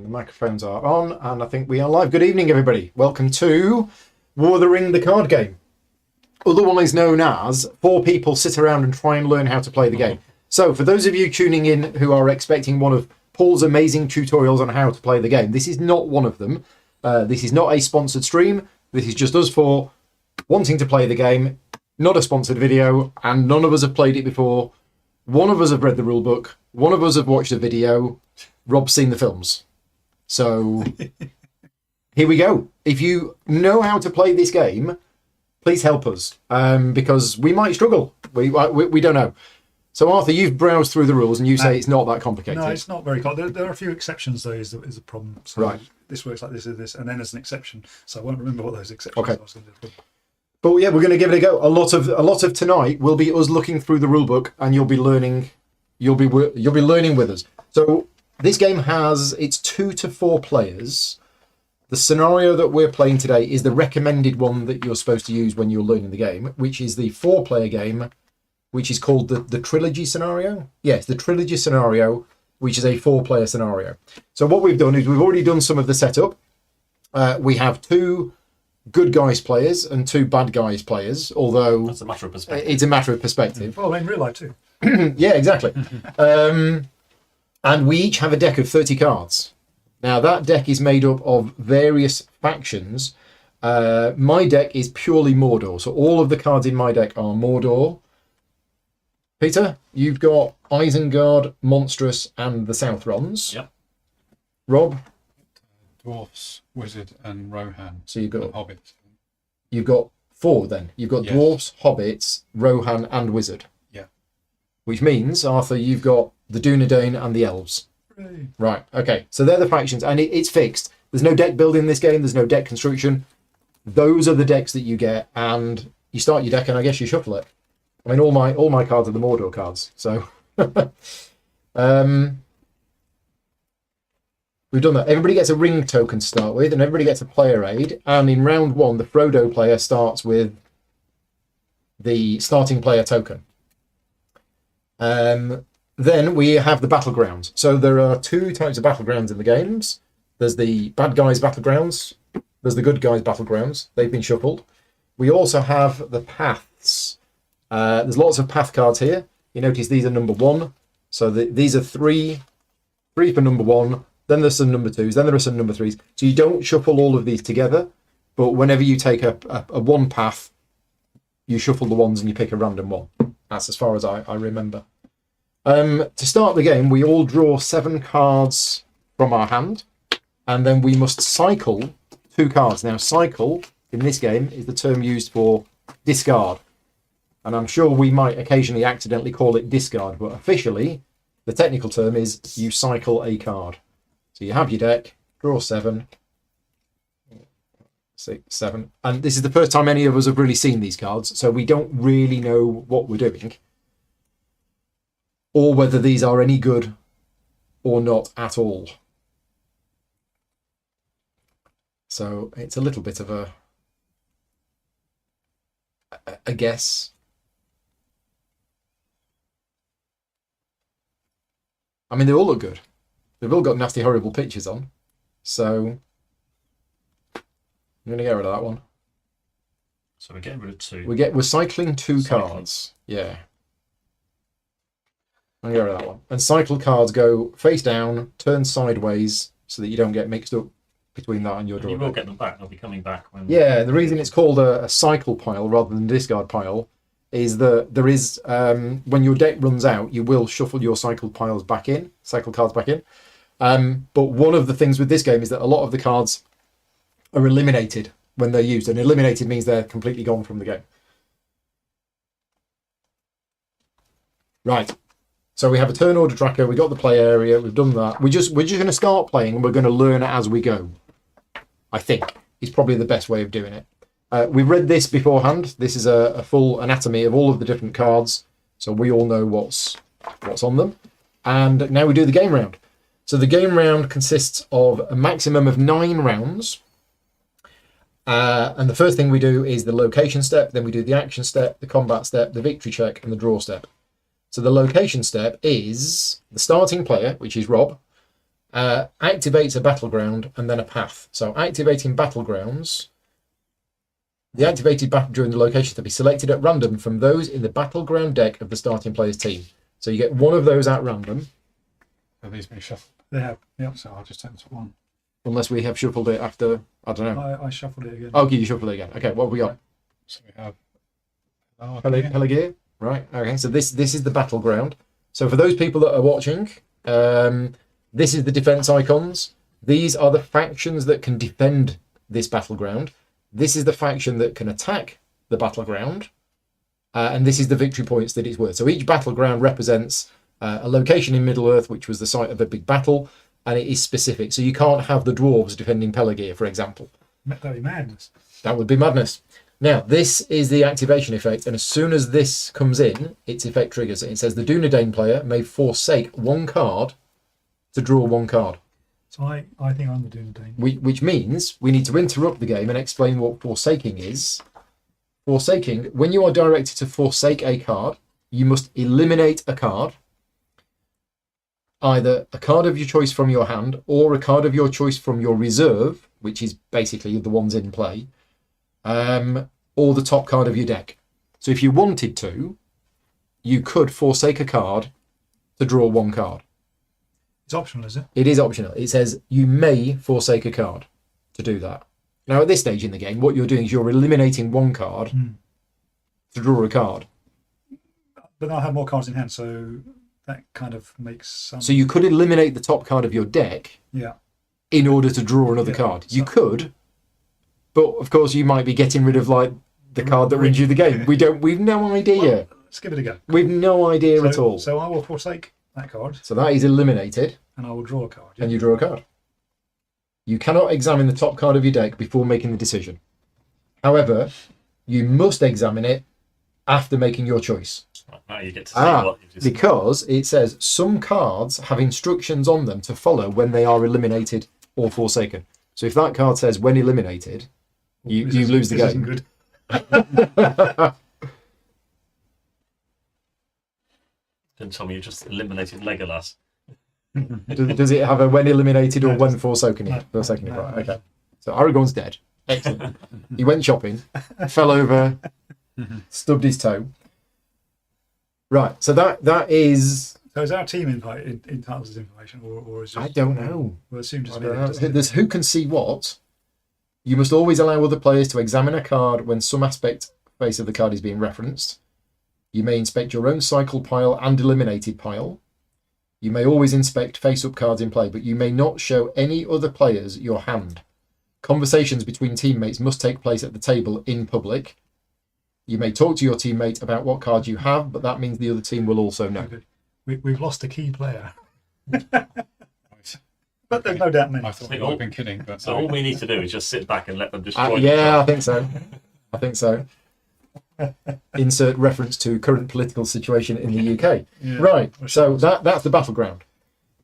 And the microphones are on, and I think we are live. Good evening, everybody. Welcome to War of the Ring, the card game. Otherwise known as 4 people sit around and try and learn how to play the game. So, for those of you tuning in who are expecting one of Paul's amazing tutorials on how to play the game, this is not one of them. This is not a sponsored stream. This is just us 4 wanting to play the game. Not a sponsored video, and none of us have played it before. One of us have read the rule book. One of us have watched a video. Rob's seen the films. So here we go. If you know how to play this game, please help us, because we might struggle. We don't know. So Arthur, you've browsed through the rules and you say it's not that complicated. No, it's not very complicated. There are a few exceptions though. Is the problem? So right. This works like this, and then there's an exception. So I won't remember what those exceptions are. But yeah, we're going to give it a go. A lot of tonight will be us looking through the rule book, and you'll be learning. You'll be learning with us. So this game has it's 2 to 4 players. The scenario that we're playing today is the recommended one that you're supposed to use when you're learning the game, which is the 4-player game, which is called the trilogy scenario. Yes, the trilogy scenario, which is a 4-player scenario. So what we've done is we've already done some of the setup. We have 2 good guys players and 2 bad guys players, although that's a matter of perspective. It's a matter of perspective. Well, in real life too. Yeah, exactly. And we each have a deck of 30 cards. Now, that deck is made up of various factions. My deck is purely Mordor, so all of the cards in my deck are Mordor. Peter, you've got Isengard, Monstrous, and the Southrons. Yep. Rob? Dwarfs, Wizard, and Rohan. So you've got Hobbits. You've got 4 then. You've got Dwarfs, Hobbits, Rohan, and Wizard. Yeah. Which means, Arthur, you've got the Dunedain and the Elves. Hooray. Right, okay. So they're the factions, and it's fixed. There's no deck building in this game. There's no deck construction. Those are the decks that you get, and you start your deck, and I guess you shuffle it. I mean, all my cards are the Mordor cards, so... We've done that. Everybody gets a ring token to start with, and everybody gets a player aid. And in round 1, the Frodo player starts with the starting player token. Then we have the battlegrounds. So there are 2 types of battlegrounds in the games. There's the bad guys' battlegrounds. There's the good guys' battlegrounds. They've been shuffled. We also have the paths. There's lots of path cards here. You notice these are number 1. So these are 3 for number 1. Then there's some number 2s. Then there are some number 3s. So you don't shuffle all of these together. But whenever you take a 1 path, you shuffle the ones and you pick a random one. That's as far as I remember. To start the game, we all draw 7 cards from our hand, and then we must cycle 2 cards. Now, cycle in this game is the term used for discard, and I'm sure we might occasionally accidentally call it discard, but officially, the technical term is you cycle a card. So you have your deck, draw 7, 6, 7, and this is the first time any of us have really seen these cards, so we don't really know what we're doing, or whether these are any good or not at all. So it's a little bit of a guess. I mean, they all look good. They've all got nasty, horrible pictures on. So I'm going to get rid of that one. So we're getting rid of 2. We're cycling 2 cards. Yeah. I'm going to get rid of that one. And cycle cards go face down, turn sideways, so that you don't get mixed up between that and your draw. You will get them back. They'll be coming back when. Yeah, the reason it's called a cycle pile rather than a discard pile is that there is when your deck runs out, you will shuffle your cycle cards back in. But one of the things with this game is that a lot of the cards are eliminated when they're used, and eliminated means they're completely gone from the game. Right. So we have a turn order tracker. We got the play area. We've done that. We're just going to start playing, and we're going to learn as we go. I think is probably the best way of doing it. We've read this beforehand. This is a full anatomy of all of the different cards, so we all know what's on them. And now we do the game round. So the game round consists of a maximum of 9 rounds. And the first thing we do is the location step, then we do the action step, the combat step, the victory check, and the draw step. So the location step is the starting player, which is Rob, activates a battleground and then a path. So activating battlegrounds, the activated battle during the location to be selected at random from those in the battleground deck of the starting player's team. So you get one of those at random, Have these been shuffled? They have. Yeah. So I'll just take this one. unless we have shuffled it after, I don't know. I shuffled it again. Okay, you shuffle it again. Okay, what have we got? So we have Lark Pele- here. Pelagear, right? Okay, so this is the battleground. So for those people that are watching, this is the defense icons. These are the factions that can defend this battleground. This is the faction that can attack the battleground, and this is the victory points that it's worth. So each battleground represents a location in Middle Earth, which was the site of a big battle, and it is specific. So you can't have the dwarves defending Pelagear, for example. That'd be madness. That would be madness. Now, this is the activation effect, and as soon as this comes in, its effect triggers. It says the Dunedain player may forsake one card to draw one card, So I think I'm the Dunedain. which means we need to interrupt the game and explain what forsaking is. Forsaking, when you are directed to forsake a card, you must eliminate a card, either a card of your choice from your hand or a card of your choice from your reserve, which is basically the ones in play, or the top card of your deck. So if you wanted to, you could forsake a card to draw one card. It's optional, is it? It is optional. It says you may forsake a card to do that. Now, at this stage in the game, what you're doing is you're eliminating one card to draw a card. But I have more cards in hand, so that kind of makes some. So you could eliminate the top card of your deck Yeah. in order to draw another Yeah, card. You so- could, but of course you might be getting rid of like the card that wins you the game. We've no idea. Well, let's give it a go. We've no idea at all. So I will forsake that card, So that is eliminated, and I will draw a card. Yeah? and you draw a card. You cannot examine the top card of your deck before making the decision. However, you must examine it after making your choice. Right, now you get to see what you just. Because it says some cards have instructions on them to follow when they are eliminated or forsaken. So if that card says when eliminated, you lose the This game. isn't good. Didn't tell me you just eliminated Legolas. Does it have a when eliminated or No, it when doesn't. forsaken? No, Forsaken, no, right? no. Okay. So Aragorn's dead. Excellent. He went shopping, fell over, stubbed his toe. Right. So that is. So is our team entitled to this information, or is it? I don't know. We'll assume just I me don't then, know. just- There's who can see what. You must always allow other players to examine a card when some aspect face of the card is being referenced. You may inspect your own cycle pile and eliminated pile. You may always inspect face-up cards in play, but you may not show any other players your hand. Conversations between teammates must take place at the table in public. You may talk to your teammate about what cards you have, but that means the other team will also know. Okay. We've lost a key player, Right. but there's no doubt many. I thought we might have been kidding, but So all we need to do is just sit back and let them destroy. the Yeah, I card. think so. I think so. Insert reference to current political situation in the UK. Yeah. Right, Or so something. that's the battleground.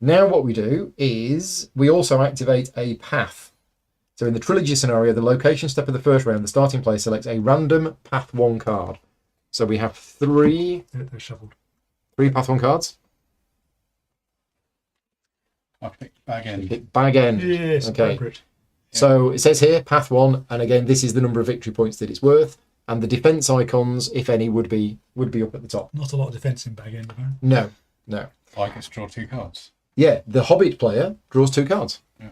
Now what we do is we also activate a path. So in the trilogy scenario, the location step of the first round, the starting player selects a random path 1 card. So we have three They're shuffled. path 1 cards. I picked bag end. Pick bag end. Yes, Okay. appropriate. So it says here path 1, and again this is the number of victory points that it's worth, and the defense icons, if any, would be up at the top. Not a lot of defence in bag end. Right? No. I get to draw 2 cards. Yeah, the Hobbit player draws 2 cards. Yeah.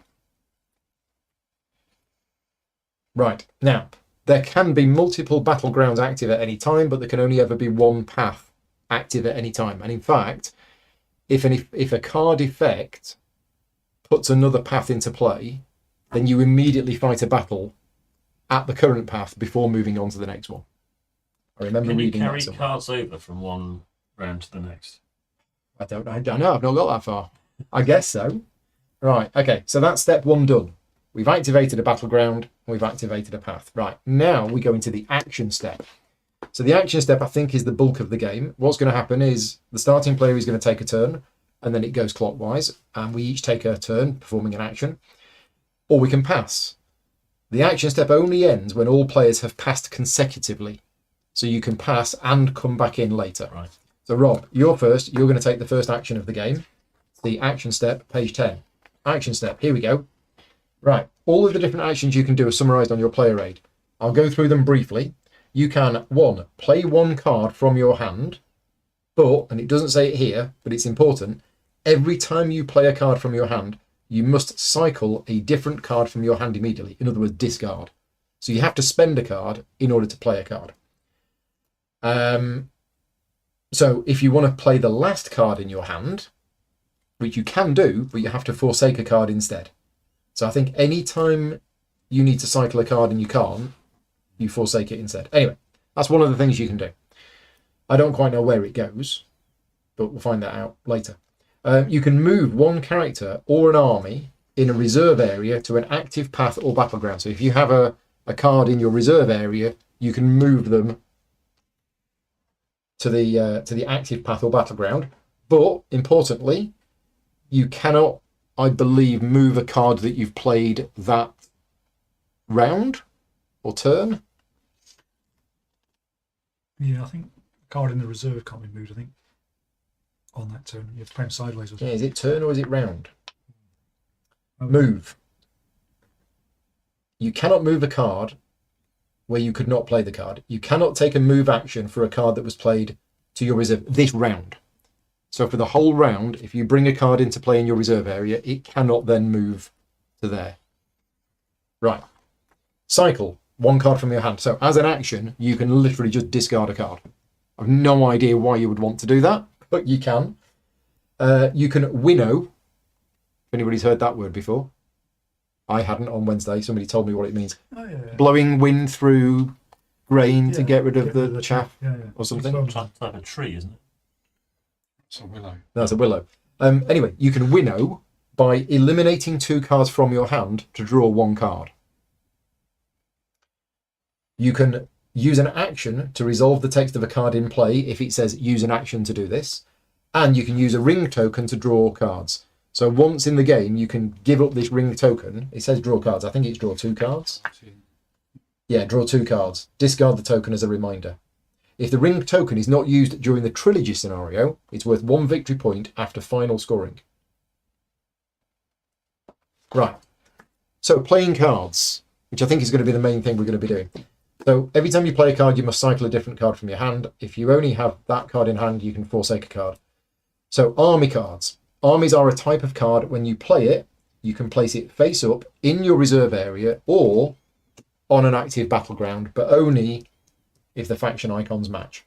Right. Now, there can be multiple battlegrounds active at any time, but there can only ever be one path active at any time. And in fact, if a card effect puts another path into play, then you immediately fight a battle at the current path before moving on to the next one. I remember Can you reading carry that somewhere. cards over from one round to the next? I don't know. I've not got that far. I guess so. Right. Okay. So that's step 1 done. We've activated a battleground. We've activated a path. Right. Now we go into the action step. So the action step, I think, is the bulk of the game. What's going to happen is the starting player is going to take a turn, and then it goes clockwise, and we each take a turn performing an action, or we can pass. The action step only ends when all players have passed consecutively. So you can pass and come back in later. Right. So Rob, you're first. You're going to take the first action of the game. The action step, page 10. action step. Here we go. Right, all of the different actions you can do are summarised on your player aid. I'll go through them briefly. You can, 1, play 1 card from your hand, but, and it doesn't say it here, but it's important, every time you play a card from your hand, you must cycle a different card from your hand immediately. In other words, discard. So you have to spend a card in order to play a card. So if you want to play the last card in your hand, which you can do, but you have to forsake a card instead. So I think any time you need to cycle a card and you can't, you forsake it instead. Anyway, that's one of the things you can do. I don't quite know where it goes, but we'll find that out later. You can move 1 character or an army in a reserve area to an active path or battleground. So if you have a card in your reserve area, you can move them to the active path or battleground. But importantly, you cannot, I believe, move a card that you've played that round or turn. Yeah, I think the card in the reserve can't be moved, I think, on that turn. You have to play them sideways or Yeah, something. is it turn or is it round? Oh, Move. You cannot move a card where you could not play the card. You cannot take a move action for a card that was played to your reserve this round. So for the whole round, if you bring a card into play in your reserve area, it cannot then move to there. Right. Cycle 1 card from your hand. So as an action, you can literally just discard a card. I've no idea why you would want to do that, but you can. You can winnow. If anybody's heard that word before. I hadn't on Wednesday. Somebody told me what it means. Oh, yeah. Blowing wind through grain to Yeah, get rid of the chaff Yeah, yeah. or something. Well, Type of tree, isn't it? It's a willow. That's a willow. Anyway, you can winnow by eliminating 2 cards from your hand to draw 1 card. You can use an action to resolve the text of a card in play if it says use an action to do this. And you can use a ring token to draw cards. So once in the game, you can give up this ring token. It says draw cards. I think it's draw 2 cards. Yeah, draw 2 cards. Discard the token as a reminder. If the ring token is not used during the trilogy scenario, it's worth 1 victory point after final scoring. Right. So playing cards, which I think is going to be the main thing we're going to be doing. So every time you play a card, you must cycle a different card from your hand. If you only have that card in hand, you can forsake a card. So army cards. Armies are a type of card. When you play it, you can place it face up in your reserve area or on an active battleground, but only if the faction icons match.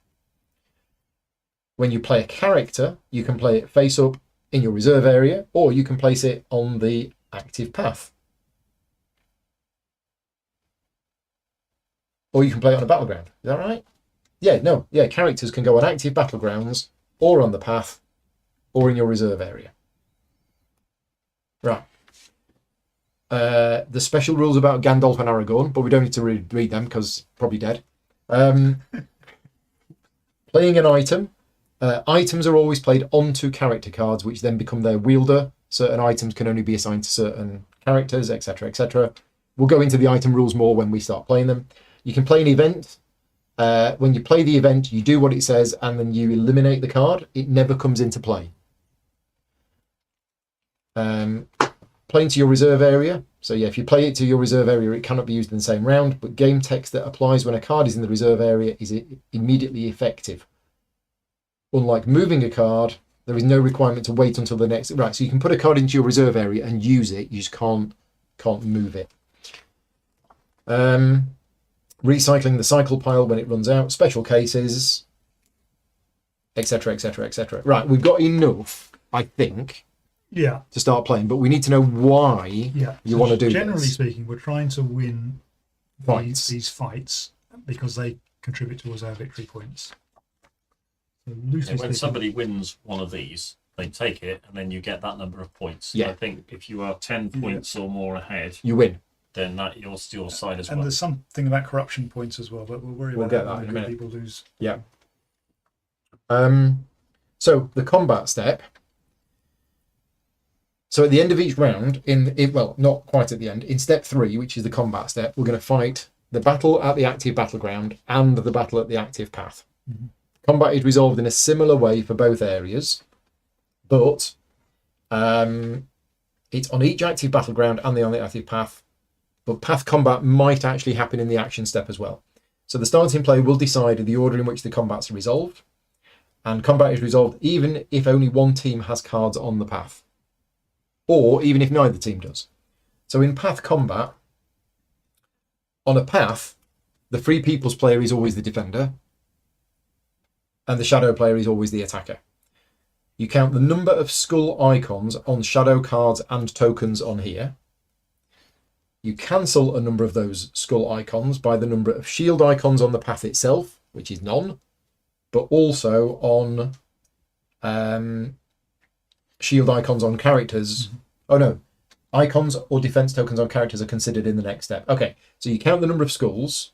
When you play a character, you can play it face up in your reserve area, or you can place it on the active path. Or you can play it on a battleground. Is that right? Yeah, no. Yeah, characters can go on active battlegrounds, or on the path, or in your reserve area. Right. The special rules about Gandalf and Aragorn, but we don't need to read them because probably dead. Playing an item. Items are always played onto character cards, which then become their wielder. Certain items can only be assigned to certain characters, etc., etc. We'll go into the item rules more when we start playing them. You can play an event. When you play the event, you do what it says, and then you eliminate the card. It never comes into play. Playing to your reserve area. So yeah, if you play it to your reserve area, it cannot be used in the same round, but game text that applies when a card is in the reserve area is immediately effective. Unlike moving a card, there is no requirement to wait until the next... Right, so you can put a card into your reserve area and use it, you just can't move it. Recycling the cycle pile when it runs out, special cases, etc., etc., etc. Right, we've got enough, I think, Yeah. to start playing, but we need to know why Yeah. you want to do Generally this. speaking, we're trying to win Fights. these fights because they contribute towards our victory points. So Yeah, loosely when speaking, somebody wins one of these, they take it, and then you get that number of points. Yeah. I think if you are 10 points or more ahead, You win. then that your side as and well. there's something about corruption points as well, but we'll worry We'll about get that that in a when minute. people lose. Yeah. So the combat step. So at the end of each round, well, not quite at the end, in step 3, which is the combat step, we're going to fight the battle at the active battleground and the battle at the active path. Mm-hmm. Combat is resolved in a similar way for both areas, but It's on each active battleground and on the active path, but path combat might actually happen in the action step as well. So the starting play will decide the order in which the combats are resolved, and combat is resolved even if only one team has cards on the path, or even if neither team does. So in path combat, on a path, the Free People's player is always the defender, and the shadow player is always the attacker. You count the number of skull icons on shadow cards and tokens on here. You cancel a number of those skull icons by the number of shield icons on the path itself, which is none, but also on shield icons on characters. Oh no, icons or defense tokens on characters are considered in the next step. Okay, so you count the number of skulls,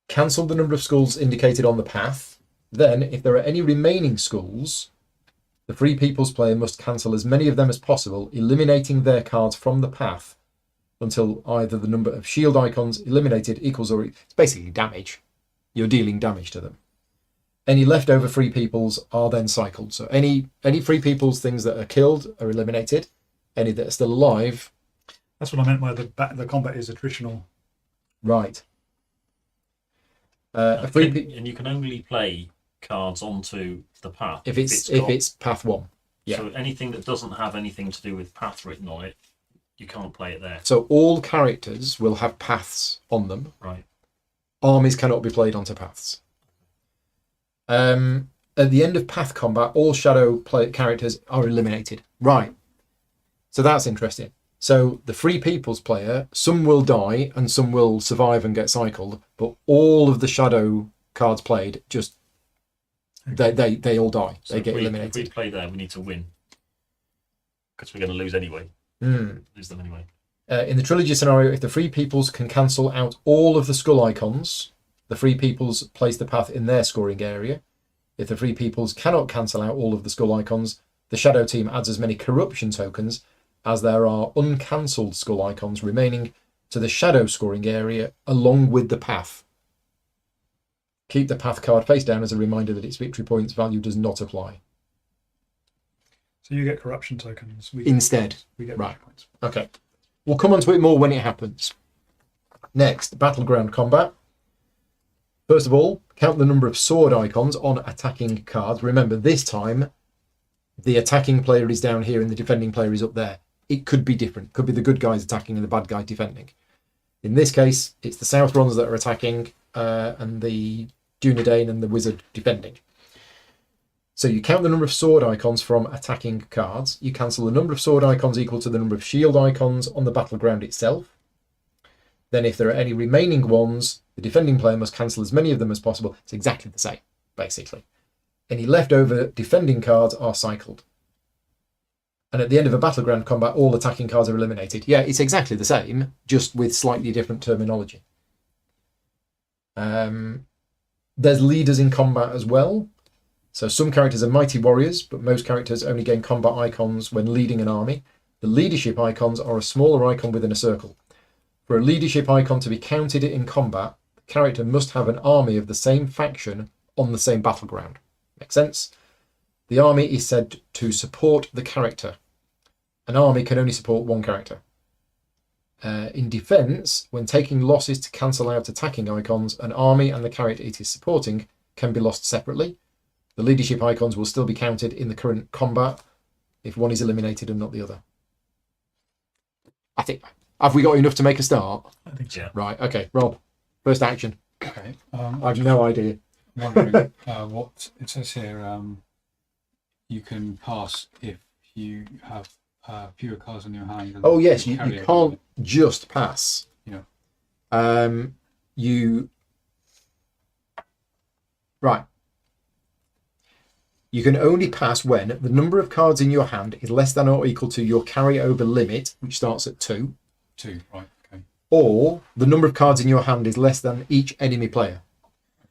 cancel the number of skulls indicated on the path. Then, if there are any remaining skulls, the Free People's player must cancel as many of them as possible, eliminating their cards from the path until either the number of shield icons eliminated equals or it's basically damage. You're dealing damage to them. Any leftover Free Peoples are then cycled. So any Free Peoples things that are killed are eliminated. Any that are still alive. That's what I meant by the combat is attritional. Right. And you can only play cards onto the path if it's path 1. Yeah. So anything that doesn't have anything to do with path written on it, you can't play it there. So all characters will have paths on them. Right. Armies cannot be played onto paths. At the end of path combat, all shadow characters are eliminated. Right. So that's interesting. So the Free People's player, some will die and some will survive and get cycled, but all of the shadow cards played just they all die. So they get eliminated. If we play there, we need to win because we're going to lose anyway. Lose them anyway. In the trilogy scenario, if the Free Peoples can cancel out all of the skull icons, the Free Peoples place the path in their scoring area. If the Free Peoples cannot cancel out all of the skull icons, the shadow team adds as many corruption tokens as there are uncancelled skull icons remaining to the shadow scoring area along with the path. Keep the path card face down as a reminder that its victory points value does not apply. So you get corruption tokens. Instead. We get Right. victory points. Okay. We'll come on to it more when it happens. Next, battleground combat. First of all, count the number of sword icons on attacking cards. Remember, this time, the attacking player is down here and the defending player is up there. It could be different. Could be the good guys attacking and the bad guy defending. In this case, it's the Southrons that are attacking and the Dunedain and the Wizard defending. So you count the number of sword icons from attacking cards. You cancel the number of sword icons equal to the number of shield icons on the battleground itself. Then if there are any remaining ones, the defending player must cancel as many of them as possible. It's exactly the same, basically. Any leftover defending cards are cycled. And at the end of a battleground combat, all attacking cards are eliminated. Yeah, it's exactly the same, just with slightly different terminology. There's leaders in combat as well. So some characters are mighty warriors, but most characters only gain combat icons when leading an army. The leadership icons are a smaller icon within a circle. For a leadership icon to be counted in combat, the character must have an army of the same faction on the same battleground. Makes sense? The army is said to support the character. An army can only support one character. In defense, when taking losses to cancel out attacking icons, an army and the character it is supporting can be lost separately. The leadership icons will still be counted in the current combat if one is eliminated and not the other. I think, have we got enough to make a start? I think so. Yeah. Right, okay. Rob, first action. Okay. I have no idea. Wondering what it says here. You can pass if you have fewer cards in your hand. than Oh yes, you carry over. can't just pass. Yeah. Right. You can only pass when the number of cards in your hand is less than or equal to your carryover limit, which starts at 2, 2. Right. Okay. or the number of cards in your hand is less than each enemy player.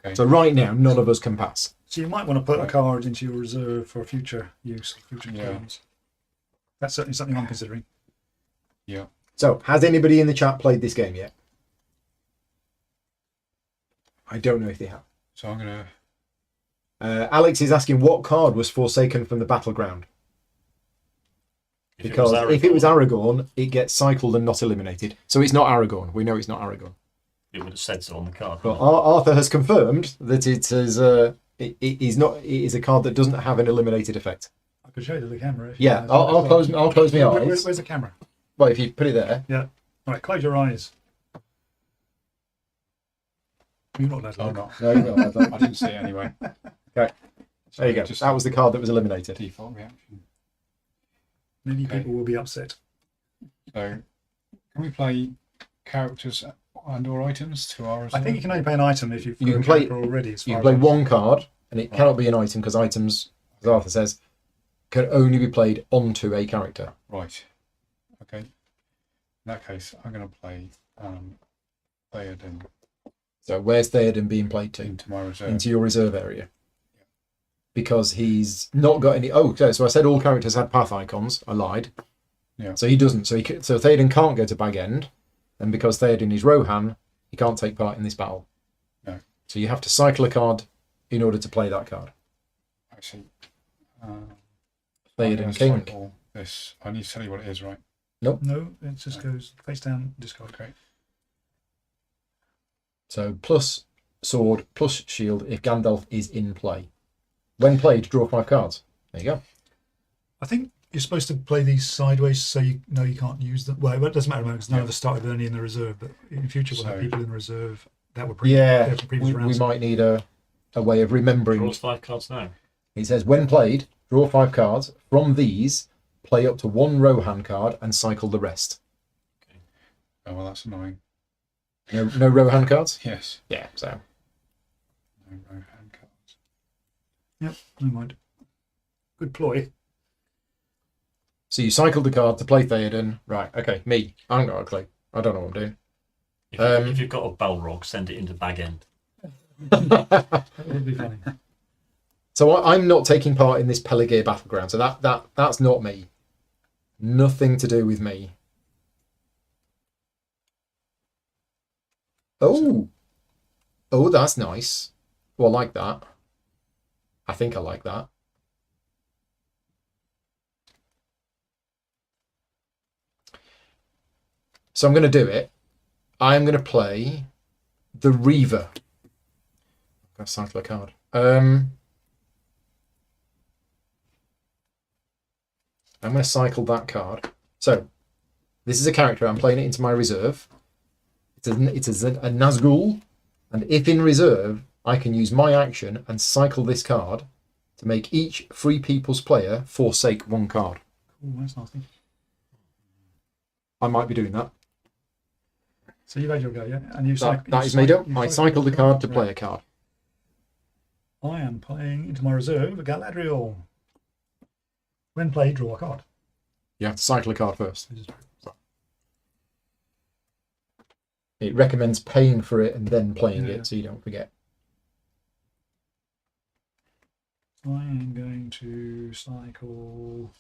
Okay. So right now, none of us can pass. So you might want to put a Right. card into your reserve for future use, future Yeah. games. That's certainly something I'm considering. Yeah. So, has anybody in the chat played this game yet? I don't know if they have. So I'm gonna. Alex is asking what card was forsaken from the battleground. Because if it was Aragorn, it gets cycled and not eliminated. So it's not Aragorn. We know it's not Aragorn. it would have said so on the card. But wouldn't it? Arthur has confirmed that it is it is not. It is a card that doesn't have an eliminated effect. I could show you the camera. If Yeah, you I'll close. I'll close my eyes. Where's the camera? Well, if you put it there, Yeah. All right, close your eyes. You're not allowed to Oh, look. not. no, you will. I didn't see it anyway. Okay. So There you go. Just That was the card that was eliminated. default reaction. Many Okay. people will be upset. So, can we play characters and/or items to our reserve? I think you can only play an item if you've You got can a play- character already. As You far can play as one card, and it cannot be an item because items, as Arthur says, can only be played onto a character. Right. Okay. In that case, I'm going to play Theoden So where's Theoden being played to? into my reserve. Into your reserve area. Because he's not got any. Oh, okay, so I said all characters had path icons. I lied. Yeah. So he doesn't. So Theoden can't go to Bag End, and because Theoden is Rohan, he can't take part in this battle. No. So you have to cycle a card in order to play that card. I see. Theoden I'm gonna King. cycle This. I need to tell you what it is, right? No, it just goes face down, discard. Okay. So plus sword, plus shield if Gandalf is in play. When played, draw 5 cards. There you go. I think you're supposed to play these sideways so you know you can't use them. Well, it doesn't matter because none Yeah. of us started Ernie in the reserve, but in future we'll have So- people in the reserve that were Yeah, there from previous we rounds. might need a way of remembering. Draws 5 cards now. He says, when played, draw 5 cards. From these, play up to 1 Rohan card and cycle the rest. Oh, well, that's annoying. No Rohan cards? Yes. Yeah, so. No hand cards. Yep, never mind. Good ploy. So you cycled the card to play Theoden. Right, okay, me. I haven't got a clue. I don't know what I'm doing. If you've got a Balrog, send it into Bag End. That would be funny. So I'm not taking part in this Pelargir battleground. So that's not me. Nothing to do with me. Oh, that's nice. Well, I like that. I think I like that. So I'm going to do it. I'm going to play the Reaver. I'm going to cycle a card. I'm going to cycle that card. So this is a character. I'm playing it into my reserve. It's a Nazgul, and if in reserve, I can use my action and cycle this card to make each Free People's player forsake 1 card. Oh, that's nasty. I might be doing that. So you've had your go, yeah? And you That is made up. I cycle the card to play a card. I am playing into my reserve Galadriel. When played, draw a card. You have to cycle a card first. This is true. It recommends paying for it and then playing Yeah. it so you don't forget. I am going to cycle.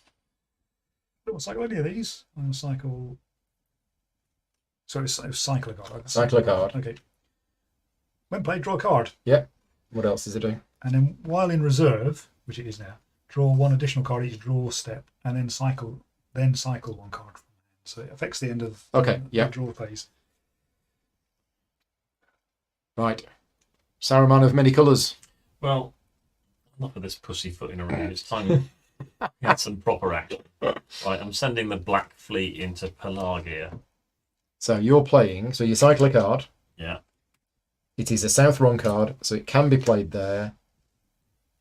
I don't cycle any of these. I'm going to cycle. So it's cycle a card. Cycle a card. Okay. When played, draw a card. What else does it do? And then while in reserve, which it is now, draw 1 additional card each draw step, and then cycle 1 card from the hand. So it affects the end of Okay, yeah. the draw phase. Right. Saruman of many colours. Well, enough of this pussyfooting around. It's time we had some proper action. Right, I'm sending the Black Fleet into Pelargir. So you're playing, so you cycle a card. Yeah. It is a Southron card, so it can be played there.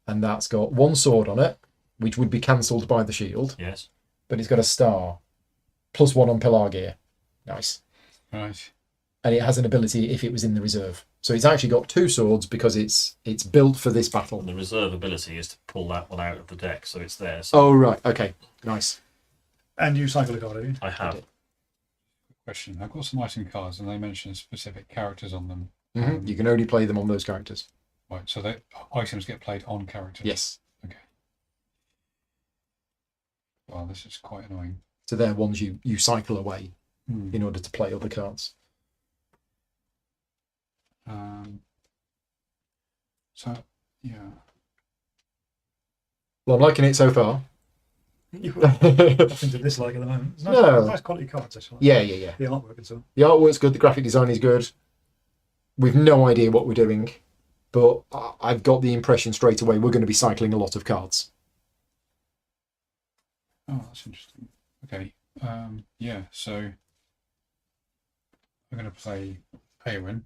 And that's got 1 sword on it, which would be cancelled by the shield. Yes. But it's got a star. Plus 1 on Pelargir. Nice. Right. And it has an ability if it was in the reserve. So it's actually got 2 swords because it's built for this battle. And the reserve ability is to pull that one out of the deck, so it's there. So Oh, right. Okay. Nice. And you cycle a card, have you? I have. Question. I've got some item cards and they mention specific characters on them. You can only play them on those characters. Right. So the items get played on characters. Yes. Okay. Well, this is quite annoying. So they're ones you cycle away Hmm. in order to play other cards. So, yeah. Well, I'm liking it so far. You nothing to dislike at the moment. It's nice, No. nice quality cards, actually. Yeah, yeah, yeah. The artwork and so on. The artwork's good, the graphic design is good. We've no idea what we're doing, but I've got the impression straight away we're going to be cycling a lot of cards. Oh, that's interesting. Okay. Yeah. So I'm going to play Eowyn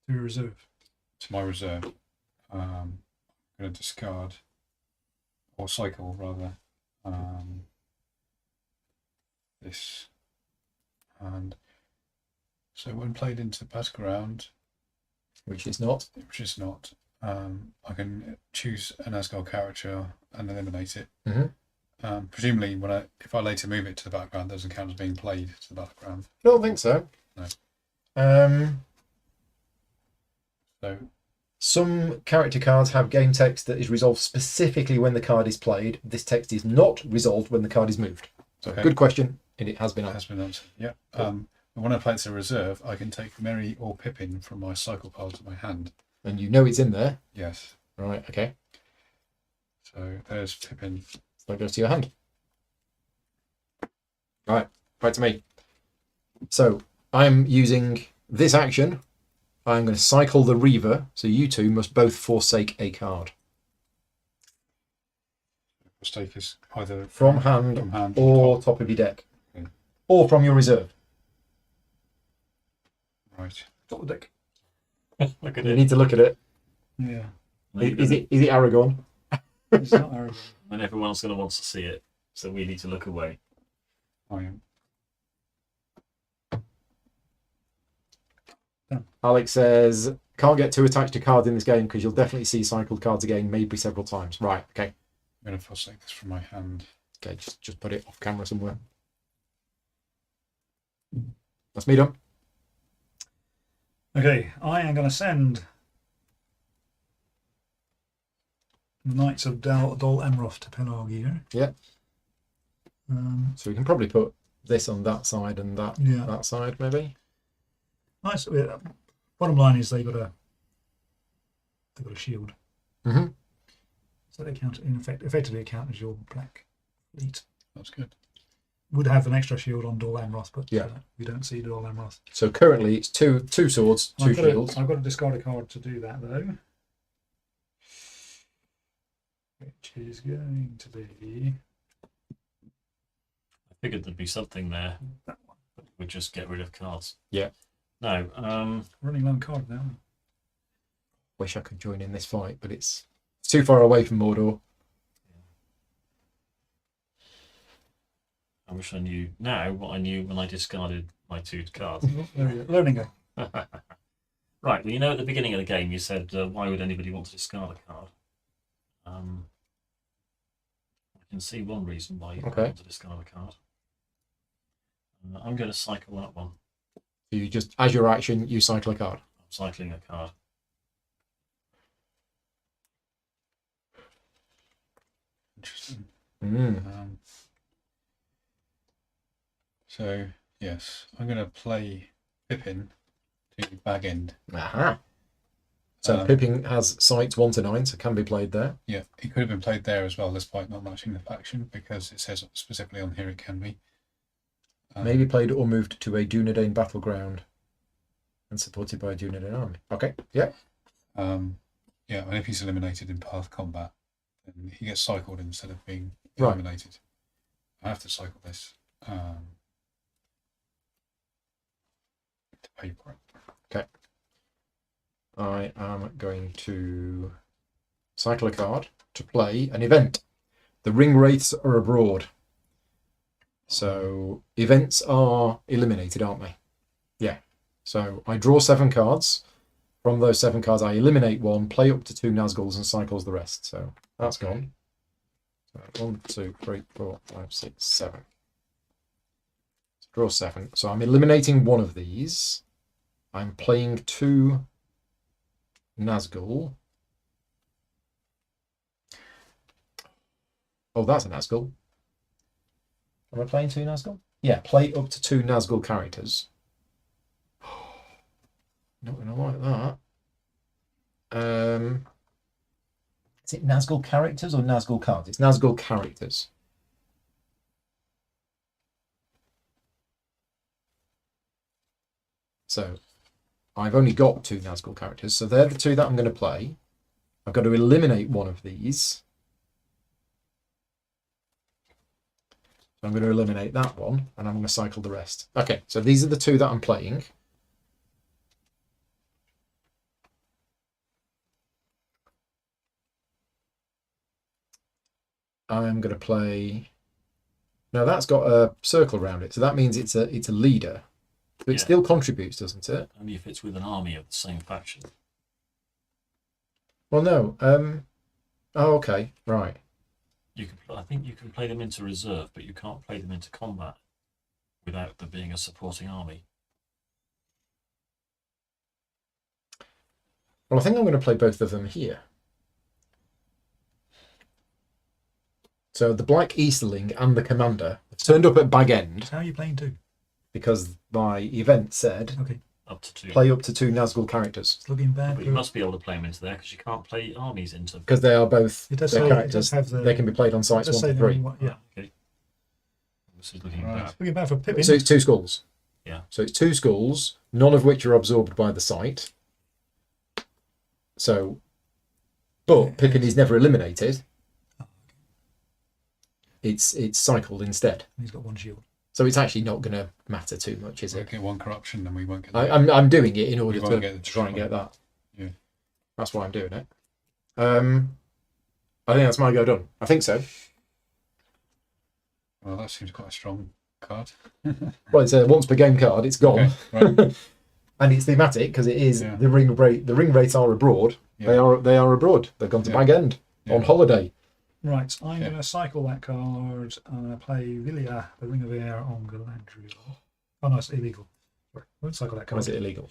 To reserve. to my reserve. I'm going to discard or cycle rather. This and so when played into the battleground, Which is not. which is not, I can choose an Asgard character and eliminate it. Mm-hmm. Presumably, if I later move it to the background, doesn't count as being played to the background. I don't think so. No. So Some character cards have game text that is resolved specifically when the card is played. This text is not resolved when the card is moved. So Okay. good question, and it has been that has answered. been answered. Yeah. But when I play it to the reserve, I can take Merry or Pippin from my cycle pile to my hand. And you know it's in there. Yes. Right, okay. So there's Pippin. So that goes to your hand. Right, back to me. So I'm using this action. I'm going to cycle the Reaver, so you two must both forsake a card. Mistake is either From hand from hand or top of your deck. Okay. Or from your reserve. right. Top of the deck. Look at You it. need to look at it. Yeah. Is it Aragon? It's not Aragorn. And everyone's going to want to see it, so we need to look away. I am. Alex says, can't get too attached to cards in this game because you'll definitely see cycled cards again, maybe several times. Right, okay. I'm going to forsake this from my hand. Okay, just put it off camera somewhere. That's me done. Okay, I am going to send Knights of Dol Amroth to Penargear. Yeah. Um, So we can probably put this on that side and yeah. that side, maybe. Nice. Bottom line is they've got a shield, Mm-hmm. so they count effectively account as your black fleet. That's good. Would have an extra shield on Dol Amroth, but Yeah. we don't see Dol Amroth. So currently it's two swords, two shields. I've got to discard a card to do that though, which is going to be I figured there'd be something there. that one. But we'd just get rid of cards. Yeah. No. Running low on card now. Wish I could join in this fight, but it's too far away from Mordor. I wish I knew now what I knew when I discarded my 2 cards. There we go. Learning game. Right. Well, you know, at the beginning of the game, you said, "Why would anybody want to discard a card?" I can see one reason why you Okay. want to discard a card. I'm going to cycle that one. So you just, as your action, you cycle a card. I'm cycling a card. Interesting. Mm. So yes, I'm going to play Pippin to bag end. Aha. So Um, Pippin has sights 1 to 9, so can be played there. Yeah, it could have been played there as well, despite not matching the faction, because it says specifically on here it can be. Maybe played or moved to a Dunedain battleground and supported by a Dunedain army. Okay, yeah. Yeah, and if he's eliminated in path combat, then he gets cycled instead of being Right. eliminated. I have to cycle this to pay for it. I am going to cycle a card to play an event. The Ring Wraiths are abroad. So events are eliminated, aren't they? Yeah. So I draw 7 cards. From those 7 cards, I eliminate 1, play up to 2 Nazguls, and cycles the rest. So that's gone. So 1, 2, 3, 4, 5, 6, 7. Draw 7. So I'm eliminating 1 of these. I'm playing 2 Nazgul. Oh, that's a Nazgul. Am I playing 2 Nazgul? Yeah, play up to 2 Nazgul characters. Not gonna like that. Is it Nazgul characters or Nazgul cards? It's Nazgul characters. So I've only got 2 Nazgul characters, so they're the 2 that I'm going to play. I've got to eliminate one of these. So I'm going to eliminate that one, and I'm going to cycle the rest. Okay, so these are the 2 that I'm playing. I'm going to play. Now that's got a circle around it, so that means it's a leader. But it Yeah. still contributes, doesn't it? Only if it's with an army of the same faction. Well, no. Oh, okay, right. I think you can play them into reserve, but you can't play them into combat without there being a supporting army. Well, I think I'm going to play both of them here. So the Black Easterling and the Commander have turned up at Bag End So how are you playing 2? because my event said Okay, Up to 2. play up to 2 Nazgul characters it's looking bad. But you must be able to play them into there because you can't play armies into. because they are both It does their say- it characters. does have the- They can be played on It sites does 1 say to they're 3. only one- yeah, Okay. This is looking Right. bad. it's looking bad for Pippin. So it's 2 schools. Yeah. So it's 2 schools, none of which are absorbed by the site. So, but Pippin is never eliminated. It's cycled instead. He's got 1 shield. So it's actually not going to matter too much, is We'll it? get 1 corruption, and we won't get. I'm doing it in order We won't to get the try and get that. Yeah. That's why I'm doing it. I think that's my go done. I think so. Well, that seems quite a strong card. Well, it's a once per game card. It's gone, Okay, right. and it's thematic because it is Yeah. the ring rate. The ring rates are abroad. Yeah. They are abroad. They've gone to Yeah. Bag End on Yeah. holiday. Right, I'm Yeah. going to cycle that card. I'm going to play Villia, the Ring of Air on Galadriel. Oh no, it's illegal. Sorry, I won't cycle that Why is card it illegal?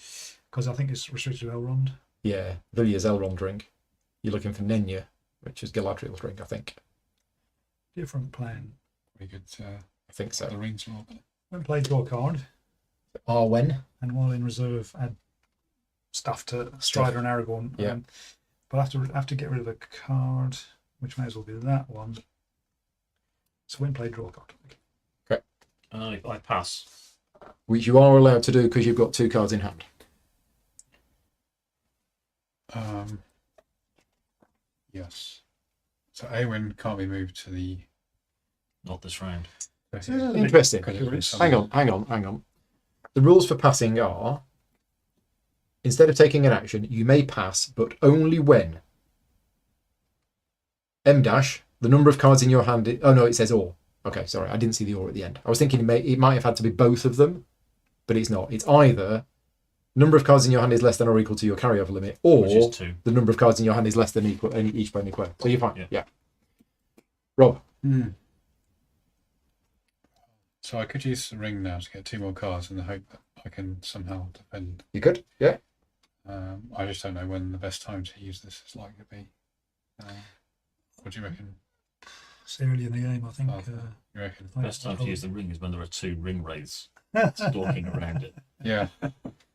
because I think it's restricted to Elrond. Yeah, Villiers Elrond ring. You're looking for Nenya, which is Galadriel's ring. I think. Different plan. We could I think the so. rings a little bit. When play, draw a card, Arwen. and while in reserve, add stuff to Strider and Aragorn. Yeah. But I have to get rid of a card, which may as well be that one. So when play, draw a card. I pass. Which you are allowed to do because you've got 2 cards in hand. Yes. So Awen can't be moved to the. Not this round. Interesting. Because it's been Hang on. The rules for passing are: instead of taking an action, you may pass, but only when M dash the number of cards in your hand. Oh no, it says or. Okay, sorry, I didn't see the or at the end. I was thinking it might have had to be both of them, but it's not. It's either number of cards in your hand is less than or equal to your carryover limit, or Which is 2. the number of cards in your hand is less than equal each by an equal. So you're fine. Yeah. Rob, So I could use the ring now to get 2 more cards in the hope that I can somehow defend. you good? Yeah. I just don't know when the best time to use this is likely to be. What do you reckon? It's early in the game, I think. Oh, You reckon? Best time to use the ring is when there are 2 ring wraiths stalking around it. Yeah.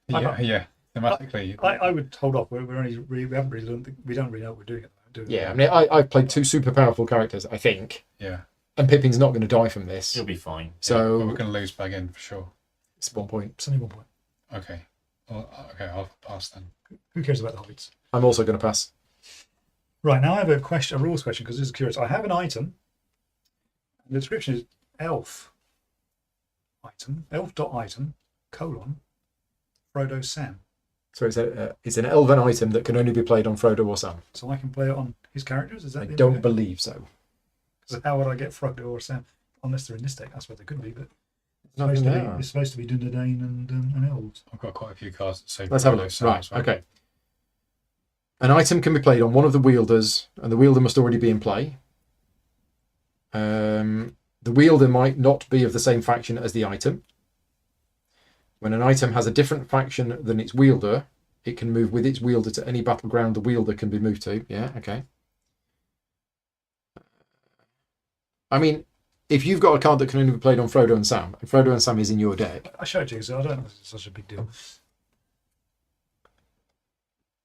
Yeah. Thematically. I would hold off. We haven't really learned. We don't really know what we're doing at the moment, do we? Yeah. I mean, I've played 2 super powerful characters, I think, Yeah. and Pippin's not going to die from this. You'll be fine. But So we're going to lose back in for sure. it's 1 point. It's only 1 point. Okay. Well, okay, I'll pass then. Who cares about the hobbits? I'm also going to pass. Right, now I have a rules question because this is curious. I have an item. The description is elf elf.item, Frodo Sam. So it's an elven item that can only be played on Frodo or Sam. So I can play it on his characters? Is that I the don't idea? believe so. So how would I get Frodo or Sam? Unless they're in this deck, that's what they could be, but Nothing there. it's supposed to be Dundadane and elves. I've got quite a few cards that say Let's have a Frodo look. Sam Right. as well. Okay. An item can be played on one of the wielders, and the wielder must already be in play. The wielder might not be of the same faction as the item. When an item has a different faction than its wielder, it can move with its wielder to any battleground the wielder can be moved to. Yeah, okay. I mean, if you've got a card that can only be played on Frodo and Sam, and Frodo and Sam is in your deck, I showed you, so I don't know if it's such a big deal.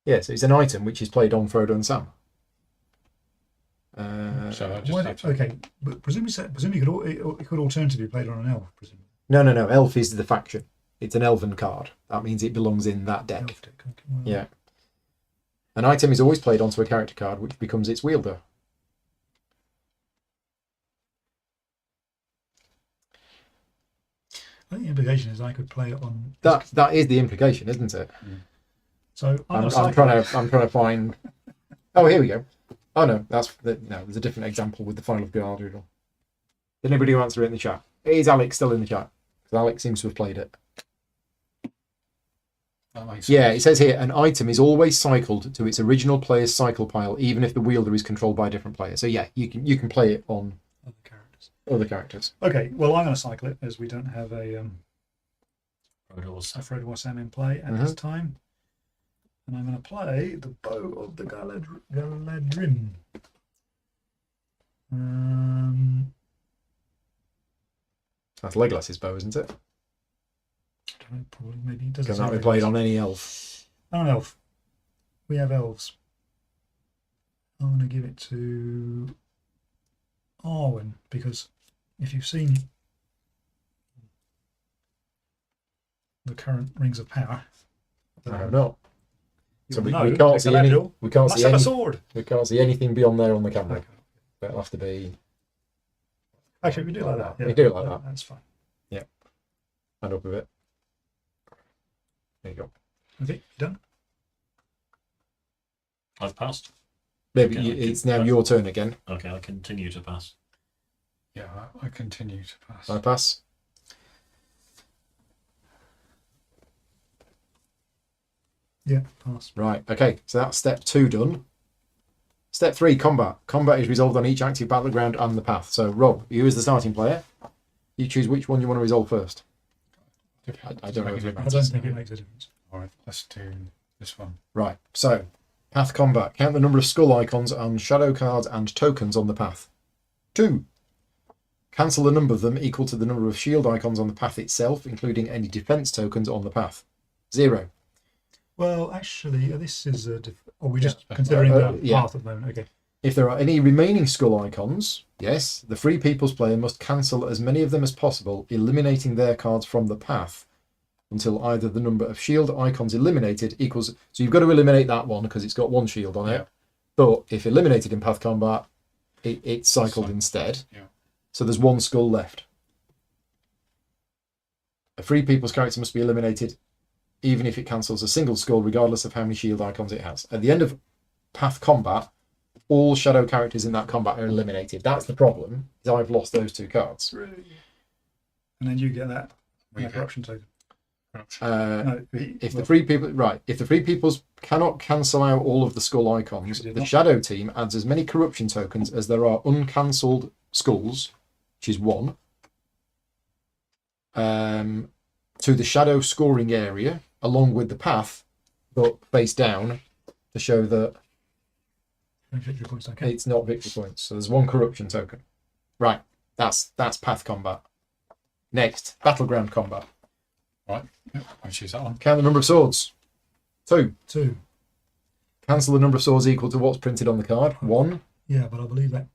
yes, it's an item which is played on Frodo and Sam. So I just Why have not? to, Okay, but presumably it could alternatively be played on an elf, presumably. No. Elf is the faction. It's an elven card. That means it belongs in that deck. Elf deck. Okay, well, Yeah. An item is always played onto a character card, which becomes its wielder. I think the implication is I could play it on. That is the implication, isn't it? So I'm cycle trying it. to find. Oh, here we go. Oh no, there's a different example with the Final of Garderoidal. Did anybody answer it in the chat? Is Alex still in the chat? Because Alex seems to have played it. That makes Yeah, sense. it says here an item is always cycled to its original player's cycle pile, even if the wielder is controlled by a different player. So yeah, you can play it on Other characters. other characters. Okay, well, I'm going to cycle it as we don't have a Frodo's Frodo or Sam in play at this time. And I'm going to play the Bow of the Galadrim. That's Legolas's bow, isn't it? I don't know, probably, maybe it doesn't Can that say be played Legolas. on any elf? Oh, an elf. We have elves. I'm going to give it to Arwen because if you've seen the current Rings of Power, I have not. you So will we know can't that see any. Galadriel We can't must see have a any. sword. We can't see anything beyond there on the camera. Okay. That'll have to be. Actually, we do it like that. We Yeah, do it like that. That's fine. Hand up a bit. There you go. Okay, you done? I've passed. Maybe Okay, it's now your turn again. Okay, I continue to pass. Yeah, I continue to pass. I pass. Yeah, pass. Right. Okay. So that's step 2 done. Step 3, combat. Combat is resolved on each active battleground and the path. So Rob, you as the starting player, you choose which one you want to resolve first. I don't know if it I matters. don't think it makes a difference. All right, let's do this one. Right. So path combat. Count the number of skull icons and shadow cards and tokens on the path. 2. Cancel the number of them equal to the number of shield icons on the path itself, including any defense tokens on the path. 0. Well, actually, this is a. Are we just Yeah. considering the Yeah. path at the moment? Okay. If there are any remaining skull icons, yes, the Free People's player must cancel as many of them as possible, eliminating their cards from the path until either the number of shield icons eliminated equals. So you've got to eliminate that one because it's got one shield on it. Yeah. But if eliminated in path combat, it's cycled instead. Yeah. So there's one skull left. A Free People's character must be eliminated even if it cancels a single skull, regardless of how many shield icons it has. At the end of path combat, all shadow characters in that combat are eliminated. That's the problem, is I've lost those 2 cards. And then you get that We get corruption token. corruption. No, If the Free Peoples cannot cancel out all of the skull icons, Did the not. shadow team adds as many corruption tokens as there are uncancelled skulls, which is 1, to the shadow scoring area, along with the path, but face down, to show that victory points don't count. it's not victory points. So there's 1 corruption token. Right, that's path combat. Next, battleground combat. Right, yeah, I choose that one. Count the number of swords. 2. 2. Cancel the number of swords equal to what's printed on the card. 1. Yeah, but I believe that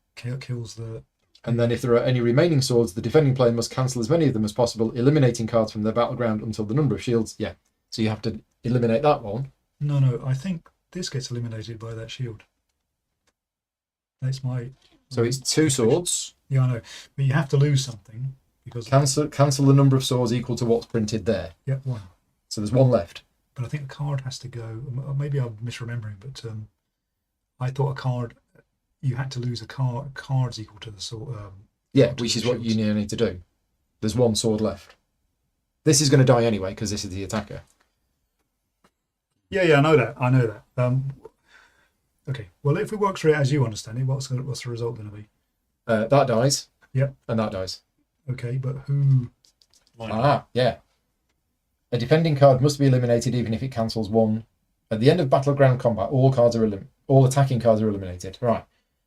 kills the. And then if there are any remaining swords, the defending player must cancel as many of them as possible, eliminating cards from their battleground until the number of shields. Yeah. So you have to eliminate that one. No, I think this gets eliminated by that shield. That's my. So it's 2 swords. Yeah, I know. But you have to lose something because. Cancel the number of swords equal to what's printed there. Yeah, 1. So there's 1 left. But I think a card has to go. Maybe I'm misremembering, but I thought a card. You had to lose a card. Cards equal to the sort. Yeah, to which the is what you shields. now need to do. There's 1 sword left. This is going to die anyway because this is the attacker. Yeah, I know that. Okay. Well, if we work through it as you understand it, what's the result going to be? That dies. Yep. And that dies. Okay, but who? Mine. Yeah. A defending card must be eliminated even if it cancels 1. At the end of battleground combat, all attacking cards are eliminated. Right.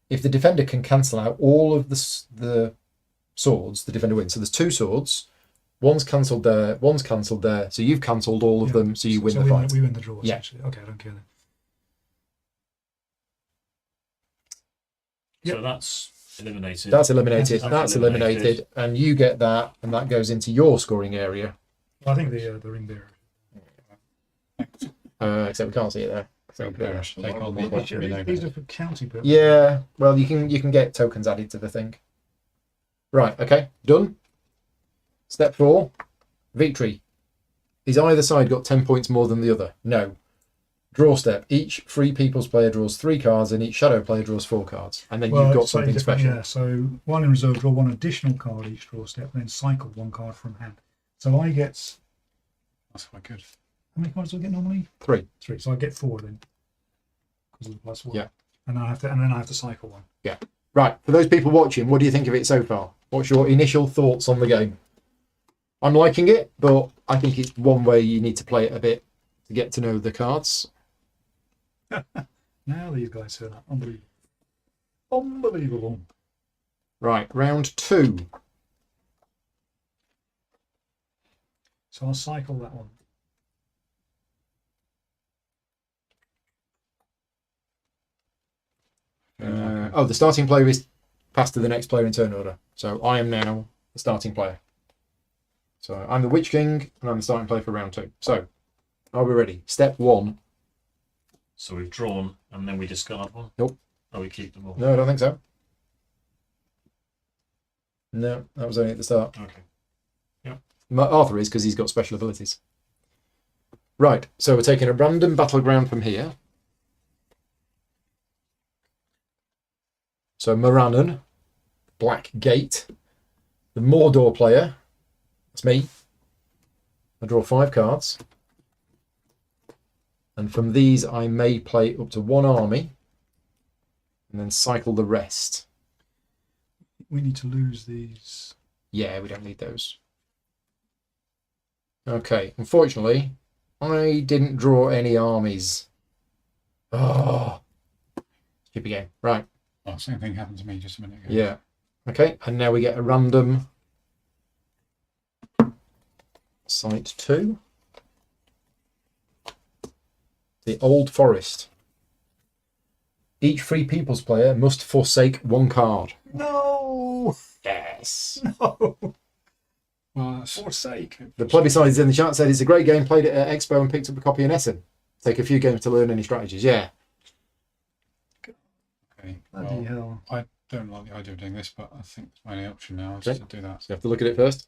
If the defender can cancel out all of the swords, the defender wins. So there's 2 swords. One's cancelled there. One's cancelled there. So you've cancelled all of Yeah. them. So you win the we fight. we win the draw. Yeah. Essentially. Okay, I don't care then. So that's eliminated. That's eliminated. That's That's eliminated. eliminated. And you get that. And that goes into your scoring area. I think the ring bearer. Except we can't see it there. So, Bearish, take on the Well, These are for county purposes. yeah, well, you can get tokens added to the thing. Right, okay, done. Step 4, victory. Is either side got 10 points more than the other? No. Draw step. Each free people's player draws 3 cards, and each shadow player draws 4 cards. And then you've got it's slightly something different, special. Yeah, so while in reserve, draw 1 additional card each draw step, and then cycle 1 card from hand. So I get, That's quite good. how many cards do I get normally? 3. 3. So I get 4 then, because of the +1. Yeah. And then I have to cycle 1. Right, for those people watching, what do you think of it so far? What's your initial thoughts on the game? I'm liking it, but I think it's one way you need to play it a bit to get to know the cards. Now these guys turn up. Unbelievable. Unbelievable. Right, round 2. So I'll cycle that one. The starting player is passed to the next player in turn order. So I am now the starting player. So I'm the Witch King, and I'm the starting player for round 2. So, are we ready? Step 1. So we've drawn, and then we discard one. Nope. Oh, we keep them all. No, I don't think so. No, that was only at the start. Okay. Arthur is, because he's got special abilities. Right, so we're taking a random battleground from here. So Morannon, Black Gate, the Mordor player, that's me. I draw 5 cards. And from these I may play up to 1 army and then cycle the rest. We need to lose these. Yeah, we don't need those. Okay, unfortunately, I didn't draw any armies. Oh, stupid game. Right, Oh, same thing happened to me just a minute ago. yeah. Okay, and now we get a random site 2. The Old Forest. Each free people's player must forsake 1 card. No! Yes. No! Well, that's Forsake. The plebiscite in the chat said it's a great game, played it at Expo and picked up a copy in Essen. Take a few games to learn any strategies. Yeah. okay. Bloody Well, hell. I don't like the idea of doing this, but I think my only option now is Okay. to do that. So you have to look at it first.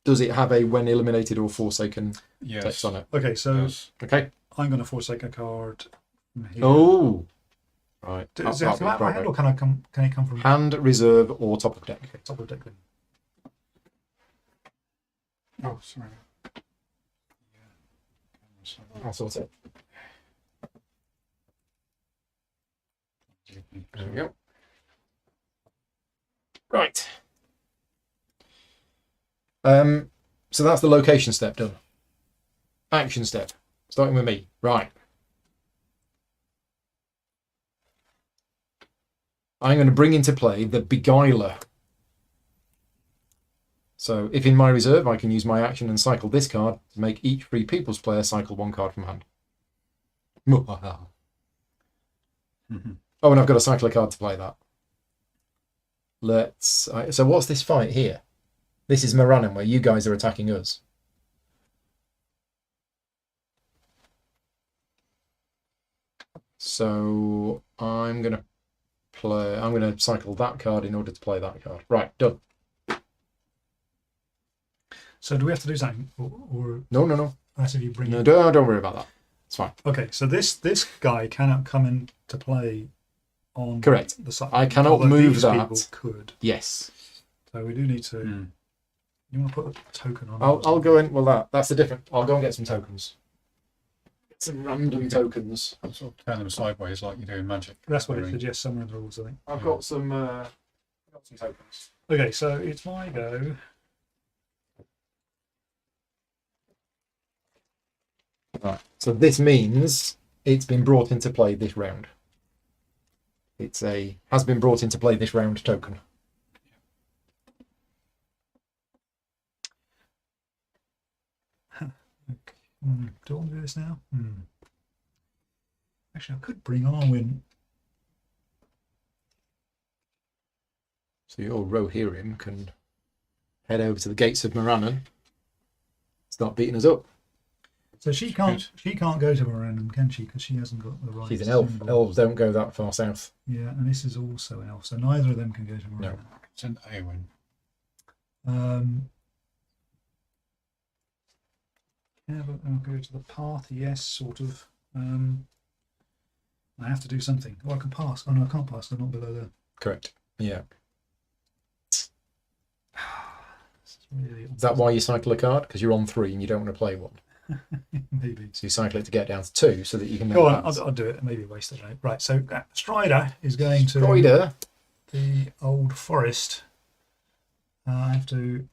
Does it have a when eliminated or forsaken Yes. text on it? Okay, so Yes. Okay. I'm going to forsake a card from here. Oh. Right. Does it have to come out of my hand, or can it come from Hand, reserve, or top of deck? top of deck then? Oh, sorry. I'll sort it. There we go. Right. So that's the location step done. Action step. Starting with me. Right. I'm going to bring into play the Beguiler. So if in my reserve, I can use my action and cycle this card to make each free people's player cycle 1 card from hand. Oh, and I've got to cycle a card to play that. So what's this fight here? This is Morannon, where you guys are attacking us. So I'm going to cycle that card in order to play that card. Right, done. So do we have to do something, or No. that's if you bring No, in? don't worry about that. It's fine. Okay, so this guy cannot come into play on Correct. the side. I cannot although move these that. people could. Yes. So we do need to. Hmm. You want to put a token on? I'll go in. Well, that's the different. I'll go and get some tokens. Get some random tokens. Sort of turn them sideways like you do in Magic. That's what it suggests somewhere in the rules, I think. I've got some tokens. Okay, so it's my go. Right. So this means it's been brought into play this round. Has been brought into play this round token. Do I want to do this now? Actually, I could bring Arwen. So your Rohirrim can head over to the gates of Morannon. start beating us up. So she can't go to Mirandum, can she? Because she hasn't got the right. She's an elf. symbol. Elves don't go that far south. Yeah, and this is also an elf, so neither of them can go to Mirandum. Send Eowyn. Yeah, but I'll go to the path. Yes, sort of. I have to do something. Oh, I can pass. Oh no, I can't pass. They're not below there. Correct. Yeah. This is really Is that why you cycle a card? Because you're on 3 and you don't want to play one. maybe. So you cycle it to get down to 2 so that you can. Go on, pass. I'll do it. Maybe waste it. Right. So Strider is going to Strider. the Old Forest. I have to.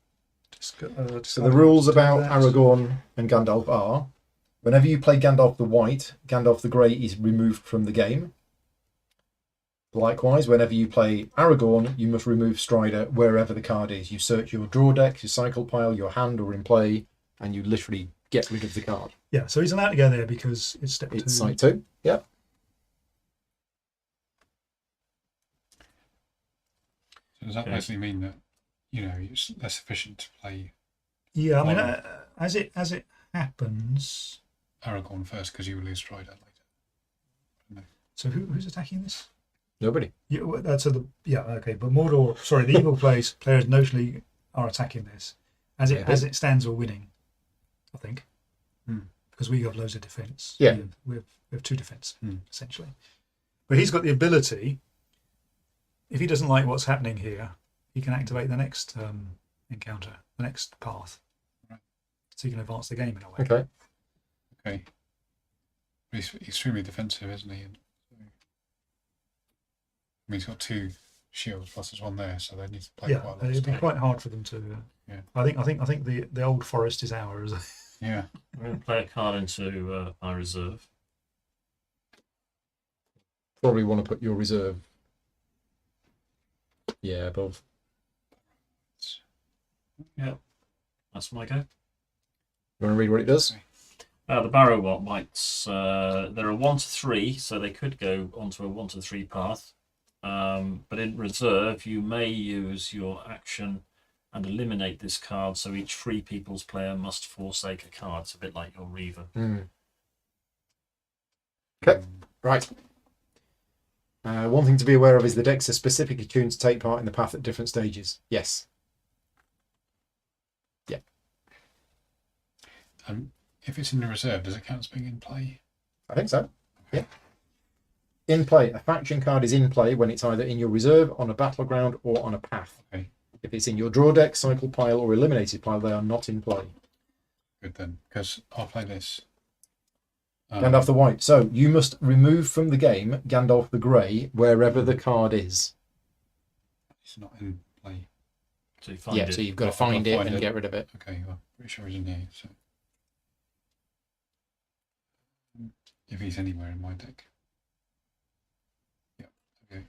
So the rules about Aragorn and Gandalf are: whenever you play Gandalf the White, Gandalf the Grey is removed from the game. Likewise, whenever you play Aragorn, you must remove Strider wherever the card is. You search your draw deck, your cycle pile, your hand, or in play, and you literally get rid of the card. Yeah, so he's allowed to go there because it's step 2. It's site 2. Yep. So does that Okay. basically mean that it's less efficient to play Yeah, I mean, Well, as it happens. Aragorn first because you will lose Strider later? So who's attacking this? Nobody. Yeah, okay, but Mordor. Sorry, the evil players notionally are attacking this. As Yeah. it stands, we're winning. I think. Hmm. Because we have loads of defence. Yeah. we have 2 defence Hmm. essentially. But he's got the ability. If he doesn't like what's happening here, he can activate the next encounter, the next path. Right. So he can advance the game in a way. Okay. Okay. He's extremely defensive, isn't he? And so, he's got 2 shields plus there's one there, so they need to play Yeah, quite a lot. of it'd be stuff. quite hard for them to. Yeah. I think the Old Forest is ours. Yeah. I'm going to play a card into my reserve. Probably want to put your reserve. Yeah, above. That's my go. You want to read what it does? The Barrow Wights, they're a 1 to 3, so they could go onto a 1 to 3 path. But in reserve, you may use your action and eliminate this card, so each Free People's player must forsake a card. It's a bit like your Reaver. Okay. Right. One thing to be aware of is the decks are specifically tuned to take part in the path at different stages. Yes. Yeah. If it's in the reserve, does it count as being in play? I think so. Yeah. In play. A faction card is in play when it's either in your reserve, on a battleground, or on a path. Okay. If it's in your draw deck, cycle pile, or eliminated pile, they are not in play. Good then, because I'll play this. Gandalf the White. So you must remove from the game Gandalf the Grey wherever the card is. It's not in play. So you find Yeah, it. so you've got to I've got to find it find and it. get rid of it. Okay, well, pretty sure he's in here. So if he's anywhere in my deck, yeah. Okay.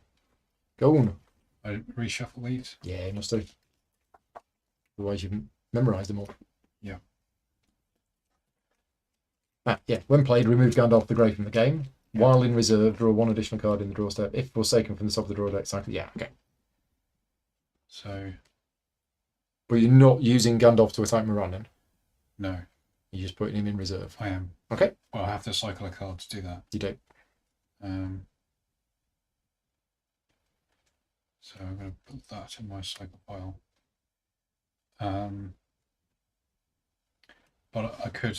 Go on. I reshuffle these. Yeah, you must do. Otherwise you've memorised them all. Yeah. Yeah. When played, remove Gandalf the Grey from the game. Yeah. While in reserve, draw 1 additional card in the draw step. If forsaken from the top of the draw deck, cycle. Yeah, okay. So But you're not using Gandalf to attack Morannon. no, You're just putting him in reserve. I am. Okay. Well, I have to cycle a card to do that. You do. So I'm going to put that in my cycle pile. But I could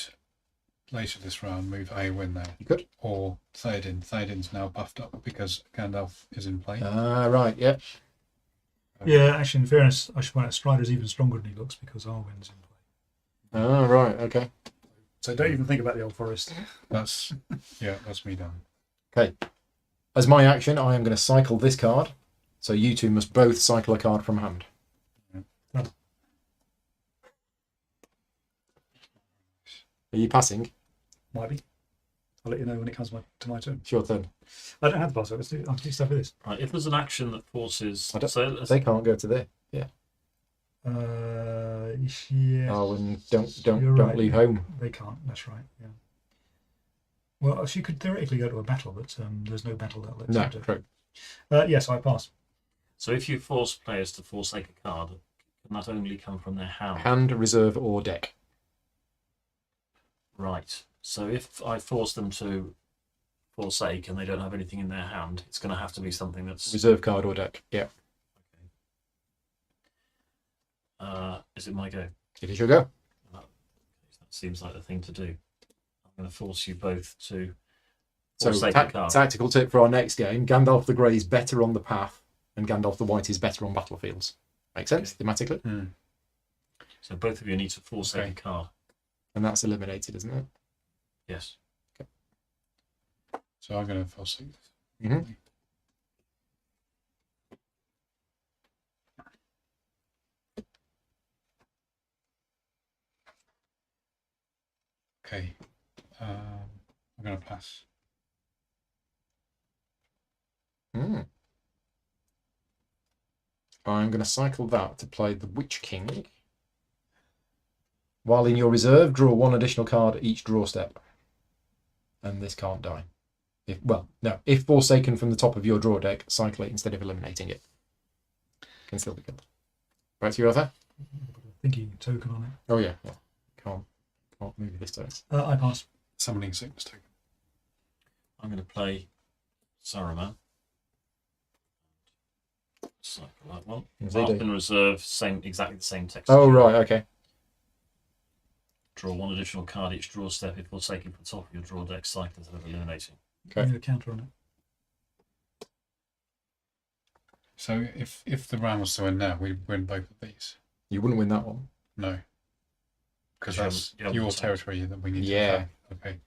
later this round move Eowyn there, You could. or Theoden. Theoden's now buffed up because Gandalf is in play. Ah, right. Yeah. Yeah, actually, in fairness, I should point out Strider's even stronger than he looks because Arwen's in play. Ah, right. Okay. So don't even think about the Old Forest. That's that's me done. Okay. As my action, I am going to cycle this card. So you two must both cycle a card from hand. Oh. Are you passing? Might be. I'll let you know when it comes to my turn. It's your turn. I don't have the password. I'll do stuff with this. Right, if there's an action that forces, I don't- so let's, They can't go to there. Yeah. Yeah. Oh, and You're don't right. leave home. They can't. That's right. Yeah. Well, she could theoretically go to a battle, but there's no battle that lets No, her do. true. Yes, I pass. so if you force players to forsake a card, can that only come from their hand? Hand, reserve, or deck. Right. So if I force them to forsake and they don't have anything in their hand, it's going to have to be something that's. Reserve card or deck. Yeah. Is it my go? It is your go. That seems like the thing to do. I'm going to force you both to So forsake a card. tactical tip for our next game: Gandalf the Grey is better on the path, and Gandalf the White is better on battlefields. Make sense thematically, So both of you need to forsake Okay. a card. and that's eliminated, isn't it? Yes. So I'm going to forsake this. Mm-hmm. Okay. I'm going to pass. I'm going to cycle that to play the Witch King. While in your reserve, draw one additional card each draw step. And this can't die. If forsaken from the top of your draw deck, cycle it instead of eliminating it. Can still be killed. Right to your other? Thinking token on it. Oh yeah. Can't move this turn. I pass. Summoning sickness token. I'm going to play Saruman. Cycle that one. What's he Mark do? in reserve, exactly the same text. Oh right, okay. Draw one additional card each draw step if forsaken from the top of your draw deck, cycle instead of eliminating. Okay. I need a counter on it. So if the round was to end now, we win both of these. You wouldn't win that one. No. Because You that's haven't your decided. territory that we need Yeah. to defend. Okay.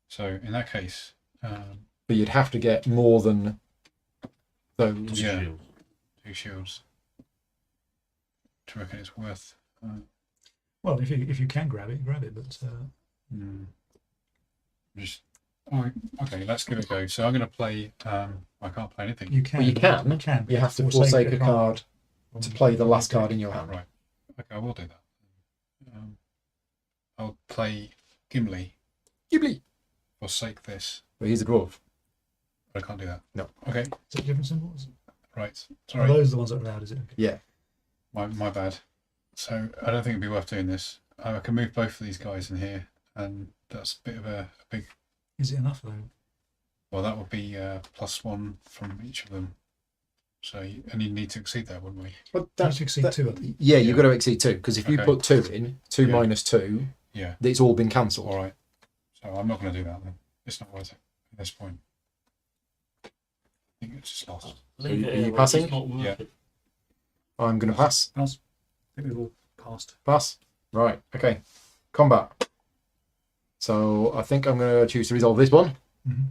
So in that case, But you'd have to get more than those. Yeah. Shield. 2 shields. Do you reckon it's worth? Well, if you can grab it, grab it. But Just. All right. Okay. Let's give it a go. So I'm going to play. I can't play anything. you can. Well, you can. You can. You have to forsake a card to play the last card in your hand. Right. Okay. I will do that. I'll play Gimli. Ghibli. Forsake this. But he's a dwarf. But I can't do that. No. Okay. Is it different symbols? Right. Are Sorry. those the ones that are allowed? Is it? Okay. Yeah. My bad. So I don't think it'd be worth doing this. I can move both of these guys in here, and that's a bit of a big. Is it enough though? Well, that would be +1 from each of them. So and you need to exceed that, wouldn't we? But That should exceed 2, I think. Yeah, you've Yeah. got to exceed 2 because if you Okay. put 2 in, 2 Yeah. minus 2, Yeah. it's all been cancelled. All right. So I'm not going to do that then. It's not worth it at this point. I think it's just lost. Leave are it you here, passing? it's not worth Yeah. it. I'm going to pass. Pass. I think we've all passed. Pass. Right. Okay. Combat. So I think I'm going to choose to resolve this one. Mm-hmm.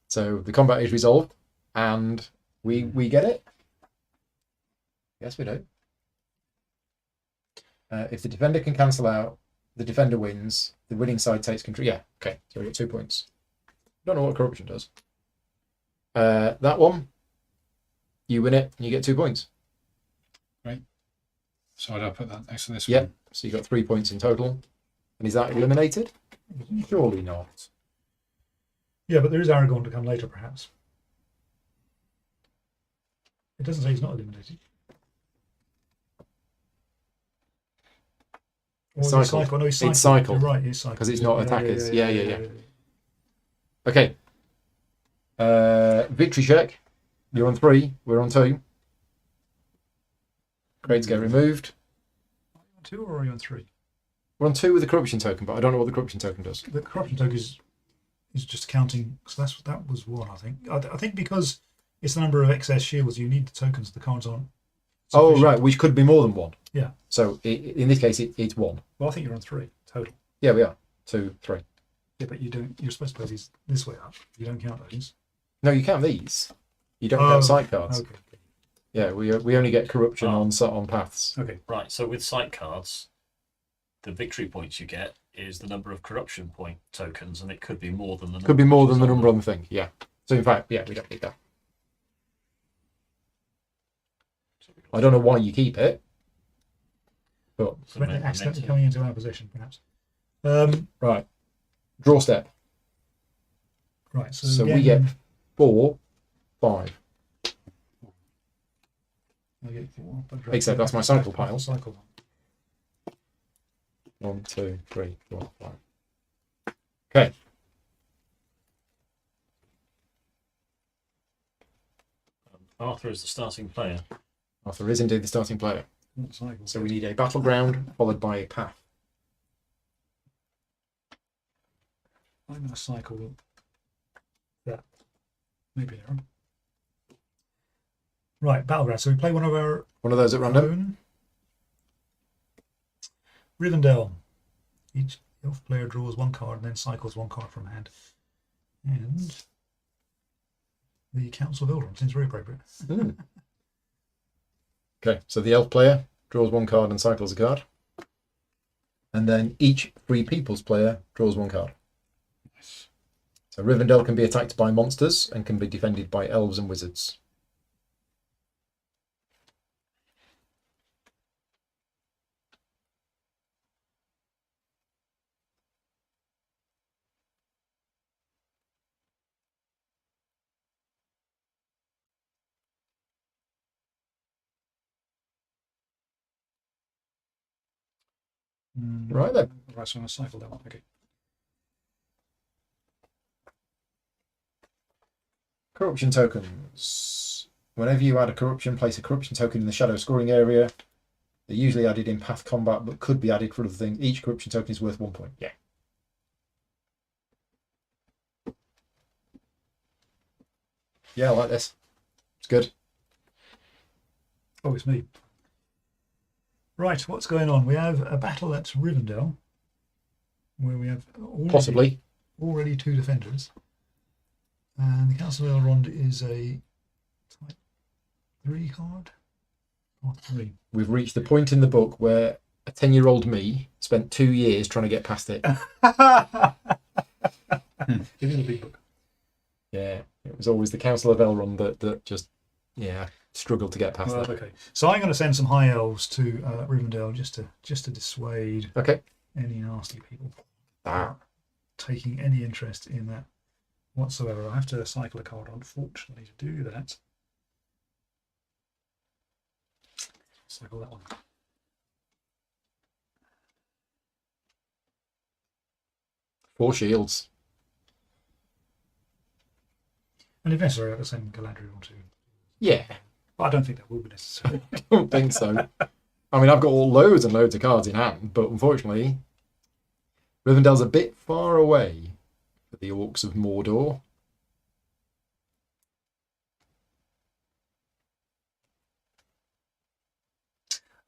So the combat is resolved, and we get it. Yes, we do. If the defender can cancel out, the defender wins. The winning side takes control. Yeah. Okay. So we get 2 points. Don't know what corruption does. That one, you win it, and you get 2 points. So I'd put that next to this Yep. one. So you got 3 points in total. And is that eliminated? Surely not. Yeah, but there is Aragorn to come later, perhaps. It doesn't say he's not eliminated. Or he's Cycled. cycled. No, he's cycled. It's cycled. You're right, he's cycled. 'Cause it's not attackers. Yeah. yeah. Okay. Victory check. You're on 3. We're on 2. Grades get removed. Are you on 2 or are you on 3? We're on 2 with the corruption token, but I don't know what the corruption token does. The corruption token is just counting. So that was 1, I think. I think because it's the number of excess shields, you need the tokens. The cards aren't. Oh, sufficient. right, which could be more than 1. Yeah. So in this case, it's 1. Well, I think you're on 3 total. Yeah, we are. 2, 3. Yeah, but you don't. You're supposed to play these this way up. You don't count those. No, you count these. You don't Oh, count sight cards. Okay. Yeah, we only get corruption on paths. Okay. Right, so with sight cards, the victory points you get is the number of corruption point tokens, and it could be more than the number. Could be more than the which is number on the thing. Yeah. So in fact, yeah, we don't need that. I don't know why you keep it, but So When maybe accidentally meant coming into our possession, perhaps. right. Draw step. Right. So, So again, we get 4, 5. I get 4, but Except that's my cycle pile. Cycle. 1, 2, 3, 4, 5. Okay. Arthur is the starting player. Arthur is indeed the starting player. Not cycle. So we need a battleground followed by a path. I'm going to cycle that. Maybe there. Right, battleground. So we play one of our One of those at random. own. Rivendell. Each elf player draws one card and then cycles one card from hand. And the Council of Elrond seems very appropriate. Mm. Okay, so the elf player draws one card and cycles a card. And then each Free People's player draws one card. Nice. So Rivendell can be attacked by monsters and can be defended by elves and wizards. Right then. Right, so I'm going to cycle that one. Okay. Corruption tokens. Whenever you add a corruption, place a corruption token in the shadow scoring area. They're usually added in path combat, but could be added for other things. Each corruption token is worth 1 point. Yeah. Yeah, I like this. It's good. Oh, it's me. Right, what's going on? We have a battle at Rivendell, where we have Possibly. already 2 defenders. And the Council of Elrond is a type 3 card. Or 3. We've reached the point in the book where a 10-year-old me spent 2 years trying to get past it. It is a big book. Yeah, it was always the Council of Elrond that just, struggled to get past Well, that. okay. So I'm going to send some high elves to Rivendell just to dissuade Okay. any nasty people Ah. taking any interest in that whatsoever. I have to cycle a card, unfortunately, to do that. Cycle that one. Four shields. And if necessary, I can send Galadriel to. Yeah, But I don't think that will be necessary. I don't think so. I mean, I've got loads and loads of cards in hand, but unfortunately, Rivendell's a bit far away for the Orcs of Mordor.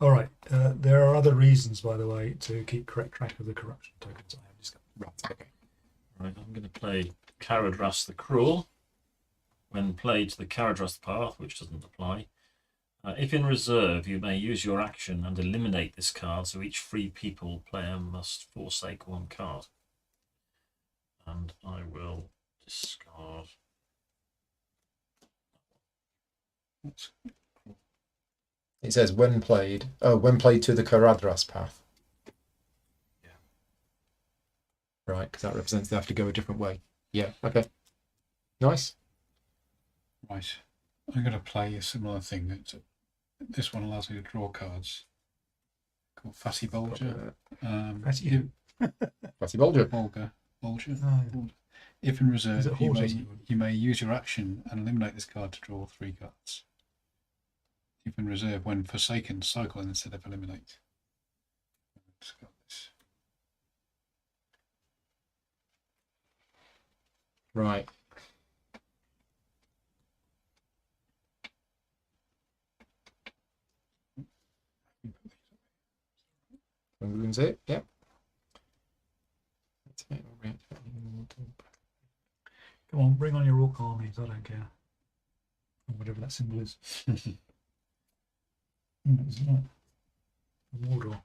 All right. There are other reasons, by the way, to keep correct track of the corruption tokens I have discovered. Right, okay. Right, I'm going to play Caradhras the Cruel. When played to the Caradhras path, which doesn't apply. If in reserve, you may use your action and eliminate this card, so each Free People player must forsake one card. And I will discard. It says when played to the Caradhras path. Yeah. Right, because that represents they have to go a different way. Yeah, okay. Nice. Right. I'm going to play a similar thing. This one allows me to draw cards. Called Fatty Bulger. Fatty who? Fatty Bulger. Bulger. Bulger. Oh. If in Is it reserve, you horses? may use your action and eliminate this card to draw 3 cards. If in reserve, when forsaken, cycle instead of eliminate. Discard this. Right. Moves it, yeah. Come on, bring on your orc armies. I don't care. Or whatever that symbol is. It's not. Mordor.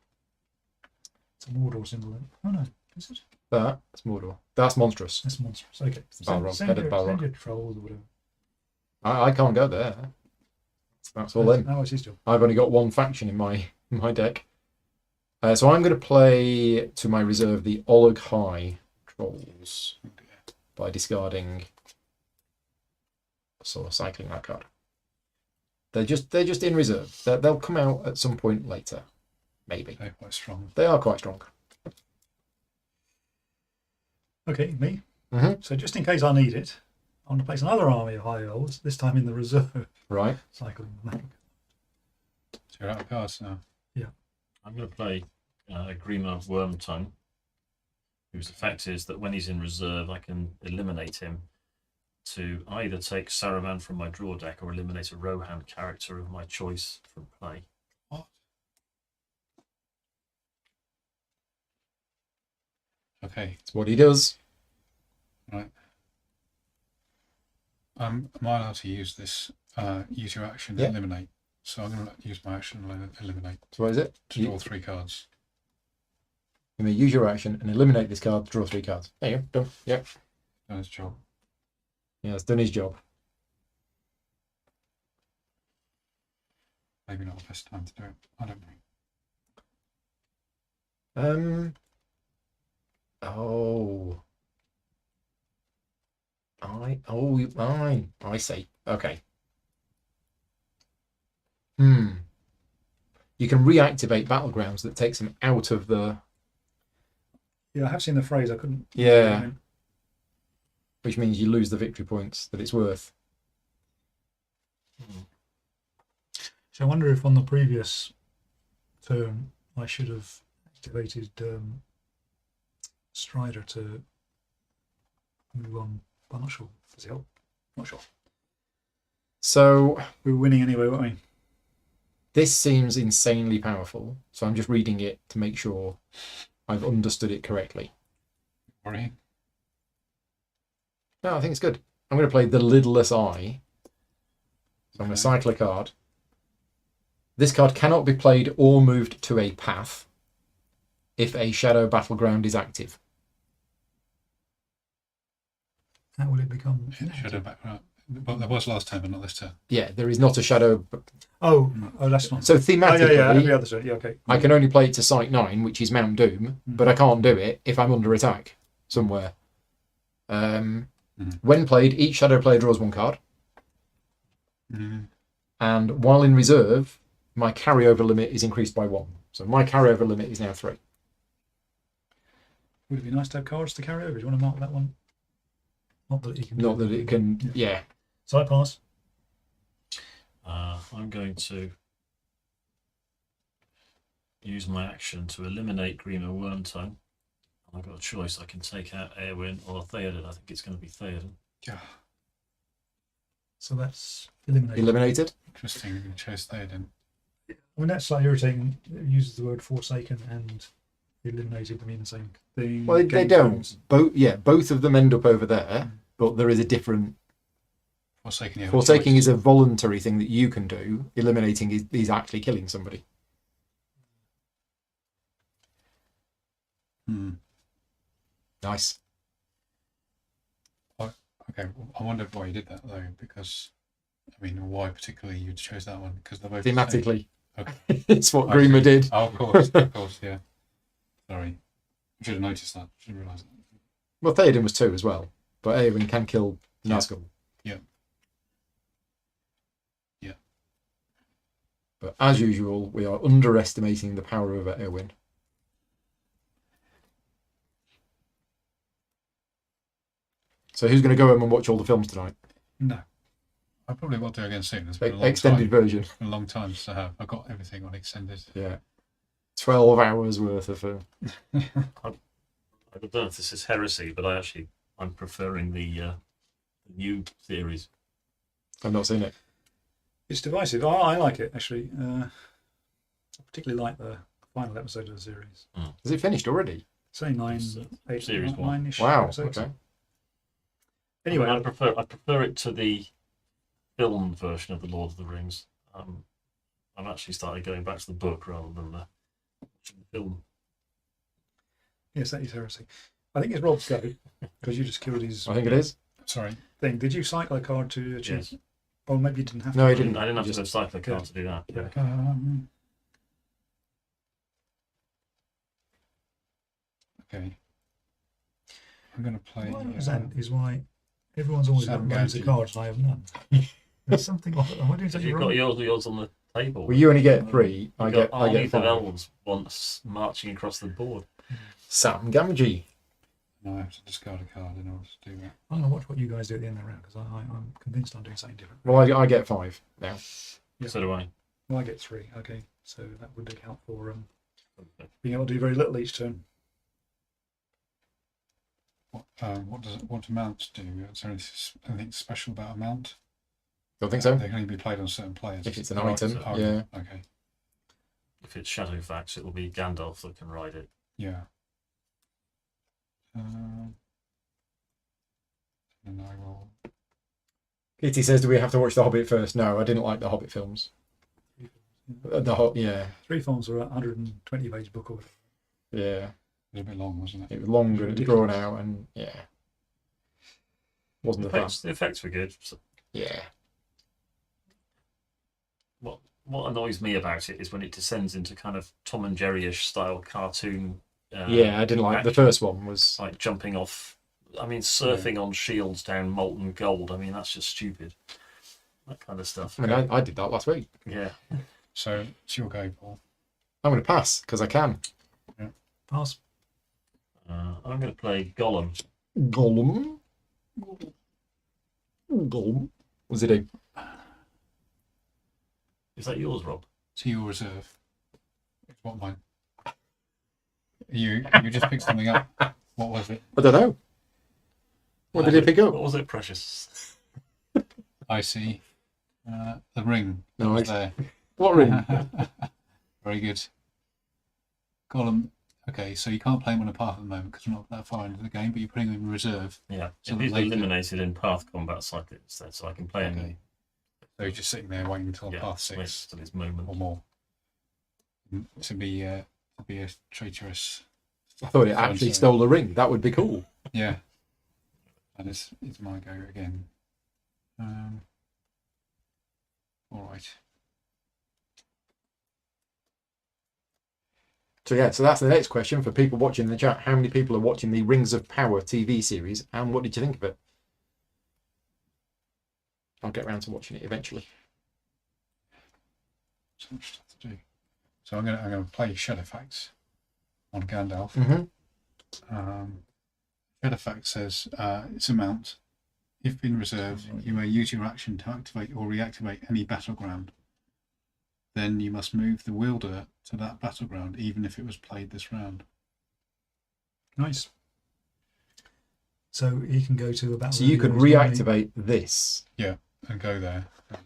It's a Mordor symbol. Oh no, is it? That's Mordor. That's monstrous. That's monstrous. Okay. It's the Balrog, Send head of the your Balrog. trolls or whatever. I can't go there. That's all in. Oh, it's his job. I've only got one faction in my deck. So I'm going to play to my reserve the Oleg High Trolls by discarding, sort of cycling that card. They're just in reserve. They'll come out at some point later, maybe. They're quite strong. They are quite strong. Okay, me. Mhm. So just in case I need it, I want to place another army of high elves, this time in the reserve. Right. Cycling back. So you're out of cards now. I'm going to play Grima of Wormtongue, whose effect is that when he's in reserve, I can eliminate him to either take Saruman from my draw deck or eliminate a Rohan character of my choice from play. What? Okay. That's what he does. Right. Am I allowed to use this? Use your action Yeah. eliminate. So I'm going to use my action eliminate So what is it? to draw 3 cards. You may use your action and eliminate this card to draw 3 cards. There you go. Done. Yep. Done its job. Yeah, it's done his job. Maybe not the best time to do it. I don't know. Oh. I see. Okay. You can reactivate battlegrounds that takes him out of the. Yeah, I have seen the phrase. I couldn't. Yeah. Which means you lose the victory points that it's worth. So I wonder if on the previous turn I should have activated Strider to move on. I'm not sure. Does it help? Not sure. So We were winning anyway, weren't we? this seems insanely powerful. So I'm just reading it to make sure I've understood it correctly. Worrying. No, I think it's good. I'm going to play the Lidless Eye. So I'm going to cycle a card. This card cannot be played or moved to a path if a shadow battleground is active. How will it become? Shadow background. Well, there was last time, but not this turn. Yeah, there is not a shadow. Oh, that's not. So Oh, thematically, yeah, every other turn. Yeah, okay. I can only play it to Site 9, which is Mount Doom, but I can't do it if I'm under attack somewhere. When played, each shadow player draws 1 card. And while in reserve, my carryover limit is increased by 1. So my carryover limit is now 3. Would it be nice to have cards to carry over? Do you want to mark that one? Not that you can. Not that it can, yeah. Side pass. I'm going to use my action to eliminate Grima Wormtongue. I've got a choice. I can take out Eowyn or Theoden. I think it's going to be Theoden. Yeah. So that's eliminated. Eliminated. Interesting. You chose Theoden. I mean, that's slightly irritating. It uses the word forsaken and eliminated to mean the same thing. Well, they Game don't. terms. Both of them end up over there, but there is a different. Forsaking. You have a Forsaking choice. is a voluntary thing that you can do. Eliminating is actually killing somebody. Nice. Okay, well, I wondered why you did that though, because I mean, why particularly you chose that one? Because they're both the same. Thematically, Okay. it's what I Grima see. did. Oh, of course, yeah. Sorry, I should have noticed that. Should have realised that. Well, Theoden was 2 as well, but Eowyn can kill Nazgul. Yeah. But as usual, we are underestimating the power of Eowyn. So who's going to go home and watch all the films tonight? No. I probably will do again soon. It's been a long Extended time. version. A long time to have. I got everything on extended. Yeah. 12 hours worth of film. I don't know if this is heresy, but I'm preferring the new series. I've not seen it. It's divisive. I like it, actually. I particularly like the final episode of the series. Is it finished already? Say 9, It's, 8, series 1. 9-ish Wow. episodes. Okay. Anyway, I prefer it to the film version of the Lord of the Rings. I've actually started going back to the book rather than the film. yes, that is heresy. I think it's Rob's go, because you just killed his I think it is. Sorry. thing. Did you cycle a card to achieve? Yes. Oh, maybe you didn't have to. No, I he didn't, didn't. I didn't have Just- to go cycle a card to do that. Yeah. Okay. I'm going to play. What I don't understand is why everyone's always got Sam loads of Gadget. cards and I have none. There's something off. Am I doing something You've wrong? got yours on the table. Well, you only get 3. I You've get got 5. armies of elves once marching across the board. Sam Gamgee. And I have to discard a card in order to do that. I'm going to watch what you guys do at the end of the round because I'm convinced I'm doing something different. Well, I get 5 now. Yeah. So do I. Well, I get 3. Okay, so that would account for being able to do very little each turn. What do mounts do? Is there anything special about a mount? Don't think so. They can only be played on certain players. If it's an Oh, item, oh, yeah. Okay. If it's Shadowfax, it will be Gandalf that can ride it. Yeah. And I will. Kitty says, "Do we have to watch The Hobbit first?" No, I didn't like the Hobbit films. Yeah, 3 films are a 120-page book or whatever. yeah. It was a bit long, wasn't it? It was longer and Ridiculous. drawn out, and yeah, wasn't The the fan. effects were good. So Yeah, what annoys me about it is when it descends into kind of Tom and Jerry-ish style cartoon. yeah. I didn't like the first one. Was Like jumping off. I mean, surfing on shields down molten gold. I mean, that's just stupid. That kind of stuff. I mean, I did that last week. Yeah. So it's your go, Paul. I'm going to pass because I can. Pass. I'm going to play Gollum. Gollum. Gollum. What does he do? Is that yours, Rob? To your reserve. It's what mine. You just picked something up. What was it? I don't know. What did he pick up? What was it, Precious? I see. The ring. No, That was there. What ring? Very good. Gollum. Okay, so you can't play him on a path at the moment because we're not that far into the game, but you're putting him in reserve. Yeah. So If he's later- eliminated in path combat cycle instead, so I can play him. Okay. So you're just sitting there waiting until Yeah, path wait 6 till his moment. or more. To be a traitorous. I thought it actually So-and-so. stole the ring. That would be cool. Yeah. And it's my go again. All right. So yeah, so that's the next question for people watching in the chat. How many people are watching the Rings of Power TV series, and what did you think of it? I'll get around to watching it eventually. So much stuff to do. So I'm gonna play Shadowfax on Gandalf. Mm-hmm. Shadowfax says it's a mount. If in reserve, you may use your action to activate or reactivate any battleground. Then you must move the wielder to that battleground, even if it was played this round. Nice. So he can go to a battle. So you could reactivate this And go there.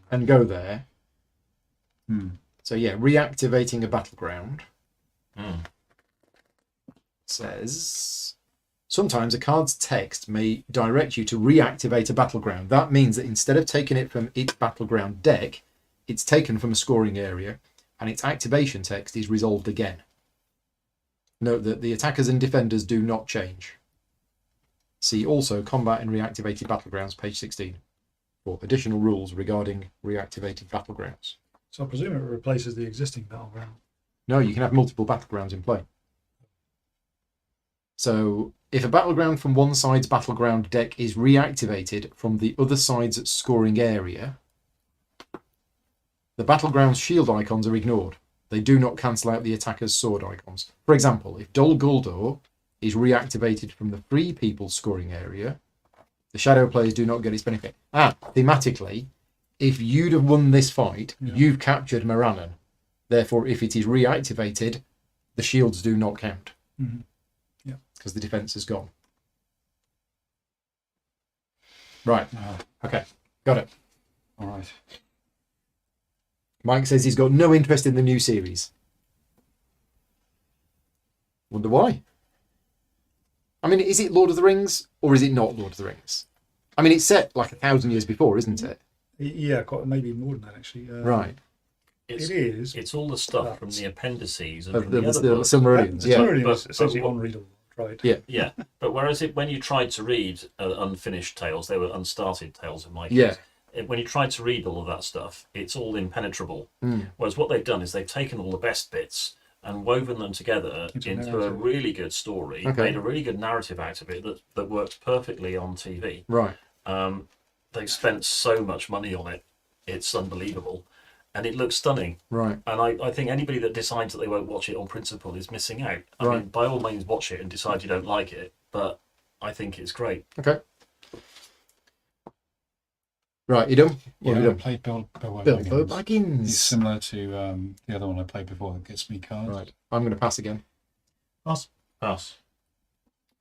and go there. Hmm. So yeah, reactivating a battleground Mm. says sometimes a card's text may direct you to reactivate a battleground. That means that instead of taking it from its battleground deck, it's taken from a scoring area and its activation text is resolved again. Note that the attackers and defenders do not change. See also Combat and Reactivated Battlegrounds, page 16, for additional rules regarding reactivated battlegrounds. So I presume it replaces the existing battleground. No, you can have multiple battlegrounds in play. So if a battleground from one side's battleground deck is reactivated from the other side's scoring area, the battleground's shield icons are ignored. They do not cancel out the attacker's sword icons. For example, if Dol Guldur is reactivated from the free people's scoring area, the shadow players do not get its benefit. Thematically, if you'd have won this fight, you've captured Morannon. Therefore, if it is reactivated, the shields do not count. Mm-hmm. Yeah. Because the defense is gone. Right. Okay. Got it. All right. Mike says he's got no interest in the new series. Wonder why? I mean, is it Lord of the Rings or is it not Lord of the Rings? I mean, it's set like 1,000 years before, isn't it? Yeah, quite, maybe more than that actually. Right. It's, It is. it's all the stuff from the appendices and Of from the, the other the books. Silmarillions, The yeah. Silmarillion But- is essentially but what- unreadable. Right. Yeah. Yeah, but whereas when you tried to read unfinished tales, they were unstarted tales in my case. Yeah. When you tried to read all of that stuff, it's all impenetrable. Mm. Whereas what they've done is they've taken all the best bits and woven them together Into a into a narrative. really good story, Okay. made a really good narrative out of it that works perfectly on TV. Right. They've spent so much money on it, it's unbelievable. And it looks stunning. Right. And I think anybody that decides that they won't watch it on principle is missing out. I Right. mean, by all means, watch it and decide you don't like it, but I think it's great. Okay. Right, you done? What Yeah, have I you done? played Bilbo Bilbo Baggins. It's Baggins. similar to the other one I played before that gets me cards. Right, I'm going to pass again. Pass. Pass.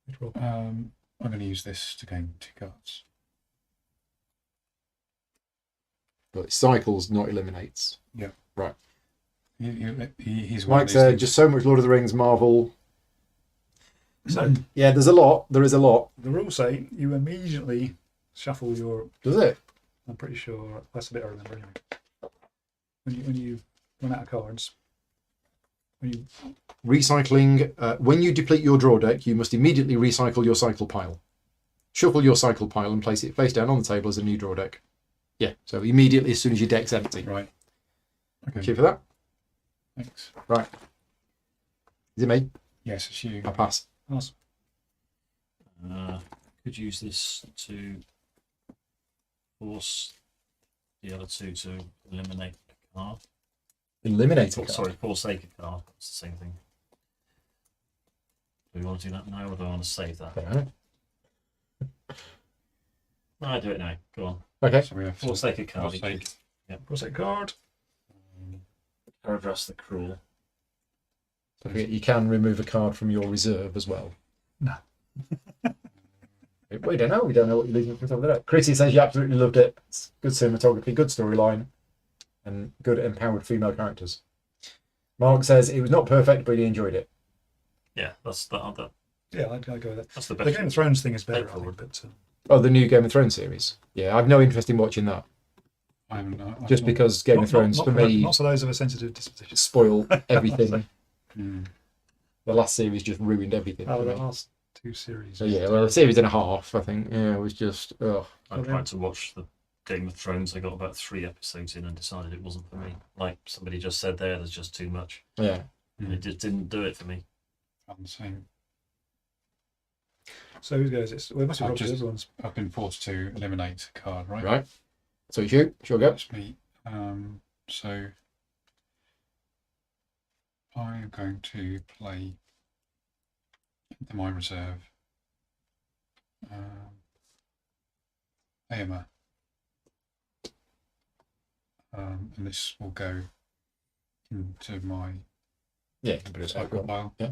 Which roll? I'm going to use this to gain 2 cards. But it cycles, not eliminates. He's one of Mike these said, things- just so much Lord of the Rings, Marvel. So Yeah, there's a lot. There is a lot. the rules say you immediately shuffle your. Does it? I'm pretty sure that's the bit I remember anyway. When you run out of cards, when you Recycling. When you deplete your draw deck, you must immediately recycle your cycle pile. Shuffle your cycle pile and place it face down on the table as a new draw deck. Yeah, so immediately as soon as your deck's empty. Right. Okay. Cheer for that. Thanks. Right. Is it me? Yes, it's you. I pass. pass. Could use this to force the other two to eliminate a card. Eliminate Oh, it. sorry, forsake a card. It's the same thing. Do we want to do that now, or do I want to save that? Okay. No, I do it now. Go on. Okay. So we have to Forsake a card. forsake. Prosec card. Paragraphs the cruel. Don't forget, you can remove a card from your reserve as well. No. We don't know. We don't know what you're leaving from top of the deck. Chrissy says you absolutely loved it. It's good cinematography, good storyline, and good empowered female characters. Mark says it was not perfect, but he enjoyed it. Yeah, that's that. Yeah, I'd go with that. That's the The best. Game of Thrones thing is better, I Straightforward. think, but Oh, the new Game of Thrones series. Yeah, I've no interest in watching that. I've Just not- because Game of Thrones, for me, not for those of a sensitive disposition. spoil everything. Mm. The last series just ruined everything. Oh, for the me. last 2 series. So yeah, well, a series and a half, I think. Yeah, it was just, ugh. I tried to watch the Game of Thrones. I got about 3 episodes in and decided it wasn't for me. Like somebody just said there's just too much. Yeah. And it just didn't do it for me. I'm the same. So who goes? Well, it must be I've Roger. just- Everyone's. I've been forced to eliminate a card, right? Right. So it's you. Sure, go. That's me. So I'm going to play into my reserve Aomer. And this will go into my Yeah, you can put it cycle back. pile. Yeah.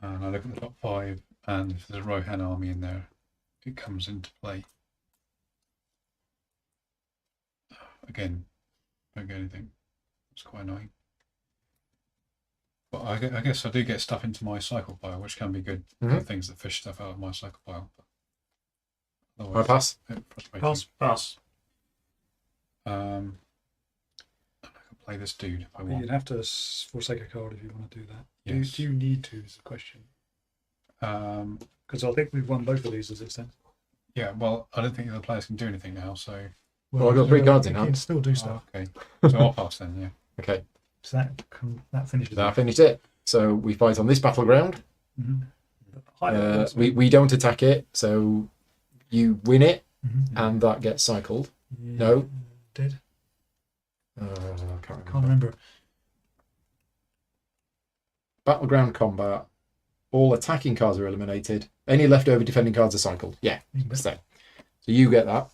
And I look at the top 5, and if there's a Rohan army in there, it comes into play. Again, don't get anything. It's quite annoying. But I guess I do get stuff into my cycle pile, which can be good. Mhm. Things that fish stuff out of my cycle pile. But I otherwise, pass. a bit frustrating. Pass. Pass. I can play this dude if I You'd want. have to forsake a card if you want to do that. Yes. Do you need to? Is the question. Because I think we've won both of these as it stands. Yeah, well, I don't think the other players can do anything now, so. Well, I've got 3 cards in you hand. can still do stuff. Okay. So I'll pass then, yeah. Okay. So that finishes. That finished it. So we fight on this battleground. Mm-hmm. We don't attack it, so you win it, Mm-hmm. and that gets cycled. No. Did. I can't Can't remember. remember. Battleground combat. All attacking cards are eliminated. Any leftover defending cards are cycled. Yeah, so you get that,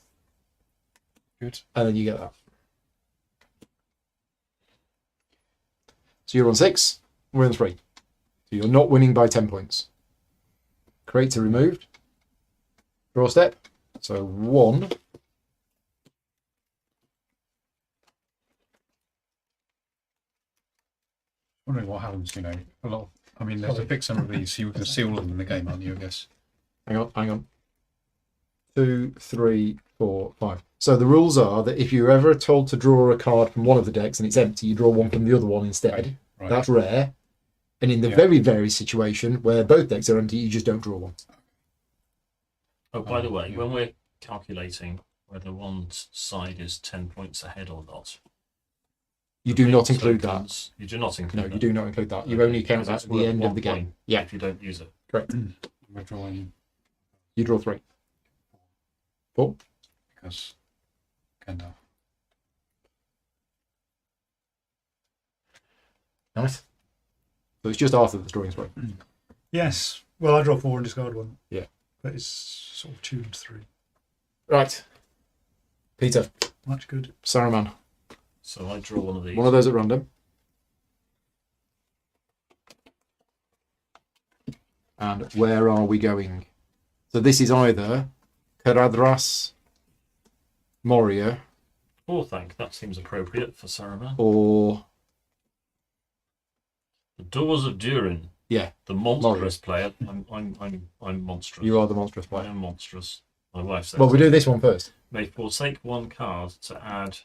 Good. and then you get that. So you're on 6. We're on 3. So you're not winning by 10 points. Crates are removed. Draw step. So 1. Wondering what happens, a lot of, I mean, there's to pick some of these, so you can see all of them in the game, aren't you, I guess? Hang on. 2, 3, 4, 5. So the rules are that if you're ever told to draw a card from one of the decks and it's empty, you draw one from the other one instead. Right. That's rare. And in the Yeah. very situation where both decks are empty, you just don't draw one. Oh, by the Oh, way, yeah. when we're calculating whether one side is 10 points ahead or not, You do not include that. tokens- You do not include No, that. you do not include that. You Okay, only count because that it's at the worth end of 1 the game. point Yeah, if you don't use it. correct. We're drawing You draw 3. 4. because Gandalf. Nice. So it's just Arthur that's drawing 3. Yes. Well, I draw 4 and discard 1. Yeah. But it's sort of tuned 3. Right. Peter, Much good. Saruman. So I draw one of these. One of those at random. And where are we going? So this is either Caradhras, Moria, Orthanc, that seems appropriate for Saruman. or The Doors of Durin. yeah, The monstrous player. I'm monstrous. you are the monstrous I player. am monstrous. My wife says. Well, we do this one first. May forsake one card to add a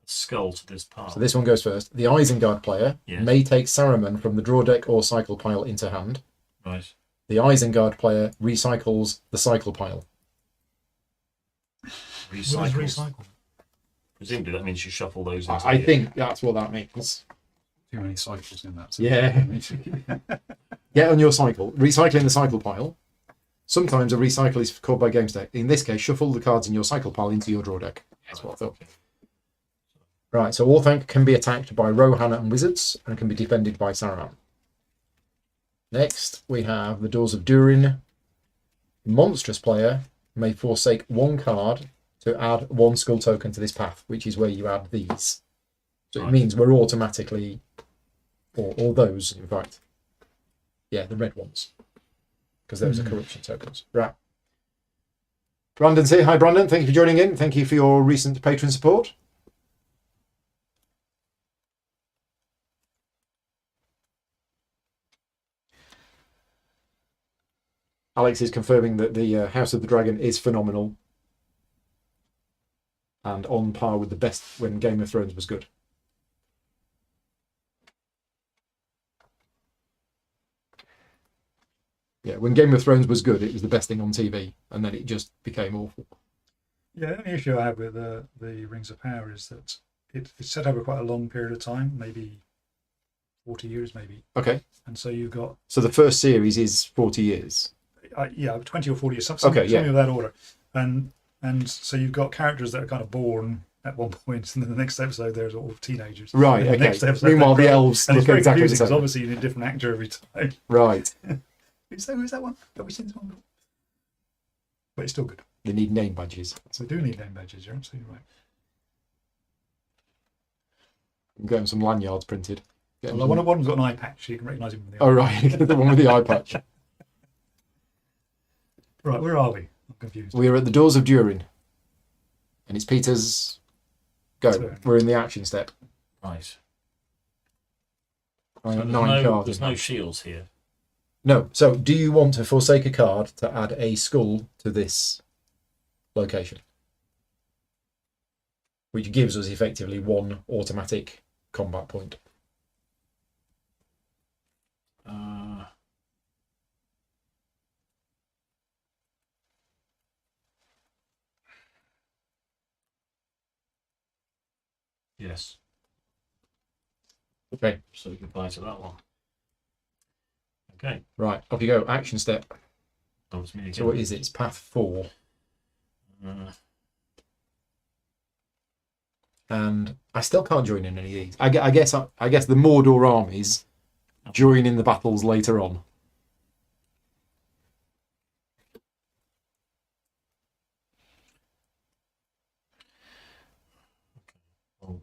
skull to this pile. So this one goes first. The Isengard player Yes. may take Saruman from the draw deck or cycle pile into hand. Right. The Isengard player recycles the cycle pile. What is Recycle. recycle? Presumably that means you shuffle those into I the- think that's what that means. Too many cycles in that. Yeah. Get on your cycle. Recycling the cycle pile. Sometimes a recycle is called by GameStep. In this case, shuffle the cards in your cycle pile into your draw deck. That's what I thought. Right, so Orthanc can be attacked by Rohan and wizards and can be defended by Saruman. Next, we have the Doors of Durin. Monstrous player may forsake one card to add one skull token to this path, which is where you add these. So it Right. means we're automatically, or those, in fact. Yeah, the red ones. Because those are corruption tokens. Right. Brandon's here. Hi, Brandon. Thank you for joining in. Thank you for your recent patron support. Alex is confirming that the House of the Dragon is phenomenal and on par with the best when Game of Thrones was good. Yeah, when Game of Thrones was good, it was the best thing on TV, and then it just became awful. Yeah, the only issue I have with the Rings of Power is that it's set over quite a long period of time, maybe 40 years, maybe. Okay, And so you've got, so the first series is 40 years. 20 or 40 years, Okay, yeah. something of that order. And so you've got characters that are kind of born at one point, and then the next episode they're all teenagers. Right, And the okay. next episode Meanwhile, they the grow up. elves And it's look very exactly the confusing because same. obviously you need a different actor every time. Right, Who's that one? Have we seen this one before? But it's still good. they need name badges. So we do need name badges, you're absolutely right. I'm getting some lanyards printed. Get 'em Well, some- one's got an eye patch, so you can recognise him from the Oh, eye. right, the one with the eye patch. Right, where are we? I'm confused. We are at the Doors of Durin, and it's Peter's go. Turn. We're in the action step. Right. I So have 9 cards. There's in no hand. shields here. No. So, do you want to forsake a card to add a skull to this location? Which gives us effectively one automatic combat point. Yes. Okay. So goodbye to that one. Okay. Right. Off you go. Action step. That was me again. So, what is it? It's path 4. Uh, And I still can't join in any of these. I guess the Mordor armies join in the battles later on. well,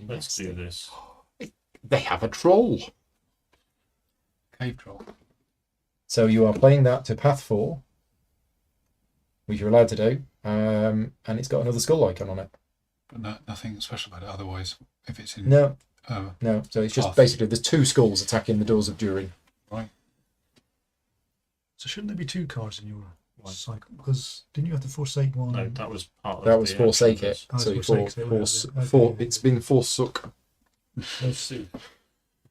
let's do this. They have a troll. Cave troll. So you are playing that to path 4, which you're allowed to do, and it's got another skull icon on it. But nothing special about it otherwise. If it's in No, oh, no. So it's just Path. basically there's 2 skulls attacking the Doors of Durin. So shouldn't there be 2 cards in your Why? cycle? Because didn't you have to forsake one? No, that was part of That was the forsake action. it. So you forsake, so it was, it's been forsook. Forsooth.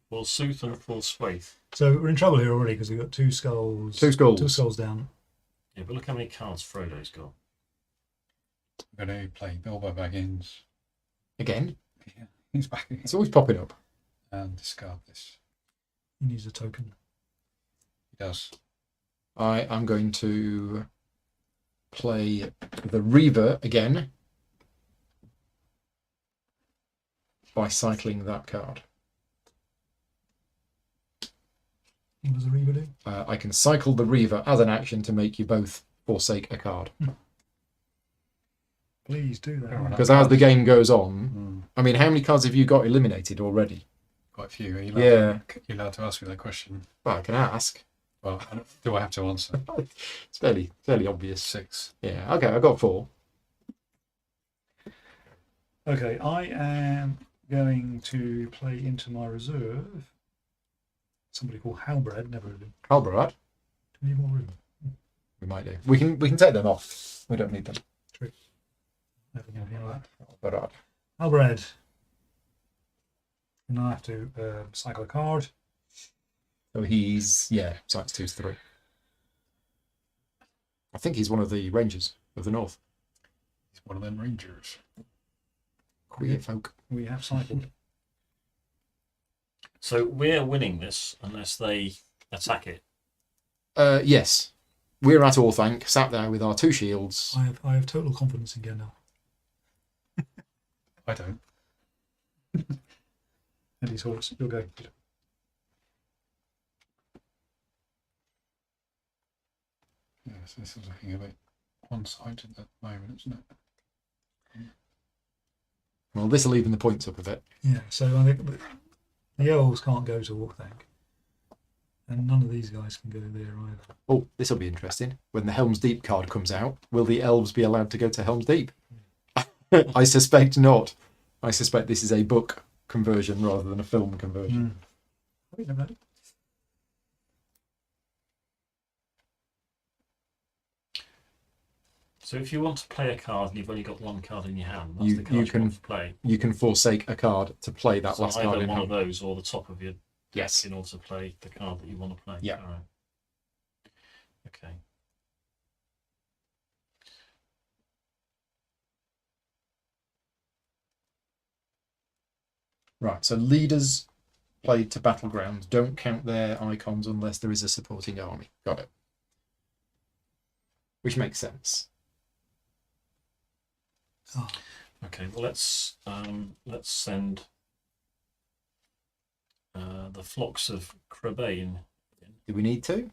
Forsooth and forswaith. So we're in trouble here already because we've got 2 skulls. 2 skulls. 2 skulls down. Yeah, but look how many cards Frodo's got. I'm going to play Bilbo Baggins. Again, Yeah, he's back again. it's always popping up. And discard this. He needs a token. He does. I am going to play the Reaver again. by cycling that card. What does the Reaver do? I can cycle the Reaver as an action to make you both forsake a card. Please do Fair that. enough. Because as the game goes on, I mean, how many cards have you got eliminated already? Quite a few. Are you Yeah. you're allowed to ask me that question? Well, I can ask. Well, do I have to answer? It's fairly obvious. 6. Yeah, okay, I got 4. Okay, I am going to play into my reserve somebody called Halberd. Never heard of him. Halberad, Do we need more room? we might do. We can take them off. We don't need them. Never knew anything like that. Halberad. Halberd. And I have to cycle a card. So he's, yeah, size 2 to 3. I think he's one of the Rangers of the North. He's one of them rangers. Queer folk. We have cycled. So we're winning this unless they attack it. Yes. We're at Orthanc, sat there with our 2 shields. I have total confidence in Gandalf. I don't. And his horse. You'll go. Yes, this is looking a bit one-sided at the moment, isn't it? Well, this will even the points up a bit. Yeah, so I think the elves can't go to Orthanc. And none of these guys can go there either. Oh, this will be interesting. When the Helm's Deep card comes out, will the elves be allowed to go to Helm's Deep? I suspect not. I suspect this is a book conversion rather than a film conversion. Wait, never had it. So if you want to play a card and you've only got one card in your hand, that's You- the card you you can- want to play. You can forsake a card to play that So last either card in one of hand. those or the top of your deck Yes. in order to play the card that you want to play. Yeah. All right. Okay. Right, so leaders played to battlegrounds don't count their icons unless there is a supporting army. Got it. Which makes sense. Oh, Okay. Well, let's send the flocks of Crabane. Do we need to?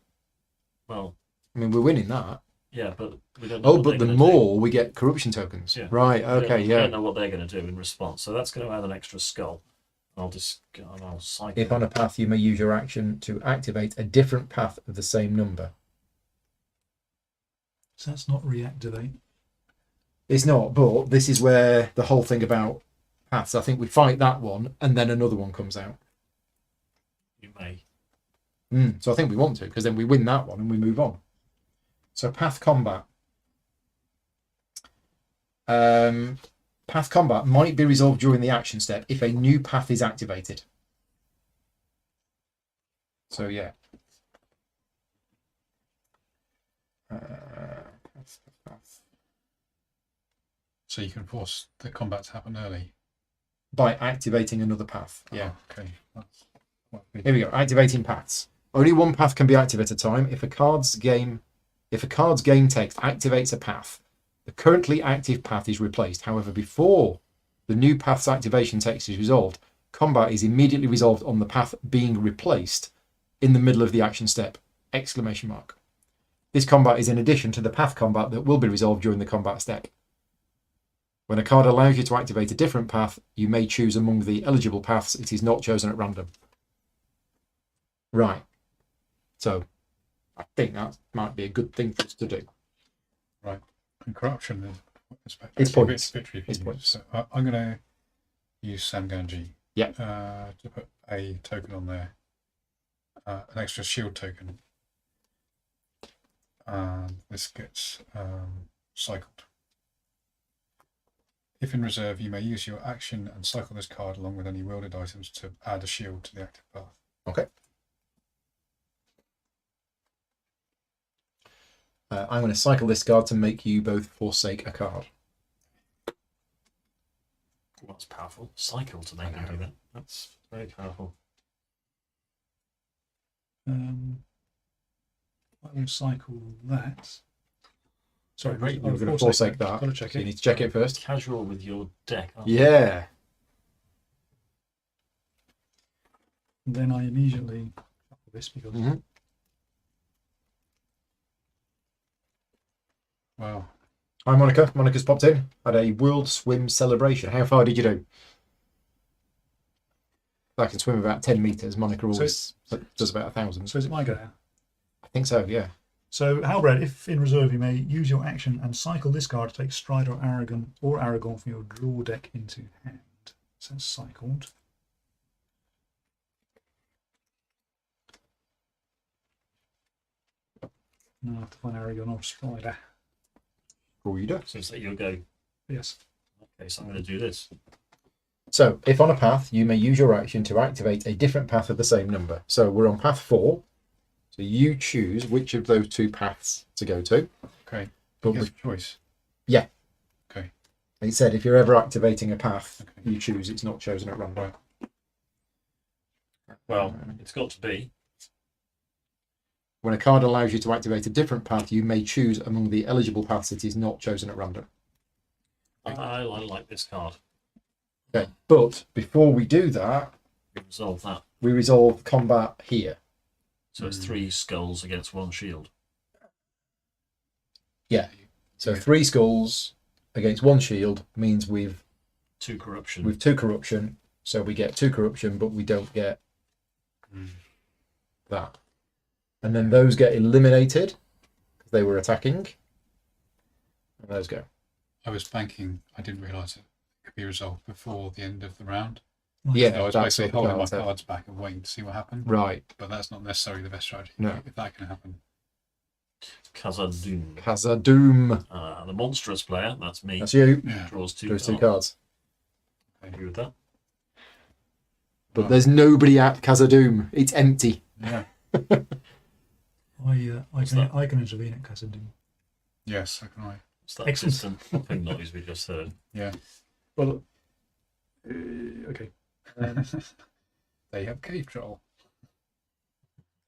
Well, I mean, we're winning that. yeah, but we don't know. Oh, what but they're the gonna more we get corruption tokens. Yeah. Right, do. okay, We yeah. don't know what they're going to do in response. So that's going to add an extra skull. I'll cycle. If on a path, you may use your action to activate a different path of the same number. so that's not reactivate. It's not, but this is where the whole thing about paths. I think we fight that one, and then another one comes out. You may. So I think we want to, because then we win that one and we move on. So path combat. Path combat might be resolved during the action step if a new path is activated. So yeah. So you can force the combat to happen early. By activating another path. Yeah. Oh, okay. That's quite good. Here we go. Activating paths. Only one path can be activated at a time. If a card's game text activates a path, the currently active path is replaced. However, before the new path's activation text is resolved, combat is immediately resolved on the path being replaced in the middle of the action step! Exclamation mark. This combat is in addition to the path combat that will be resolved during the combat step. When a card allows you to activate a different path, you may choose among the eligible paths. It is not chosen at random. Right. So, I think that might be a good thing for us to do. And corruption is It's actually a points. bit victory for It's you. points. So I'm going to use Samganji. Yeah. To put a token on there, an extra shield token. And this gets cycled. If in reserve, you may use your action and cycle this card along with any wielded items to add a shield to the active path. Okay. I'm going to cycle this card to make you both forsake a card. Well, that's powerful. Cycle to make them do that. That's very powerful. I will cycle that. Sorry, Right, I'll you're going to forsake that. Got to check So you it. need to check it first. Casual with your deck. Aren't you? Yeah. then I immediately shuffle this because Mhm. Wow. Hi, Monica. Monica's popped in. Had a World Swim celebration. How far did you do? I can swim about 10 metres. Monica always does about 1,000. so is it my go now? I think so, yeah. So Halberd, if in reserve, you may use your action and cycle this card to take Strider or Aragon from your draw deck into hand. So it's cycled. Now I have to find Aragon or Strider. Reader. So it's like your go. Yes. Okay, so I'm going to do this. So, if on a path, you may use your action to activate a different path of the same number. So, we're on path 4. So, you choose which of those 2 paths to go to. Okay. But Yes, choice. Yeah. Okay. it said if you're ever activating a path, Okay. you choose. It's not chosen at random. Well, it's got to be. When a card allows you to activate a different path, you may choose among the eligible paths it is not chosen at random. I like this card. Okay. But before we do that, We resolve that. we resolve combat here. So it's 3 skulls against 1 shield. Yeah. So Yeah. 3 skulls against 1 shield means we've 2 corruption. 2 corruption. So we get 2 corruption, but we don't get that. And then those get eliminated because they were attacking. And those go. I was banking. I didn't realise it could be resolved before the end of the round. Yeah, So I was that's basically what the holding my card said. cards back and waiting to see what happened. Right. But that's not necessarily the best strategy. No. If that can happen. Khazad-dûm. Khazad-dûm. The monstrous player, that's me, That's you. Yeah. draws 2 Those 2 cards. cards. I agree with that. But there's nobody at Khazad-dûm. It's empty. Yeah. I can intervene at Khazad-dûm. Yes, so can I. It's that Excellent. distant popping noise we just heard. Yeah. Well, okay. They have cave troll.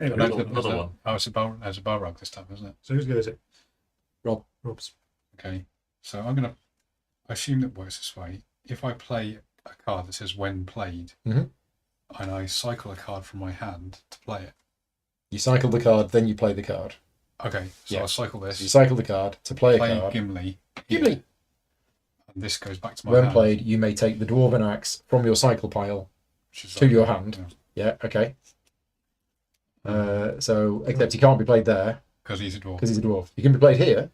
Anyway, Another one. Oh, it's a Balrog this time, isn't it? so whose go is it? Rob. Rob's. Okay. So I'm gonna assume that works this way. If I play a card that says when played, Mhm. and I cycle a card from my hand to play it. You cycle the card, then you play the card. Okay, so Yeah. I'll cycle So you this, cycle the card to play a play card. Gimli, Gimli. here, and this goes back to my When hand. played, you may take the Dwarven Axe from your cycle pile. Which is to like- your hand. Yeah, okay. So, except he can't be played there Because he's a dwarf. because he's a dwarf. He can be played here.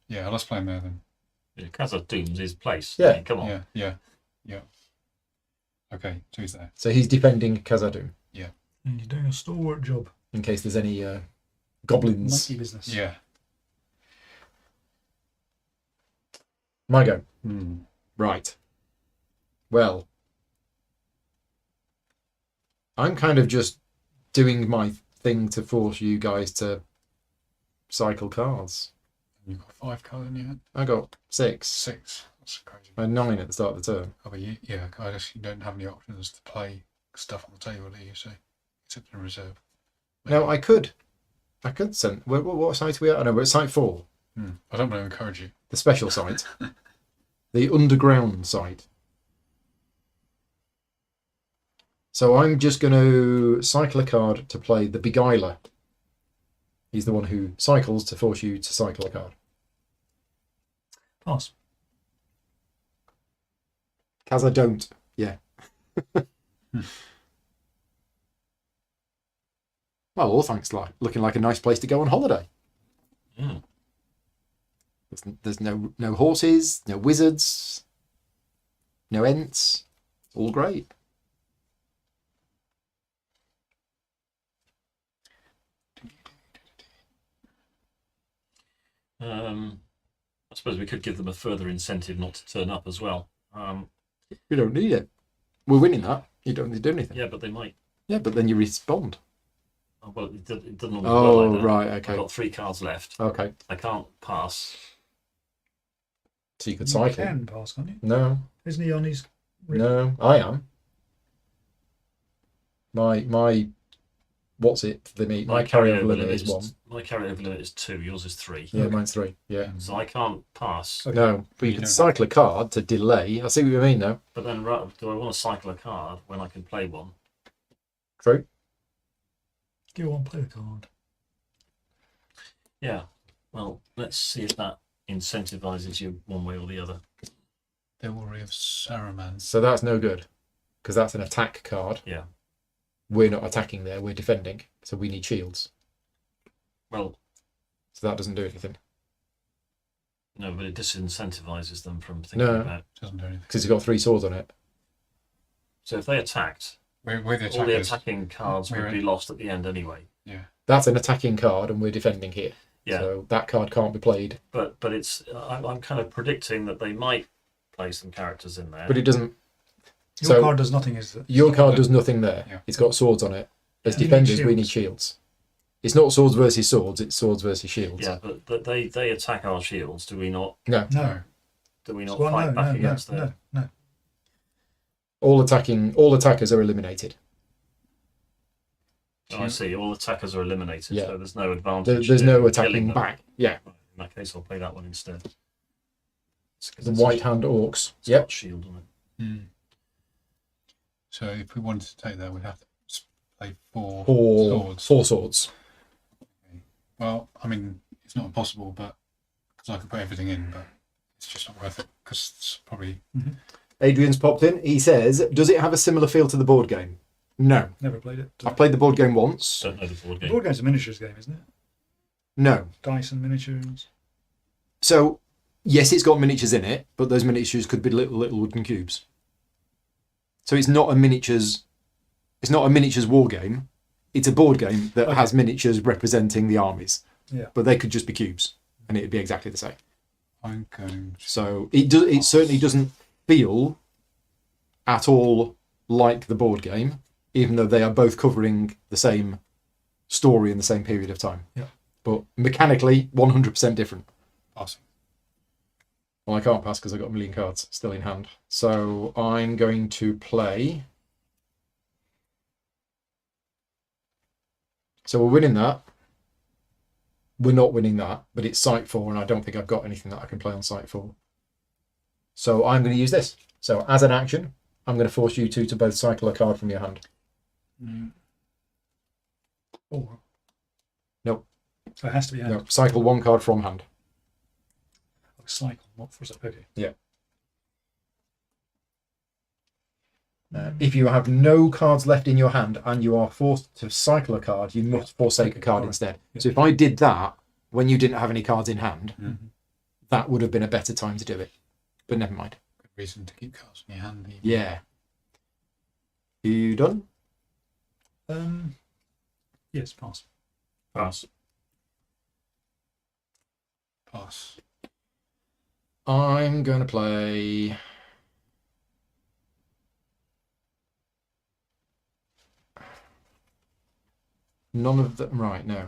Yeah, let's play him there then. Yeah, Khazad-dûm's his place. Yeah. I mean, come on. Yeah. Okay, so he's there. So he's defending Khazad-dûm And you're doing a stalwart job. in case there's any goblins. Monkey business. Yeah. My go. Hmm. Right. Well, I'm kind of just doing my thing to force you guys to cycle cards. You've got 5 cards in your hand. I got 6. 6. That's crazy. I had 9 at the start of the turn. Oh, but you don't have any options to play stuff on the table, do you? So, except in reserve. No, I could send. What site are we at? I know we're at site 4, I don't want to encourage you. the special site, the underground site. So I'm just going to cycle a card to play the Beguiler. He's the one who cycles to force you to cycle a card. Pass. Kaz, I don't. Yeah. Well, all thanks, like looking like a nice place to go on holiday. Mm. There's no horses, no wizards, no ents. All great. I suppose we could give them a further incentive not to turn up as well. You don't need it. We're winning that. You don't need to do anything. Yeah, but they might. Yeah, but then you respond. Oh, well, it doesn't always Oh, work like that. right. I've Okay. got 3 cards left. Okay. I can't pass. So you could You cycle. can pass, can't you? No. Isn't he on his... No. I am. My. What's it? My carryover limit is 1. My carryover limit is 2. Yours is 3. Yeah, mine's 3. Yeah. So I can't pass. Okay. No, but you You can don't cycle a card to delay. I see what you mean now. But then, do I want to cycle a card when I can play one? True. Go on, play the card. Yeah. Well, let's see if that incentivizes you one way or the other. Devilry of Saruman. So that's no good because that's an attack card. Yeah. We're not attacking there. We're defending. So we need shields. Well, So that doesn't do anything no, but it disincentivizes them from thinking No. about. Doesn't do anything. because you've got 3 swords on it. So if they attacked, We're the all the attackers. attacking cards would We're be in. lost at the end anyway. Yeah. That's an attacking card, and we're defending here. Yeah. So that card can't be played. But it's I'm kind of predicting that they might play some characters in there. But it doesn't. Your So card does nothing, is it? your card does nothing there. Yeah. It's got swords on it. As You need defenders, we need shields. shields. It's not swords versus swords. It's swords versus shields. Yeah, but they attack our shields. Do we not? No. No. Do we not Well, fight no, back no, against no, them? no. All attackers are eliminated. Oh, I see. All attackers are eliminated, Yeah. so there's no advantage. There's in no killing attacking them. back. Yeah. In that case, I'll play that one instead. It's 'cause The it's white hand orcs. It's Yep. got shield on it. Hmm. So if we wanted to take that, we'd have to play 4 Four swords. 4 swords. Well, I mean, it's not impossible, but because I could put everything in, but it's just not worth it because it's probably Adrian's popped in. He says, "Does it have a similar feel to the board game?" No. Never played it. I've played the board game once. Don't know the board The game. board game's a miniatures game, isn't it? No. Dice and miniatures. So yes, it's got miniatures in it, but those miniatures could be little wooden cubes. So it's not a miniatures. It's not a miniatures war game. It's a board game that Okay. has miniatures representing the armies, Yeah. but they could just be cubes, and it'd be exactly the same. I'm going to. So it certainly doesn't feel at all like the board game, even though they are both covering the same story in the same period of time. Yeah. But mechanically, 100% different. Passing. Well, I can't pass because I've got a million cards still in hand. So I'm going to play. So we're winning that. We're not winning that, but it's Site 4, and I don't think I've got anything that I can play on Site 4. So I'm going to use this. So as an action, I'm going to force you two to both cycle a card from your hand. Or. Nope. So it has to be No, cycle 1 card from hand. a cycle, not for a second. Okay. If you have no cards left in your hand and you are forced to cycle a card, you must forsake a card Alright. instead. Yeah. So if I did that when you didn't have any cards in hand, Mm-hmm. that would have been a better time to do it. But never mind. Good reason to keep cards in your hand. Even. Yeah. You done? Yes, pass. Pass. Pass. I'm going to play. None of them. Right, no.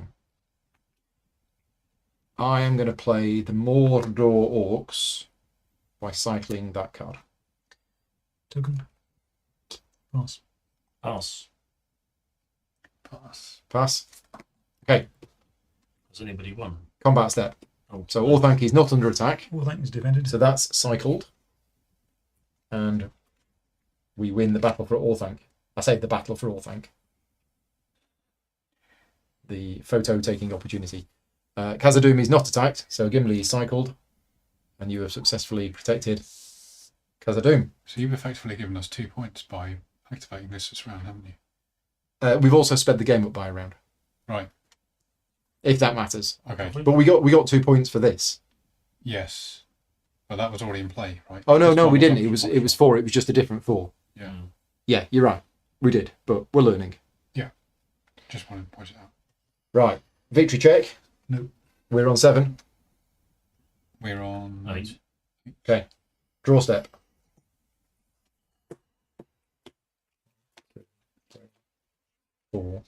I am going to play the Mordor Orcs by cycling that card. Token. Pass. Pass. Pass. Pass. Okay, Has anybody won? combat step. Oh, So Orthanc is not under attack. Well, that is defended. So that's cycled. And we win the battle for Orthanc. I say the battle for Orthanc. The photo taking opportunity. Khazad-dûm is not attacked, so Gimli is cycled. And you have successfully protected Khazad-dûm. So you've effectively given us 2 points by activating this round, haven't you? We've also sped the game up by a round, Right. if that matters. Okay. But we got 2 points for this. Yes. But that was already in play, right? Oh no, This no, one we was didn't. optional. It was 4. It was just a different 4. Yeah. Mm. Yeah, you're right. We did, but we're learning. Just wanted to point it out. Right, victory check. Nope. We're on 7. We're on 8. Okay, draw step. 4,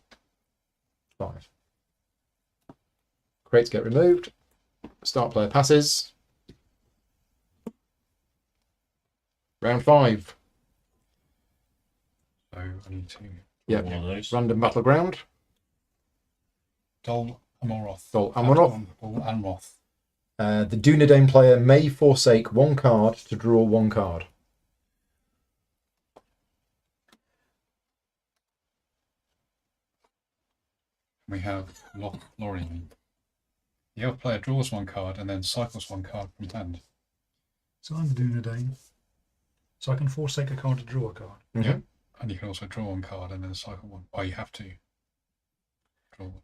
5. Crates get removed. Start player passes. Round 5. So I need to Yeah. One of those. Random battleground. Dol Amoroth. Dol Amroth. Dol Amroth. The Dunedain player may forsake 1 card to draw 1 card. We have Lorien. The other player draws one card and then cycles one card from his hand. So I'm Dunedain. So I can forsake a card to draw a card. Mhm. And you can also draw one card and then cycle one. Oh, you have to draw one.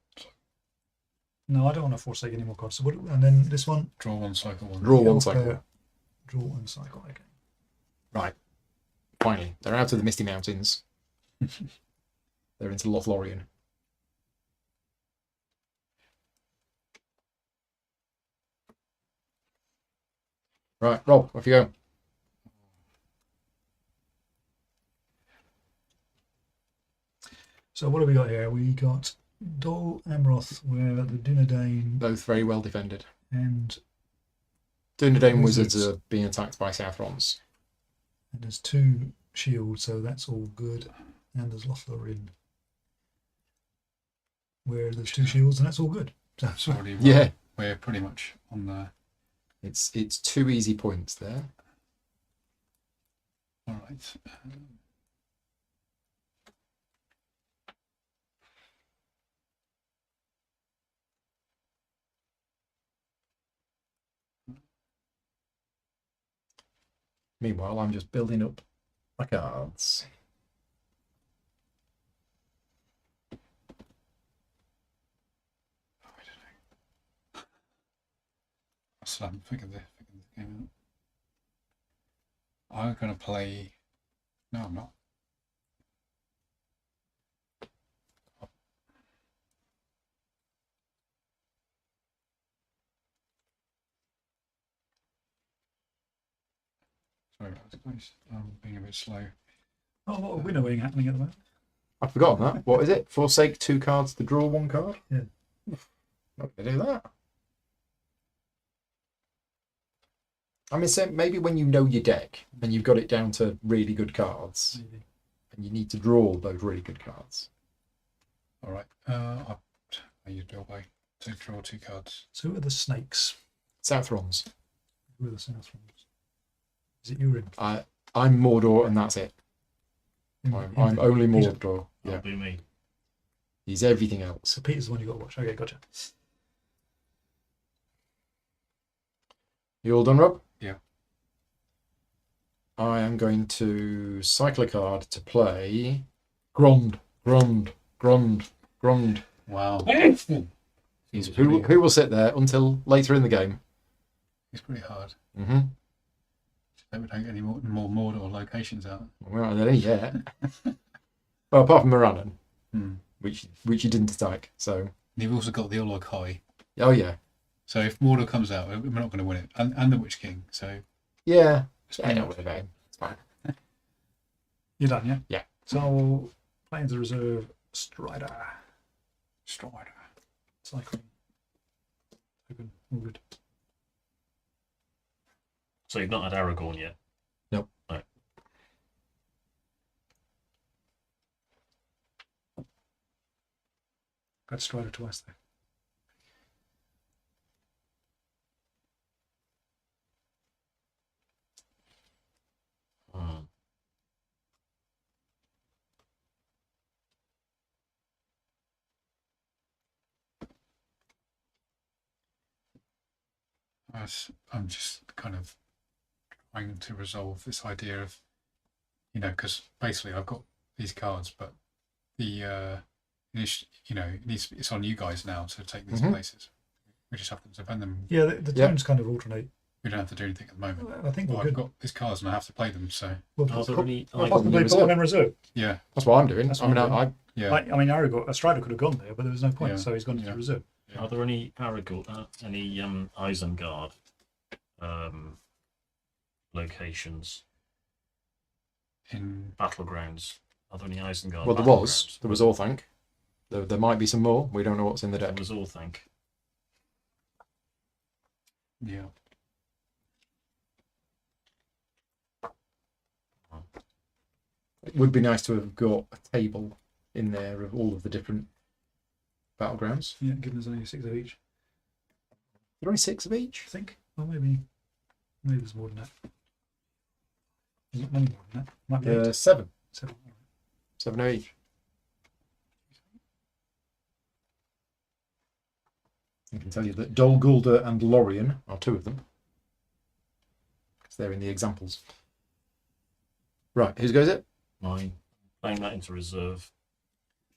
No, I don't want to forsake any more cards. So what, and then this one, Draw one, cycle one. Draw one I'll cycle. play a draw and cycle. Okay. Right. Finally, they're out of the Misty Mountains. They're into Lothlorien. Right, Rob, off you go. So what have we got here? We got Dol Amroth, where the Dunedain Both very well defended. and Dunedain Wizards Wizards. are being attacked by Southrons. there's 2 shields, so that's all good. And there's Lothlorien, where there's 2 shields, and that's all good. So, So already Yeah, we're pretty much on the. it's 2 easy points there. All right. Meanwhile, I'm just building up my cards. I still haven't figured this game out. I'm going to play. No, I'm not. Sorry, guys. I'm being a bit slow. oh, what a winnowing happening at the moment. I've forgotten that. What is it? Forsake 2 cards to draw 1 card? Yeah. Not going to do that. I mean, so maybe when you know your deck and you've got it down to really good cards Maybe. and you need to draw those really good cards. All right. I use Bilbo to draw 2 cards. So who are the snakes? Southrons. Who are the Southrons? Is it Urin? I'm Mordor and that's it. I'm only He's- Mordor. That'll Yeah. be me. He's everything else. So Peter's the one you got to watch. Okay, gotcha. You all done, Rob? Yeah. I am going to cycle a card to play Grond. Wow. Who will sit there until later in the game. It's pretty hard. Mm-hmm. They would take any more Mordor locations out. We're not there yet. Well, apart from Morannon, Hmm. which you didn't attack. So, And you've also got the Orlog High. oh yeah, So if Mordor comes out, we're not going to win it. And the Witch King. So yeah. it's I pretty know much- what about. It's fine. You're done, yeah? Yeah. So I'll play into reserve Strider. Strider. Cycling. Open. All good. So you've not had Aragorn yet. Got Strider twice there. Hmm. I'm just kind of trying to resolve this idea of, because basically I've got these cards, but the it's on you guys now to take these Mhm. places. We just have to defend them. Yeah, the Yeah. turns kind of alternate. We don't have to do anything at the moment. I think Well, we're I've good. got these cards and I have to play them. So We'll Are there any we'll items- possibly put them in reserve. yeah, That's what I'm doing. That's I mean, what I'm I yeah. I mean, Aragorn, Strider could have gone there, but there was no point, Yeah. so he's gone Yeah. to reserve. Are there any any Isengard locations, In battlegrounds? Are there any Isengard? well, there was Orthanc. There might be some more. We don't know what's in the There deck. was Orthanc. yeah. It would be nice to have got a table in there of all of the different battlegrounds. Yeah, given there's only 6 of each, There are only 6 of each. I think. Or maybe there's more than that. There's not many more than that. Might be 8. 7. 7. 7 of each. I can tell you that Dol Guldur and Lorien are two of them. Because they're in the examples. Right, whose goes it? Mine. Playing that into reserve.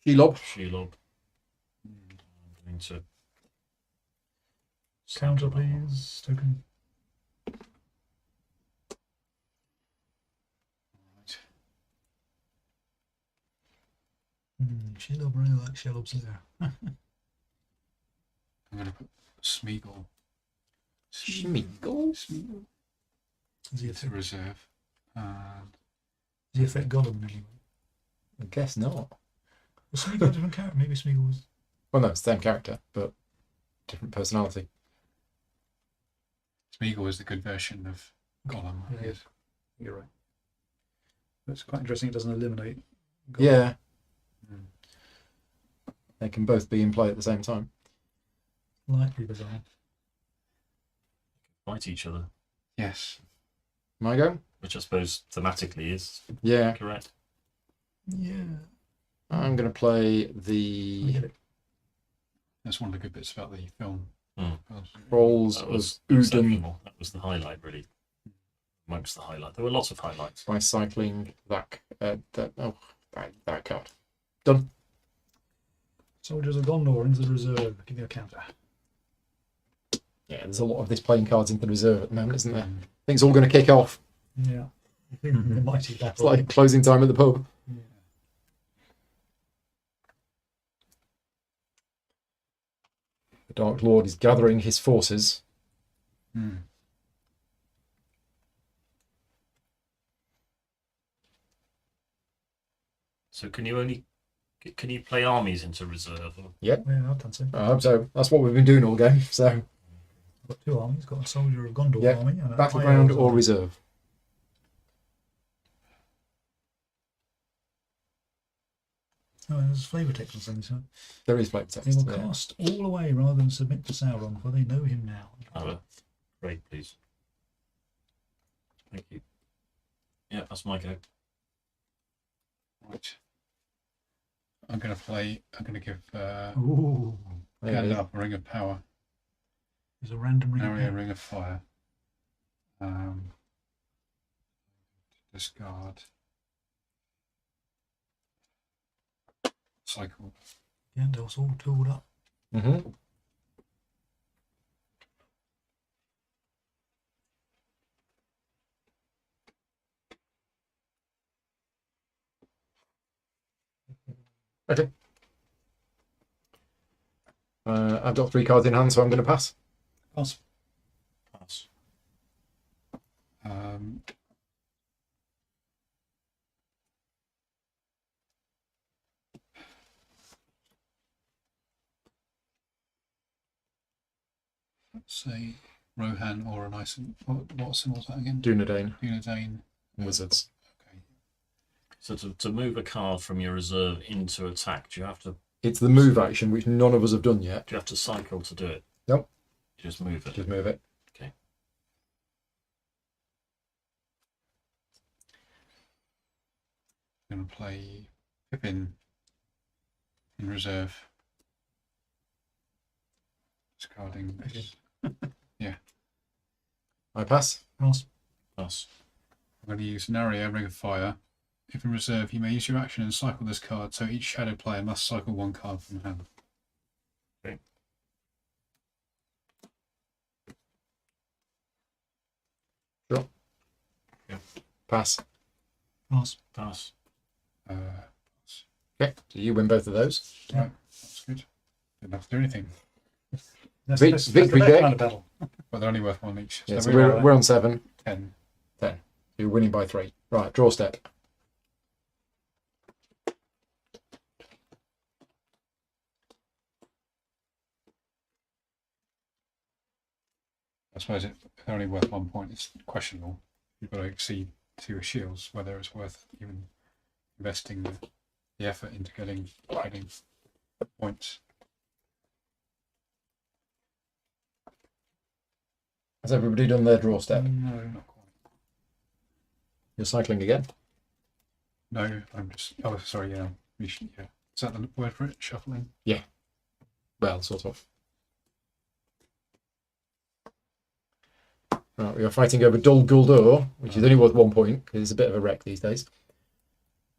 Shelob. Shelob. I'm going to Counter, please. Token. Right. Shelob really like Shelob's there. I'm going to put Smeagol. Smeagol? Smeagol. Does he To affect, reserve. And does he affect Gollum in any way? I guess not. Was Smeagol a different character? Maybe Smeagol was. Well, no, it's the same character, but different personality. Smeagol is the good version of Gollum. I Yeah. guess. You're right. That's quite interesting. It doesn't eliminate. Gollum. Yeah, Mm. they can both be in play at the same time. Slightly bizarre. fight each other, Yes. My go? which I suppose thematically is Yeah, correct. Yeah. I'm going to play I the get it. That's one of the good bits about the film. Mm. Trolls That of was Udon exceptional. That was the highlight, really. Amongst the highlight, there were lots of highlights. by cycling that card. Soldiers of Gondor into the reserve. Give me a counter. Yeah, there's a lot of this playing cards into the reserve at the moment, isn't there? Mm. I think it's all going to kick off. Yeah. The mighty It's battle. like closing time at the pub. Yeah. The Dark Lord is gathering his forces. Mm. So can you play armies into reserve? Or? Yeah, I've done so. I hope so. That's what we've been doing all game. So, I've got two armies. Got a soldier of Gondor Yeah, army and a battleground High Elves or army. reserve. Oh, there's flavour text on something. So There is flavor they text. will Yeah. cast all away rather than submit to Sauron, for they know him now. Great, please. Thank you. Yeah, that's my go. Right. I'm going to give Ooh, There it is. Gandalf a Ring of Power, there's a random ring. Arya a of Ring of Fire. Discard. Cycle. Gandalf's all tooled up. Mm-hmm. Okay. I've got 3 cards in hand, so I'm going to pass. Pass. Pass. Um, let's say Rohan or an ice. What symbol was that again? Dunedain, Dunedain. Wizards. Okay. So to move a card from your reserve into attack, do you have to It's the move action, which none of us have done yet. cycle to do it? Nope. You just move it. Just move it. I'm going to play Pippin in reserve. Discarding this. I pass. Pass. Pass. I'm going to use an Arya Ring of Fire. If in reserve, you may use your action and cycle this card, so each shadow player must cycle 1 card from hand. Pass. Pass. Pass. Okay, so you win both of those. Right, that's good. Didn't have to do anything, Victory the deck. kind of battle. but they're only worth 1 each. Yeah, so we're- we're on 7. 10. You're winning by 3. Right, draw step. I suppose if they're only worth 1 point, it's questionable. You've got to exceed 2 shields, whether it's worth even investing the effort into getting points. Has everybody done their draw step? No. Not quite. You're cycling again. No, I'm just. Oh, sorry. Yeah, yeah. Is that the word for it? Shuffling. Well, sort of. Right, we are fighting over Dol Guldur, which is only worth 1 point because it's a bit of a wreck these days.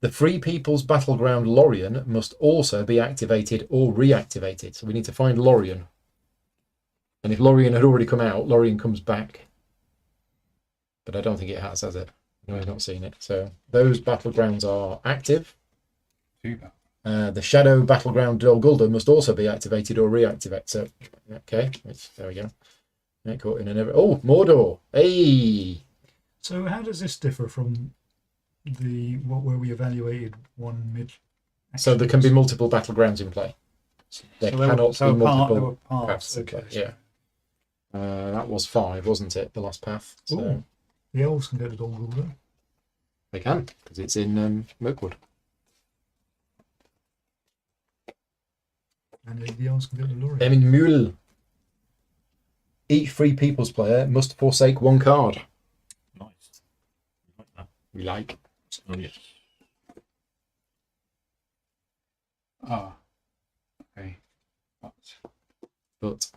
The Free People's Battleground Lorien must also be activated or reactivated. So we need to find Lorien. And if Lorien had already come out, Lorien comes back. But I don't think it has it? No, I've not seen it. So those battlegrounds are active. Do that. The Shadow Battleground Dol Guldur must also be activated or reactivated. So, okay, there we go. Yeah, caught in an oh, Mordor. Hey! So how does this differ from the where we evaluated one mid? So there can be multiple battlegrounds in play. There So cannot there be were multiple paths. paths in Okay. play. Yeah. That was 5, wasn't it? The last path. So Ooh. The elves can go to Dol Guldur. they can, because it's in Mirkwood. And the elves can go to Lorien. Emin Mule. Each Free People's player must forsake 1 card. Nice. Like that. We like. Oh, yes. Ah. Okay. But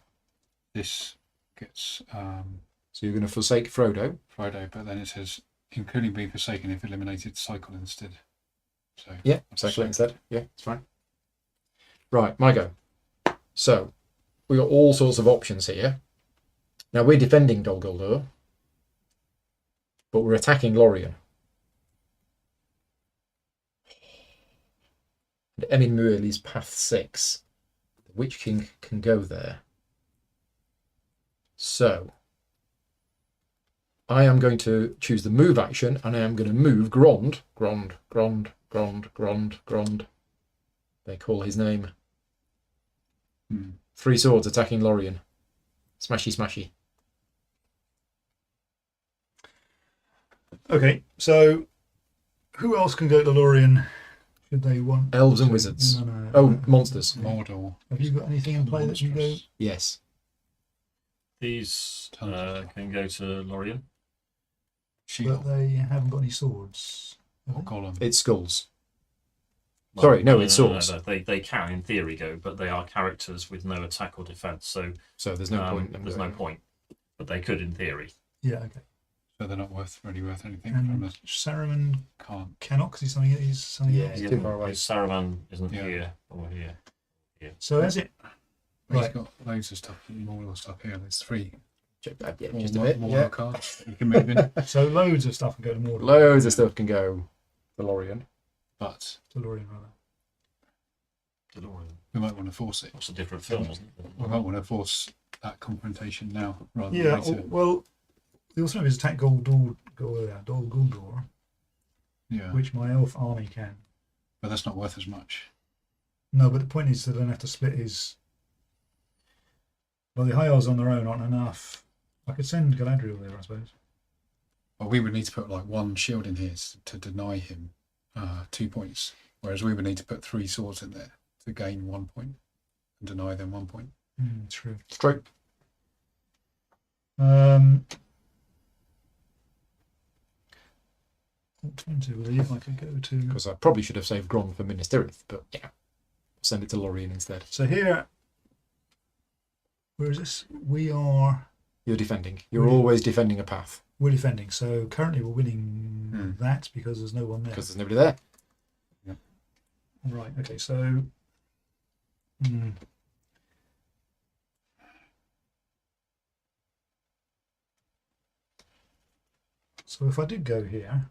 This gets so you're going to forsake Frodo. Friday, but then it says including being forsaken if eliminated, cycle instead. So Yeah, cycle it instead. Yeah, it's fine. Right, my go. So we got all sorts of options here. Now we're defending Dol Guldur, but we're attacking Lorien. And Emin Muil is path 6. The Witch King can go there. So I am going to choose the move action, and I am going to move Grond. They call his name. 3 swords attacking Lorien. Smashy, smashy. Okay, so who else can go to Lorien? Should they want Elves and wizards. No. Oh, monsters. Mordor. Have you got anything in play that you go? Yes. These Tons. can go to Lorien. Shield. But they haven't got any swords. have Or they? Gollum. It's skulls. Sorry, no, it's swords. No, they can, in theory, go, but they are characters with no attack or defense, so So there's no point. in them there's doing no it. point. But they could, in theory. Yeah, okay. So they're not really worth anything And from the Saruman can't. cannot because he's something Yeah, else. he's too far away. Because Saruman isn't Yeah. here or here. So as it He's Right. got loads of stuff, Mordor stuff here. There's 3 Yeah, more just a bit. Mordor Yeah. cards that you can move in. so loads of stuff can go to Mordor. Loads of stuff can go to Lorien. But To Lorien rather. To Lorien. we might want to force it. That's a different film, isn't it? We might want to force that confrontation now rather than Yeah. later. Well, the alternative is attack Dol Guldur, Yeah, which my elf army can. but that's not worth as much. No, but the point is that I don't have to split his. Well, the high elves on their own aren't enough. I could send Galadriel there, I suppose. Well, we would need to put like 1 shield in here to deny him 2 points, whereas we would need to put 3 swords in there to gain 1 point and deny them 1 point. True. Straight. Alternatively, I could go to. Because I probably should have saved Gron for Minas Tirith, but yeah. Send it to Lorien instead. So here, where is this? We're You're defending. You're Really? always defending a path defending. So currently we're winning that because there's no one there. because there's nobody there. Right. Okay. So. So if I did go here,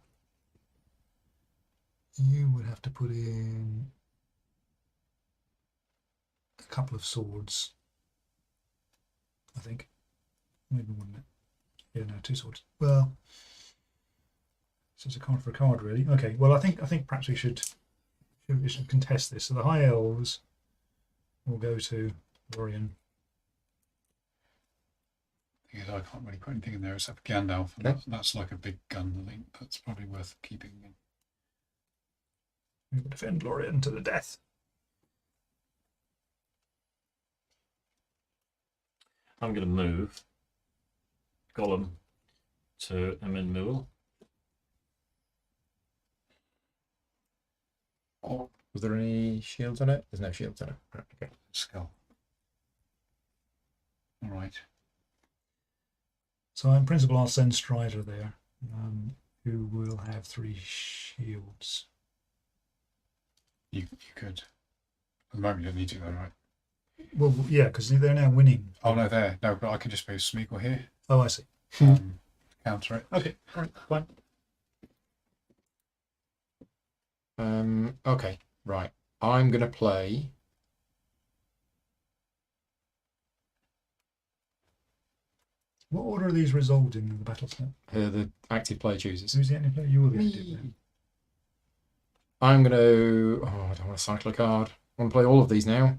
you would have to put in a couple of swords. I think. Maybe one minute. Yeah, no, 2 swords. Well, so it's a card for a card, really. Okay. Well, I think perhaps we should contest this. So the high elves will go to Lorien. Thing is, I can't really put anything in there except for Gandalf, and Okay. that's like a big gun. I think that's probably worth keeping. We will defend Lorien to the death. I'm going to move Gollum to Emin Muil. Was there any shields on it? There's no shields on it. Right, okay. Skull. All right. So in principle, I'll send Strider there, who will have 3 shields. You could. At the moment, you don't need to, though, right? Well, yeah, because they're now winning. Oh, no, there. No, but I could just move Smeagol here. Oh, I see. Counter it. Okay, all right, fine. Okay, right. I'm going to play. What order are these resolved in the battle step? The active player chooses. Who's the active player? You are the active Me. player. I'm going to. Oh, I don't want to cycle a card. I want to play all of these now.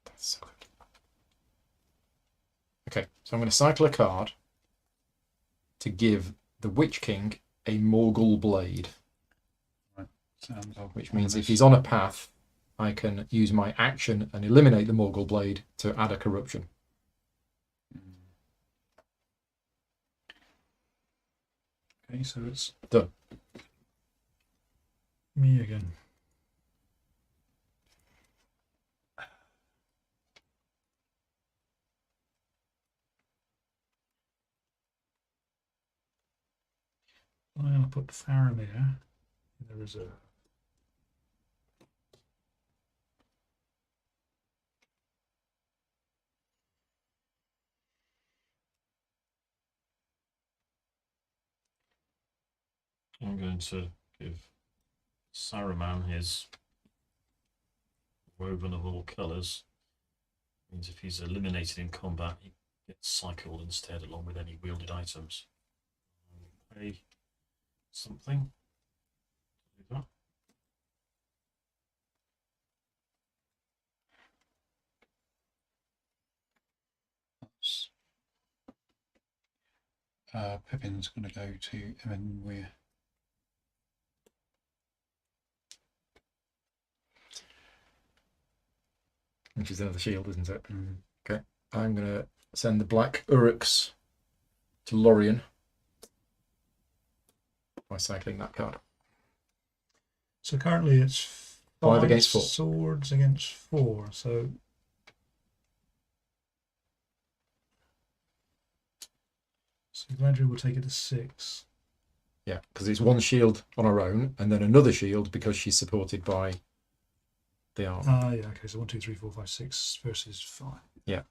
That's so good. Okay, so I'm going to cycle a card to give the Witch King a Morgul Blade, Sounds odd. which means if he's on a path, I can use my action and eliminate the Morgul Blade to add a corruption. Okay, so it's Done. me again. I'm going to put Faramir in the reserve. I'm going to give Saruman his woven of all colours. Means if he's eliminated in combat, he gets cycled instead, along with any wielded items. Pay something. Do that. Pippin's going to go to Emin Weir. Which is another shield, isn't it? Okay. I'm going to send the Black Uruks to Lorien by cycling that card. So currently it's 5 against 4. Swords against 4. So Galadriel will take it to 6. Yeah, because it's one shield on her own, and then another shield because she's supported by the arm. Ah, yeah. Okay, so 1, 2, 3, 4, 5, 6 versus 5. Yeah.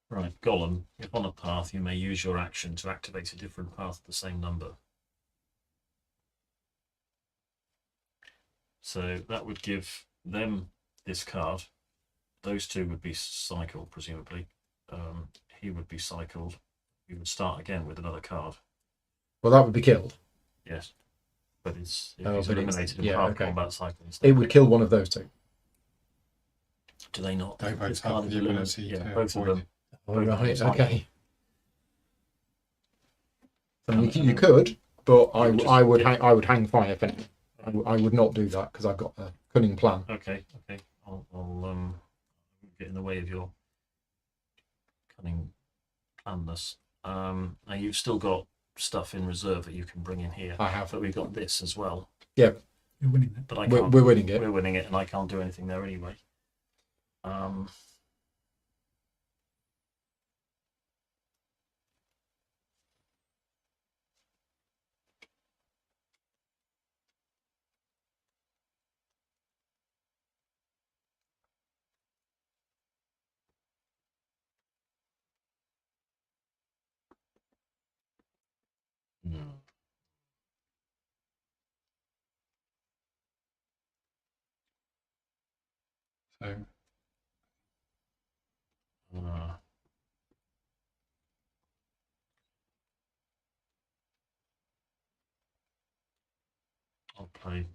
Right, Gollum, if on a path, you may use your action to activate a different path of the same number. So that would give them this card. Those two would be cycled, presumably. He would be cycled. You would start again with another card. Well, that would be killed. Yes. But it's if Oh, he's but it's- eliminated in yeah, part okay. combat cycle. It would kill one of those two. Do they not? They both This have card the is eliminated. ability Yeah, to both of avoid them. Oh, Both right, cycle. okay. I mean, you could, but I would hang fire for now. I would not do that because I've got a cunning plan. Okay. I'll get in the way of your cunning planness. Now you've still got stuff in reserve that you can bring in here, I have. but we've got this as well. You're winning it. But I We're, can't. we're winning it. We're winning it, and I can't do anything there anyway. Hmm. So I'll play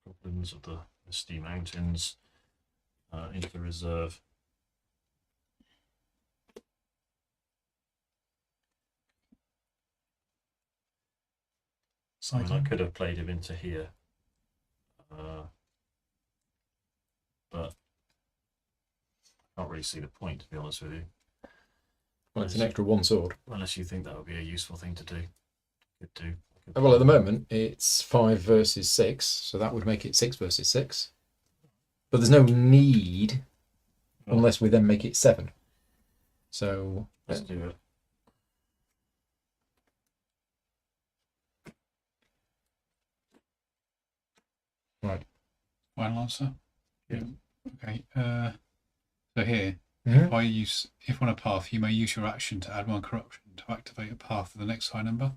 Goblins of the Misty Mountains into the reserve. I mean, I Cycling. could have played him into here, but I can't really see the point, to be honest with you. Well, it's an extra 1 sword. Unless you think that would be a useful thing to do. Could do. Well, at the moment, it's 5 versus 6, so that would make it 6 versus 6. But there's no need unless we then make it 7. So Let's do it. Final answer. Yeah. Okay. So here, Mhm. if on a path, you may use your action to add 1 corruption to activate a path of the next high number.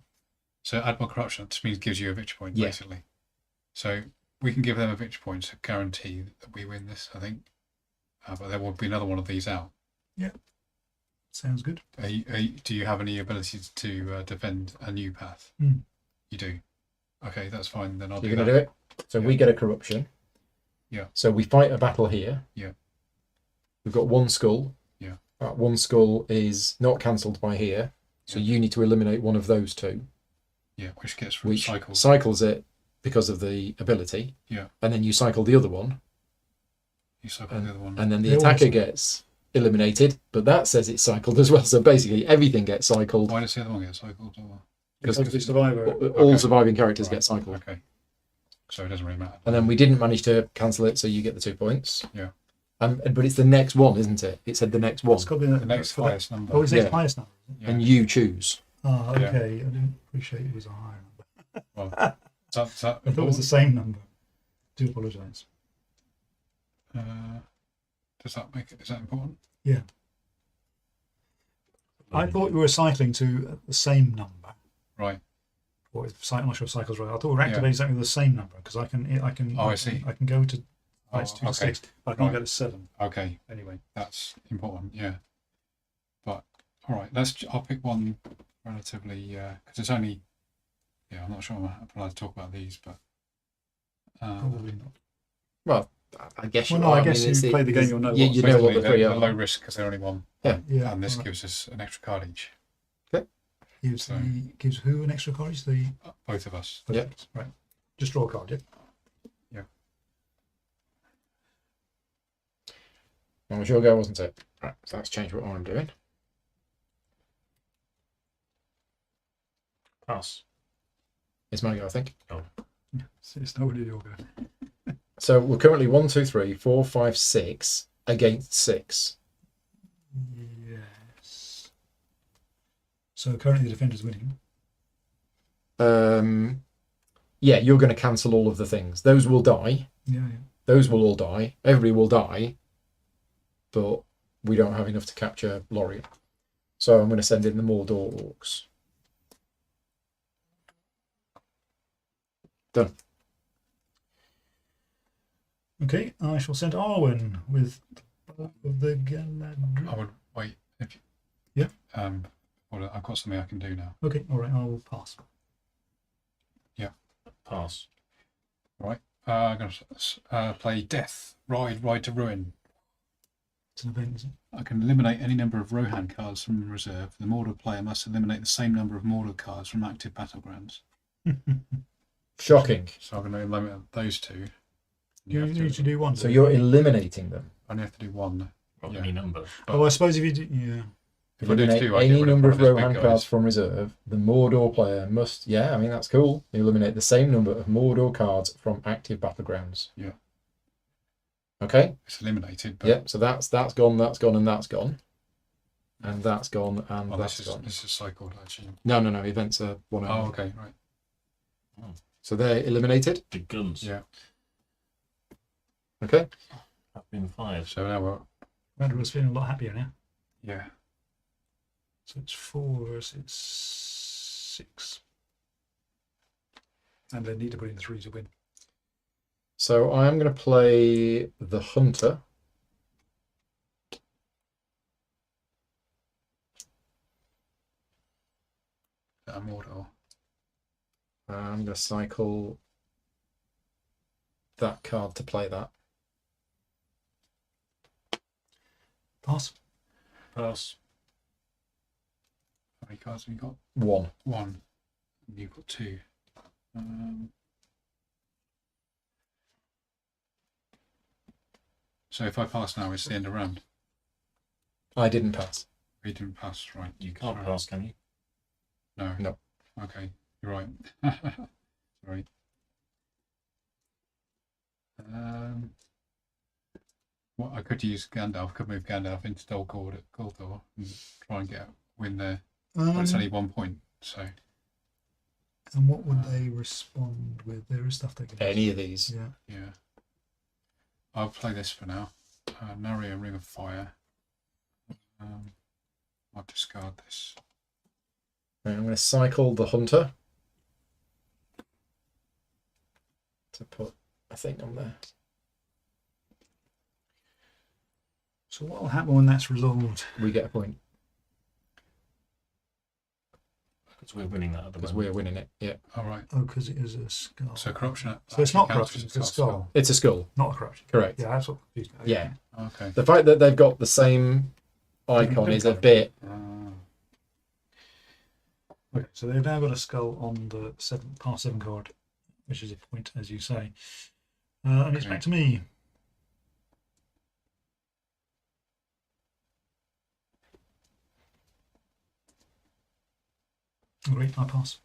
So add 1 corruption just means gives you a victory point, Yeah. basically. So we can give them a victory point to guarantee that we win this, I think. But there will be another one of these out. Sounds good. Do you have any ability to defend a new path? Mm. You do. Okay, that's fine. Then I'll You're do going that. to do it. So Yeah. we get a corruption. Yeah. So we fight a battle here. Yeah. We've got 1 skull. Yeah. That 1 skull is not cancelled by here. So Yeah. you need to eliminate one of those 2, Yeah, which gets which cycles. cycles it because of the ability. Yeah. And then you cycle the other one, You cycle the other one. and then the They all attacker cycle. gets eliminated. But that says it's cycled as well. So basically, everything gets cycled Why does the other one get cycled? Or... because the survivor. all Okay. surviving characters Right, get cycled. Okay. So it doesn't really matter. And then we didn't manage to cancel it, so you get the 2 points. Yeah. But it's the next one, isn't it? It said the next one, It's got to be The next for that- highest number. Oh, it's Yeah. the highest number. Is it? Yeah. and you choose. Ah, Yeah. okay. I didn't appreciate it was a higher number. Well, is that I thought it was the same number. Do apologise. Does that make it? Is that important? I thought we were cycling to the same number. Right. Or I'm not sure if cycles right. I thought we were activating something with the same number because I can. Oh, I see. I can go to Oh, it's 2 to okay. 6, but I can't Right. go to 7 Okay. anyway. That's important. Yeah. But all right. I'll pick one relatively because it's only. Yeah, I'm not sure I'm allowed to talk about these, but. Probably not. Well, I guess Well, you no, are. I guess you play the game, you'll know Yeah, what- you know what the Basically, 3 they're are. low risk because they're only 1. Yeah. Yeah. And this alright. gives us an extra card each. gives so- gives who an extra card? The Both of us. Yeah. Right. Just draw a card. Yeah. That was your go, wasn't it? Right, so that's changed what I'm doing. Pass. It's my go, I think. It's nobody your go. So we're currently 1, 2, 3, 4, 5, 6 against 6. Yes. So currently the defender's winning. Yeah, you're going to cancel all of the things. Those will die. Yeah. Those will all die. Everybody will die. But we don't have enough to capture Lorien. So I'm going to send in the Mordor Orcs. Done. Okay, I shall send Arwen with the Galadriel. I would wait if. Yeah. Well, I've got something I can do now. Okay, all right, I will pass. Pass. I'm going to play Death. Ride to Ruin. It's an event, isn't I can eliminate any number of Rohan cards from the reserve. The Mordor player must eliminate the same number of Mordor cards from active battlegrounds. it? Shocking. So I'm going to eliminate those 2. You need to do one. So you're eliminating them. I only have to do 1. Not Yeah. any number. Oh, I suppose if you do, yeah. If I do Eliminate 2, I get any rid number of of one of those Rohan big cards guys. from reserve. The Mordor player must. Yeah, I mean that's cool. You eliminate the same number of Mordor cards from active battlegrounds. Yeah. Okay. It's eliminated. But Yep. So that's gone. That's gone, and that's gone, and that's gone, and well, that's this is gone. this is cycled actually. No. Events are one. Oh, okay, right. So they're eliminated. The guns Yeah. Okay. have been fired. So now we're Randall's feeling a lot happier now. yeah. So it's 4 versus 6. And they need to put in 3 to win. So I'm going to play the Hunter. Mordor. I'm going to cycle that card to play that. Pass. Pass. How many cards have you got? 1. 1. And you've got 2. So if I pass now, it's the end of round. I didn't pass. We didn't pass, right? You can't Sorry. pass, can you? No. No. Okay, you're right. Sorry. Well, I could use Gandalf. Could move Gandalf into Dol Guldur and try and get a win there. But it's only 1 point, so And what would they respond with? There is stuff they can. Any of these. Yeah. yeah. I'll play this for now. Narrow Ring of Fire. I'll discard this. Right, I'm going to cycle the hunter to put a thing on there. So what will happen when that's resolved? We get a point Because we're winning that at the because moment. we're winning it. Yeah, All right. Oh, because it is a skull. So corruption. So it's actually not counts corruption, as it's a skull. it's a skull. Not a corruption. Correct. Yeah, that's what confused me. Yeah. Okay. The fact that they've got the same icon is a bit. Okay, so they've now got a skull on the past 7 card, which is a point, as you say. And it's Okay. back to me. Great, I pass.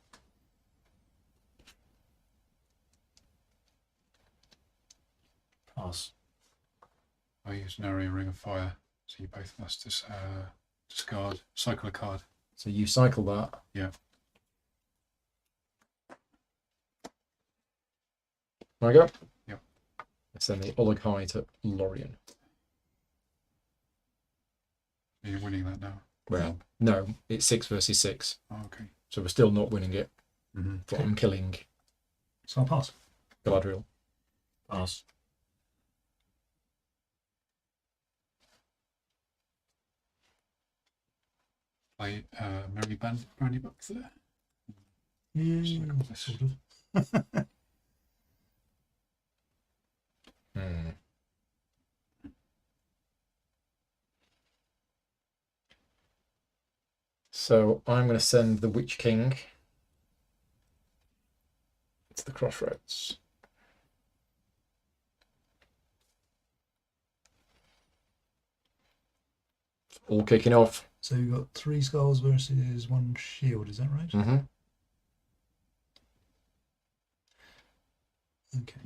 Pass. I use Narrow Ring of Fire, so you both must discard, cycle a card. So you cycle that. Yeah. There I go. Yep. Let's send the Ologhai to Lorien. You're winning that now. Well, no, it's 6 versus 6, Oh, okay. so we're still not winning it Mm-hmm. from killing So I'll pass. Galadriel. Pass. Play Merry Brandy Buck there. Yeah, Look at this. sort of. Hmm. So I'm going to send the Witch King to the crossroads. All kicking off. So you've got 3 skulls versus 1 shield, is that right? Mm-hmm. Okay.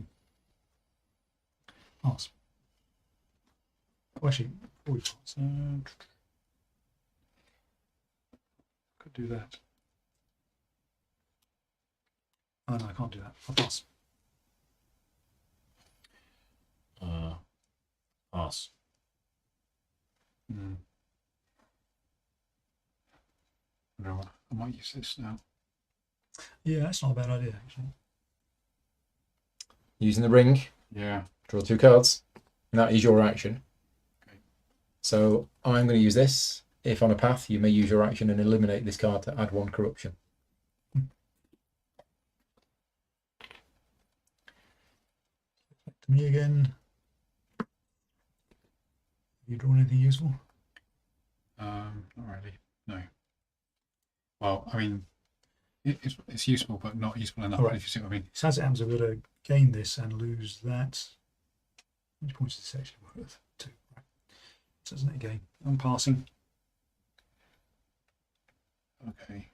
Pass. Oh, actually, before we pass, could do that. Oh no, I can't do that. I'll pass. Pass. Mm. No, I might use this now. Yeah, that's not a bad idea actually. Using the ring, Yeah. draw 2 cards. And that is your action. Okay. So I'm going to use this. If on a path, you may use your action and eliminate this card to add 1 corruption. Back to me again. Have you drawn anything useful? Not really. No. Well, I mean, it's useful, but not useful enough. All right. If you see what I mean. So as it happens, I've got to gain this and lose that. How many points is this actually worth? 2. Right. So isn't it a gain? I'm passing. Okay.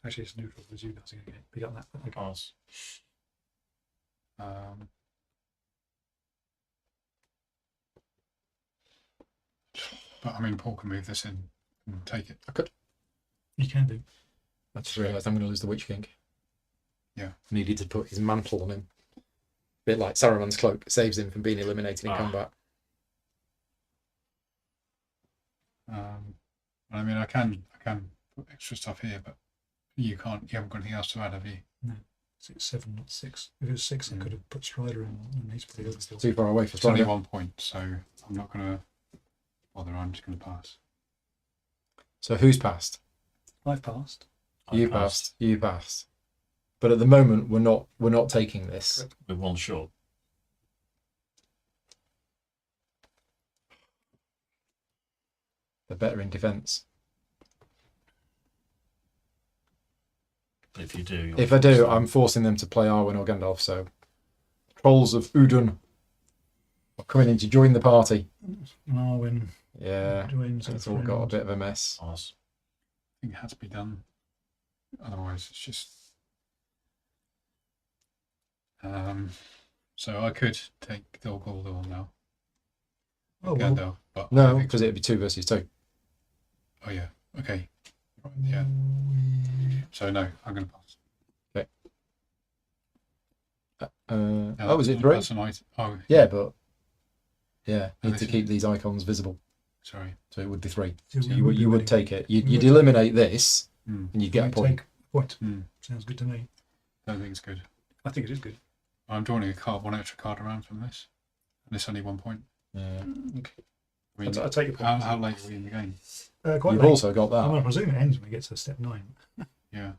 Actually, it's neutral because you guys are going to pick up that. Okay. Pass. But I mean, Paul can move this in and take it. You can do. I just realised I'm going to lose the Witch King. Yeah. Needed to put his mantle on him. Bit like Saruman's cloak, saves him from being eliminated in Ah. combat. I mean, I can put extra stuff here, but you can't. You haven't got anything else to add, have you? 6, 7, not 6. If it was 6, I could have put Strider in, and he's pretty good still. Too far away for It's only Strider. 1 point, so I'm not going to bother. I'm just going to pass. So who's passed? I've passed. You passed. You passed. But at the moment, we're not taking this. With 1 short. They're better in defence. But if you do, you're If I do, forced. I'm forcing them to play Arwen or Gandalf. So, Trolls of Udun are coming in to join the party. Arwen Yeah, Dwayne's it's a all got a friend. bit of a mess. Oz. I think it had to be done. Otherwise, it's just. So I could take Dol Guldur now. Oh, well. Gandalf, but I No, don't think because so. it'd be 2 versus 2. Oh yeah. Okay. Right, yeah. So no, I'm going to pass. Oh, No, was it that's- 3? That's an item. Oh Yeah, but yeah, Oh, need this to is- keep these icons visible, sorry. so it would be 3. So So we you would do anyway. take it. You'd We would eliminate this, Hmm. and you'd get a We point. take a point. Hmm. Sounds good to me. Don't think it's good. I think it is good. I'm drawing a card, one extra card around from this, and it's only 1 point. Yeah. Okay. I mean, I'll take a point. how late are we in the game? Quite You've late. also got I'm going to that. presume it ends when we get to step 9. Yeah.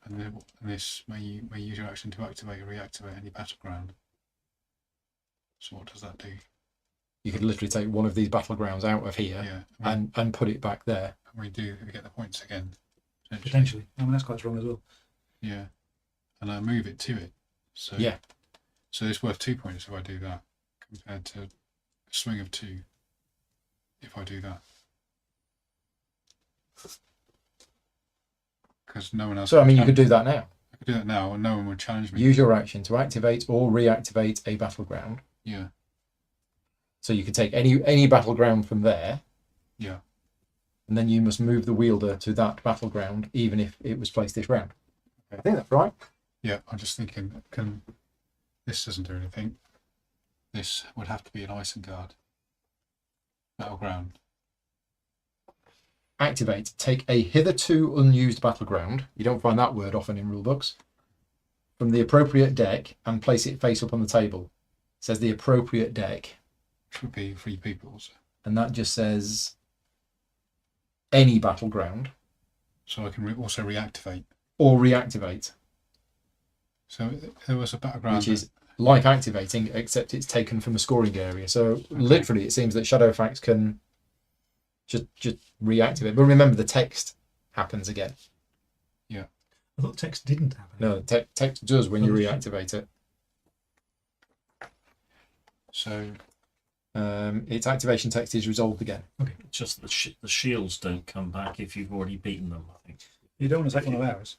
And this may use your action to activate or reactivate any battleground. So what does that do? You could literally take one of these battlegrounds out of here Yeah. and put it back there. we get the points again. Potentially. I mean, that's quite strong as well. Yeah. And I move it to it. So Yeah. So it's worth 2 points if I do that, compared to a swing of 2 if I do that. Because no one else. So I mean, you can could do that now. I could do that now, and no one would challenge me. Use your action to activate or reactivate a battleground. Yeah. So you could take any battleground from there, Yeah. and then you must move the wielder to that battleground, even if it was placed this round. I think that's right. Yeah. I'm just thinking, this doesn't do anything. This would have to be an Isengard battleground. Activate. Take a hitherto unused battleground. You don't find that word often in rulebooks. From the appropriate deck and place it face up on the table. It says the appropriate deck, Which would be 3 people's. and that just says any battleground So I can also reactivate. or reactivate, So there was a battleground. which is like activating, except it's taken from a scoring area. So literally, it seems that Shadowfax can just reactivate. But remember, the text happens again. I thought text didn't happen. No, text does when you Oh, reactivate it. So Its activation text is resolved again. It's just the shields don't come back if you've already beaten them, I think. You don't want to take one of ours.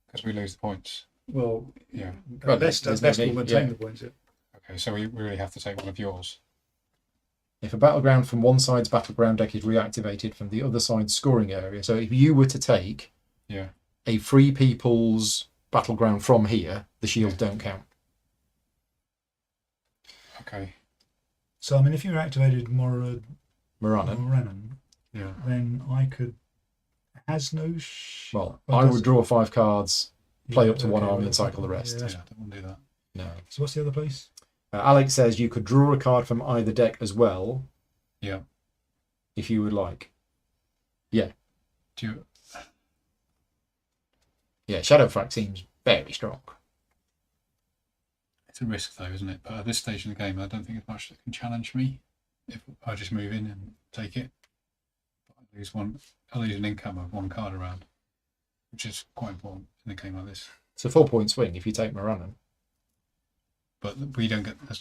because we lose the points. Well, Yeah. Well, at best there's we'll no need, maintain yeah. the points. Yeah. Okay, so we really have to take one of yours. If a battleground from one side's battleground deck is reactivated from the other side's scoring area, so if you were to take Yeah. a Free People's battleground from here, the shields don't count. Okay. So I mean, if you activated Moranen. Moranen, Yeah. then I could has no. Well, Oh, I does would it? draw 5 cards, play Yeah, up to one okay, army well, and cycle the yeah, rest. that's- Yeah, I don't want to do that. No. So what's the other place? Alex says you could draw a card from either deck as well, Yeah. if you would like. Do you, Yeah, Shadowfax seems very strong. it's a risk though, isn't it? But at this stage in the game, I don't think there's much that can challenge me if I just move in and take it. But I lose an income of 1 card around, which is quite important in a game like this. It's a 4-point swing if you take Moranen. But we don't get there's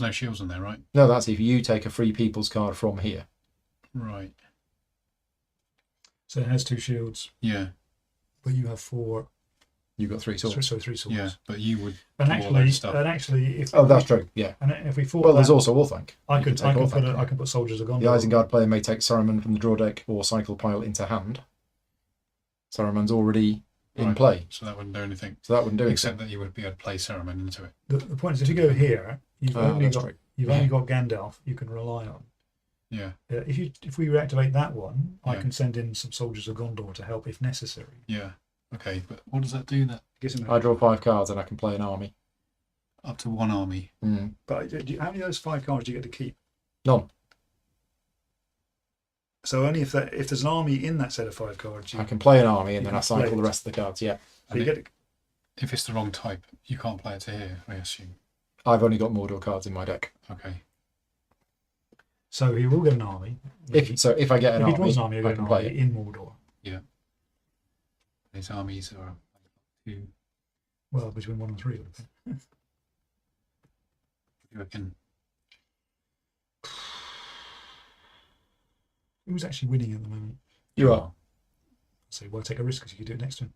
no shields in there, right? No, that's if you take a Free People's card from here. Right. So it has 2 shields, Yeah. but you have 4. You've got 3 swords. So 3 swords. Yeah. But you would. And do all that stuff. actually, if Oh, that's true. Yeah. And if we fought Well, there's that, also Orthanc. I You could take Orthanc. I can put soldiers of Gondor. The Isengard player may take Saruman from the draw deck or cycle pile into hand. Saruman's already in Right. play, So that wouldn't do anything. so that wouldn't do Except anything. that you would be able to play Saruman into it. The point is, if you go here, you've only That's got true. Gandalf you can rely on. Yeah. If we reactivate that one, I Yeah. can send in some soldiers of Gondor to help if necessary. Yeah. Okay. But what does that do? That Gives him I draw 5 cards and I can play an army. up to 1 army. But how many of those 5 cards do you get to keep? None. So only if there's an army in that set of 5 cards, I can play an army and You then I can play cycle the it. rest of the cards. Yeah, so you get If it's the wrong type, you can't play it to here, I assume. I've only got Mordor cards in my deck. Okay. so he will get an army. If I get an if he draws an army, army, he'll I get can an play army it. in Mordor. His armies are 2. Well, between 1 and 3. You reckon? Who's actually winning at the moment? You are. So why take a risk because you could do it next to him?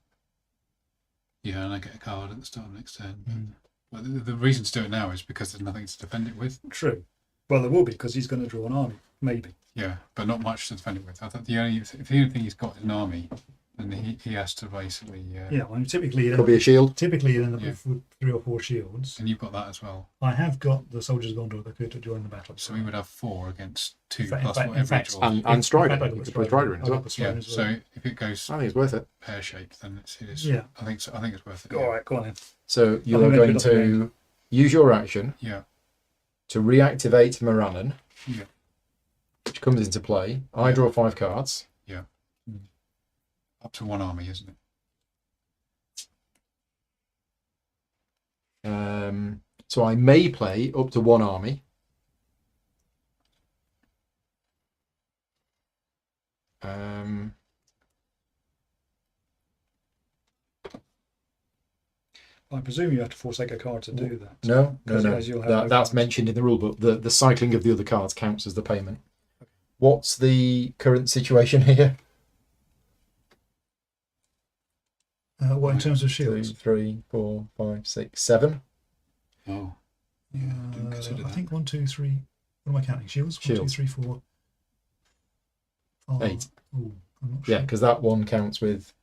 Yeah, and I get a card at the start of next turn. Mm. But the reason to do it now is because there's nothing to defend it with. True. Well, there will be because he's going to draw an army, maybe. Yeah, but not much to defend it with. I thought if the only thing he's got is an army, then he has to basically. Yeah, well, typically Could be a shield. Typically, you end up Yeah. with 3 or 4 shields. And you've got that as well. I have got the soldiers of Gondor that could join the battle. So we would have 4 against 2 In fact- plus in fact- whatever in fact- he draws. And Strider. In fact, I You got could put Strider in as I well. got the Strider Yeah, as well. so if it goes I think it's worth it. pear shaped, then it is. Yeah. I think so. I think it's worth it. All right, go on then. So you I'm are gonna going put it up to use your action Yeah. to reactivate Morannon, Yeah. which comes into play. I draw 5 cards. Up to 1 army, isn't it? So I may play up to 1 army. I presume you have to forsake a card to do that. No. Because you'll have no That's cards. mentioned in the rule book. The cycling of the other cards counts as the payment. What's the current situation here? What in terms of 2, shields? 3, 4, 5, 6, 7. Oh. Didn't consider I that. think 1, 2, 3. What am I counting? Shields? 1, 2, Shields. 3, 4. 5. 8. Oh, I'm not sure. Yeah, because that one counts with.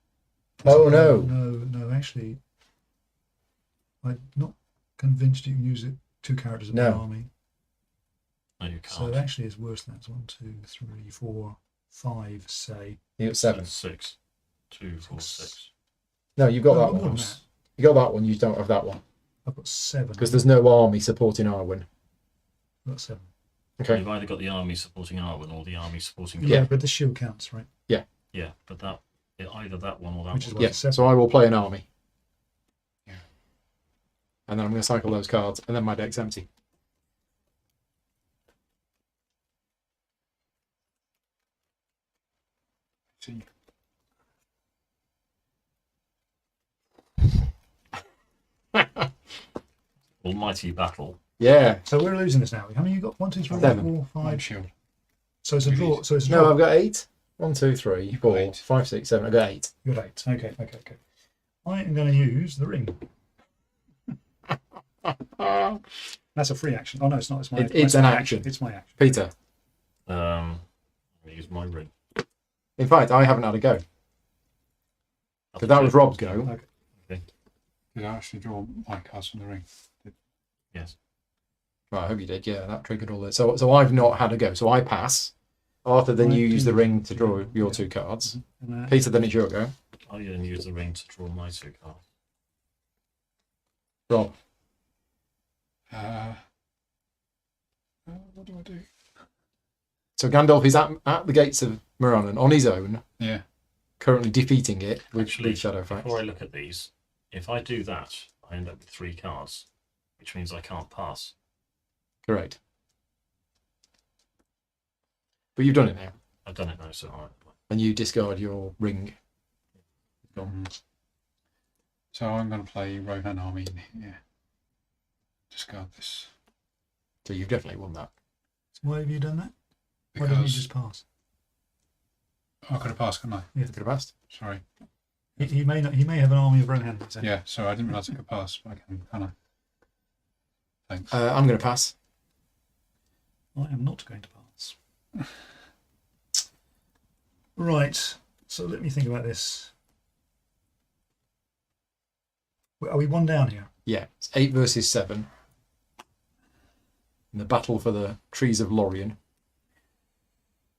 Oh no! No, actually, I'm not convinced you can use it 2 characters in No. an army. No, you So can't. actually, it's worse than that. It's 1, 2, 3, 4, 5, say. You got 7. 6. 2, 4, 6. No, you've got No, that more one. than that. You got that one. You don't have that one I've got 7. because there's no army supporting Arwen. I've got 7. Okay. You've either got the army supporting Arwen or the army supporting. Yeah, Yeah. but the shield counts, right? Yeah, but that either that one or that Which is one. what- Yeah. 7. So I will play an army. Yeah. And then I'm going to cycle those cards, and then my deck's empty. See. Almighty battle. Yeah. So we're losing this now. How many you got? 1, 2, 3, 7. 4, 1 5. shield. So it's a draw. So it's a No, draw. I've got 8. 1, 2, 3, You've got 4, 8. 5, 6, 7. I've got 8. You got 8. Okay. I am going to use the ring. That's a free action. Oh no, it's not. It's my. It's an my action. It's my action. Peter. I'm gonna use my ring. In fact, I haven't had a go because that was Rob's go. Okay. Did I actually draw my cards from the ring? Yes. Well, I hope you did. Yeah, that triggered all this. So I've not had a go. So I pass. Arthur, then I you use do. the ring to draw your Yeah. 2 cards. And, Peter, then it's your go. I'll then use the ring to draw my 2 cards. Rob. What do I do? So Gandalf is at the gates of Morannon on his own, Yeah. currently defeating it with Actually, Shadowfax. before I look at these, if I do that, I end up with 3 cards, which means I can't pass. Correct. But you've done it now, I've done it now, so all right. and you discard your ring. So I'm going to play Rohan Army in here. Discard this. So you've definitely won that. why have you done that? Why didn't you Because just pass? I could have passed, couldn't I? Yeah. Could have passed. Sorry. He may not. He may have an army of Rohan. So. Yeah, sorry, I didn't realise I could pass, but I can I? Thanks. I'm going to pass. I am not going to pass. Right. So let me think about this. Are we 1 down here? Yeah, it's 8 versus 7. In the battle for the trees of Lorien.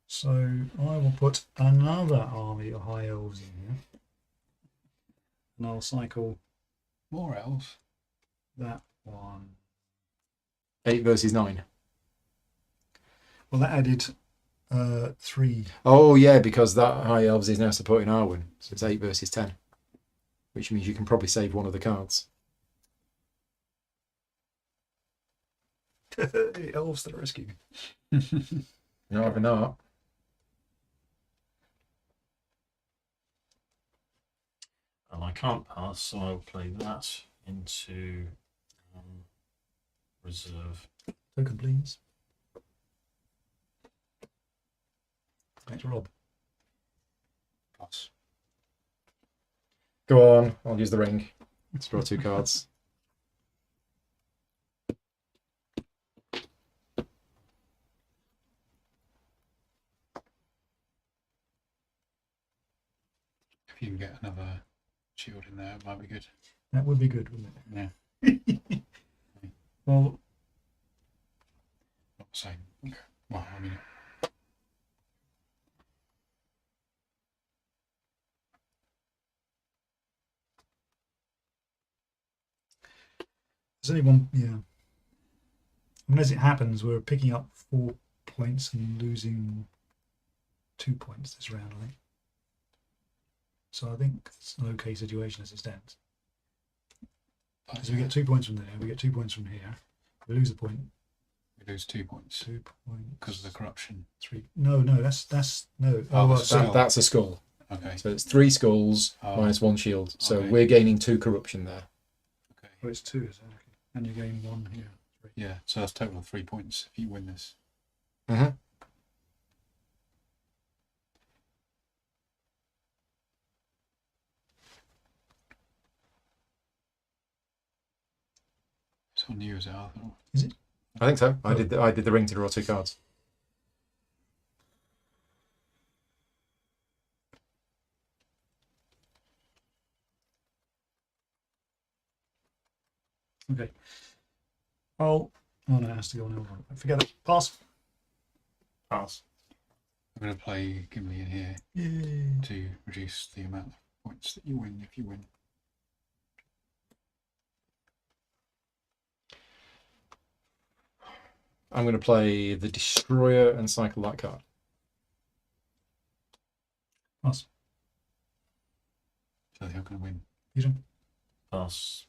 So I will put another army of high elves in here, and I'll cycle More elves. that one. 8 versus 9. Well, that added 3. Oh yeah, because that high elves is now supporting Arwen, so it's 8 versus 10, which means you can probably save one of the cards. Elves to the rescue. No, even that. And I can't pass, so I'll play that into reserve. Token, please. Back to Rob. Pass. Go on, I'll use the ring. Let's draw 2 cards. If you can get another shield in there, it might be good. That would be good, wouldn't Yeah. it? Well, Not the same. Okay. Well, I mean, there's only one. Yeah. I mean, as it happens, we're picking up 4 points and losing 2 points this round, I think. So I think it's an okay situation as it stands. Because we get 2 points from there, we get 2 points from here. We lose a point. we lose 2 points 2 points. because of the corruption. 3. No, that's no. Oh, well, that's so- skull. That's a skull. Okay. So it's 3 skulls Oh. minus 1 shield. So Okay. we're gaining 2 corruption there. Okay. Oh, it's 2, is it? Okay. And you gain 1 here. 3. Yeah. So that's total of 3 points if you win this. Mm-hmm. It's on you, is it, Arthur? I think so. I did the ring to draw 2 cards. Okay. Oh no, it has to go on. Forget it. Pass. Pass. I'm going to play Gimli in here Yay. to reduce the amount of points that you win if you win. I'm going to play the Destroyer and cycle that card. Pass. So they're going to win. You don't. Pass.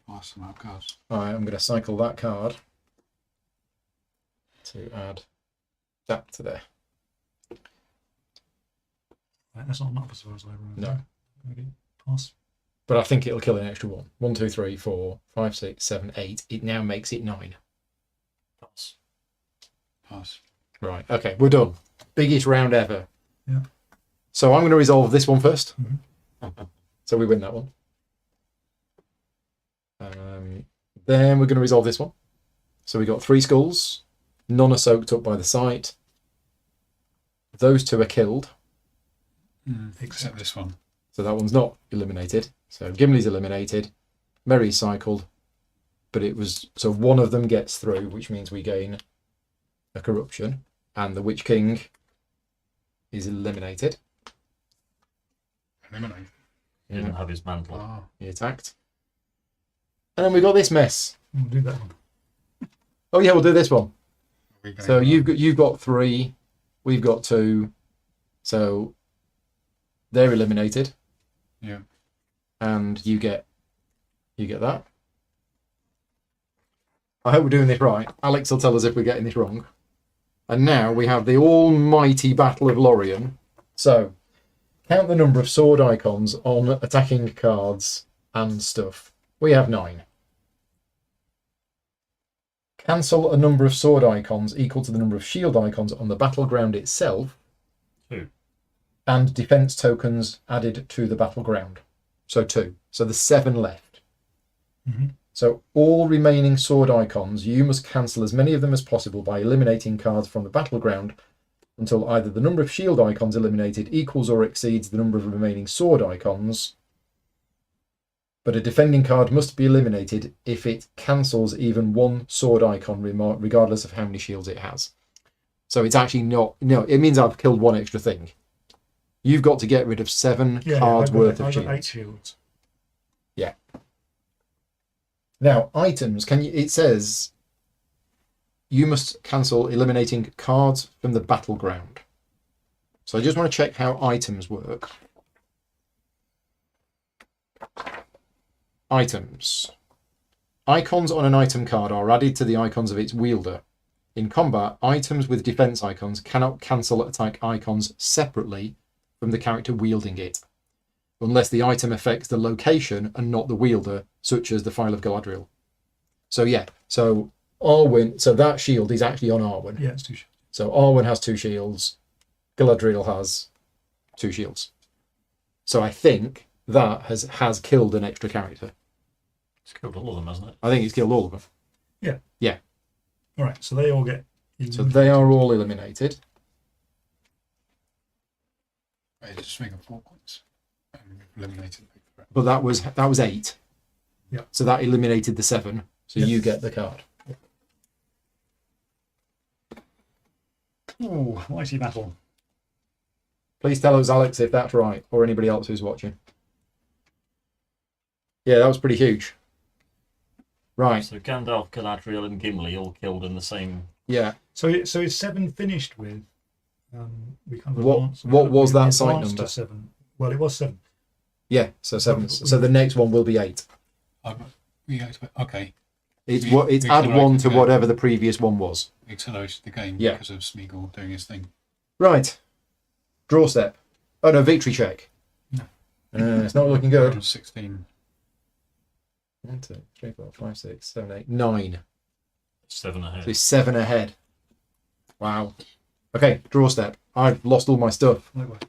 Pass them out cards. Alright, I'm going to cycle that card to add that to there. Right, that's not enough as far as I remember. No. Okay. Pass. But I think it'll kill an extra 1. 1, 2, 3, 4, 5, 6, 7, 8. It now makes it 9. Pass. Pass. Right, okay, we're done. Biggest round ever. Yeah. So I'm going to resolve this one first. Mhm. So we win that one. Then we're going to resolve this one. So we got 3 skulls. None are soaked up by the sight. Those 2 are killed. Except this one. So that one's not eliminated. So Gimli's eliminated. Merry's cycled. But it was... So one of them gets through, which means we gain a corruption. And the Witch King is eliminated. Eliminate. He didn't have his mantle. Oh. He attacked. And then we got this mess. We'll do that one. Oh yeah, we'll do this one. We go So on. you've got 3, we've got 2, so they're eliminated, Yeah. and you get that. I hope we're doing this right. Alex will tell us if we're getting this wrong. And now we have the almighty Battle of Lorien. So count the number of sword icons on attacking cards and stuff. We have 9. Cancel a number of sword icons equal to the number of shield icons on the battleground itself. 2. And defense tokens added to the battleground. So 2. So there's 7 left. Mm-hmm. So all remaining sword icons, you must cancel as many of them as possible by eliminating cards from the battleground until either the number of shield icons eliminated equals or exceeds the number of remaining sword icons. But a defending card must be eliminated if it cancels even 1 sword icon, regardless of how many shields it has. So it's actually not... No, it means I've killed 1 extra thing. You've got to get rid of 7 cards worth of I've got 8 shields. shields. Yeah. Now, items, it says you must cancel eliminating cards from the battleground. So I just want to check how items work. Items. Icons on an item card are added to the icons of its wielder. In combat, items with defense icons cannot cancel attack icons separately from the character wielding it, unless the item affects the location and not the wielder, such as the File of Galadriel. So yeah, so Arwen, so that shield is actually on Arwen. Yeah, it's 2 shields. So Arwen has 2 shields. Galadriel has 2 shields. So I think that has killed an extra character. It's killed all of them, hasn't it? I think it's killed all of them. All right, so they all get. So they are all eliminated. Right, just make it 4 points. And we've eliminated the big threat. But that was 8. Yeah. So that eliminated the 7. So Yep. you get the card. Oh, mighty battle. Please tell us, Alex, if that's right, or anybody else who's watching. Yeah, that was pretty huge. Right. So Gandalf, Galadriel, and Gimli all killed in the same. Yeah. So is 7 finished with? We kind of What- advanced- what was we that site advanced to number? 7. Well, it was 7. Yeah. So 7. So the next one will be 8. Okay, It's We- what it's we add accelerated 1 to the- whatever the previous one was. we accelerated the game Yeah. because of Smeagol doing his thing. Right. Draw step. Oh no, victory check. No. It's not looking good. 16. 1, 2, 3, 4, 5, 6, 7, 8, 9. 7 ahead. So it's 7 ahead. Wow. Okay, draw step. I've lost all my stuff, Likewise.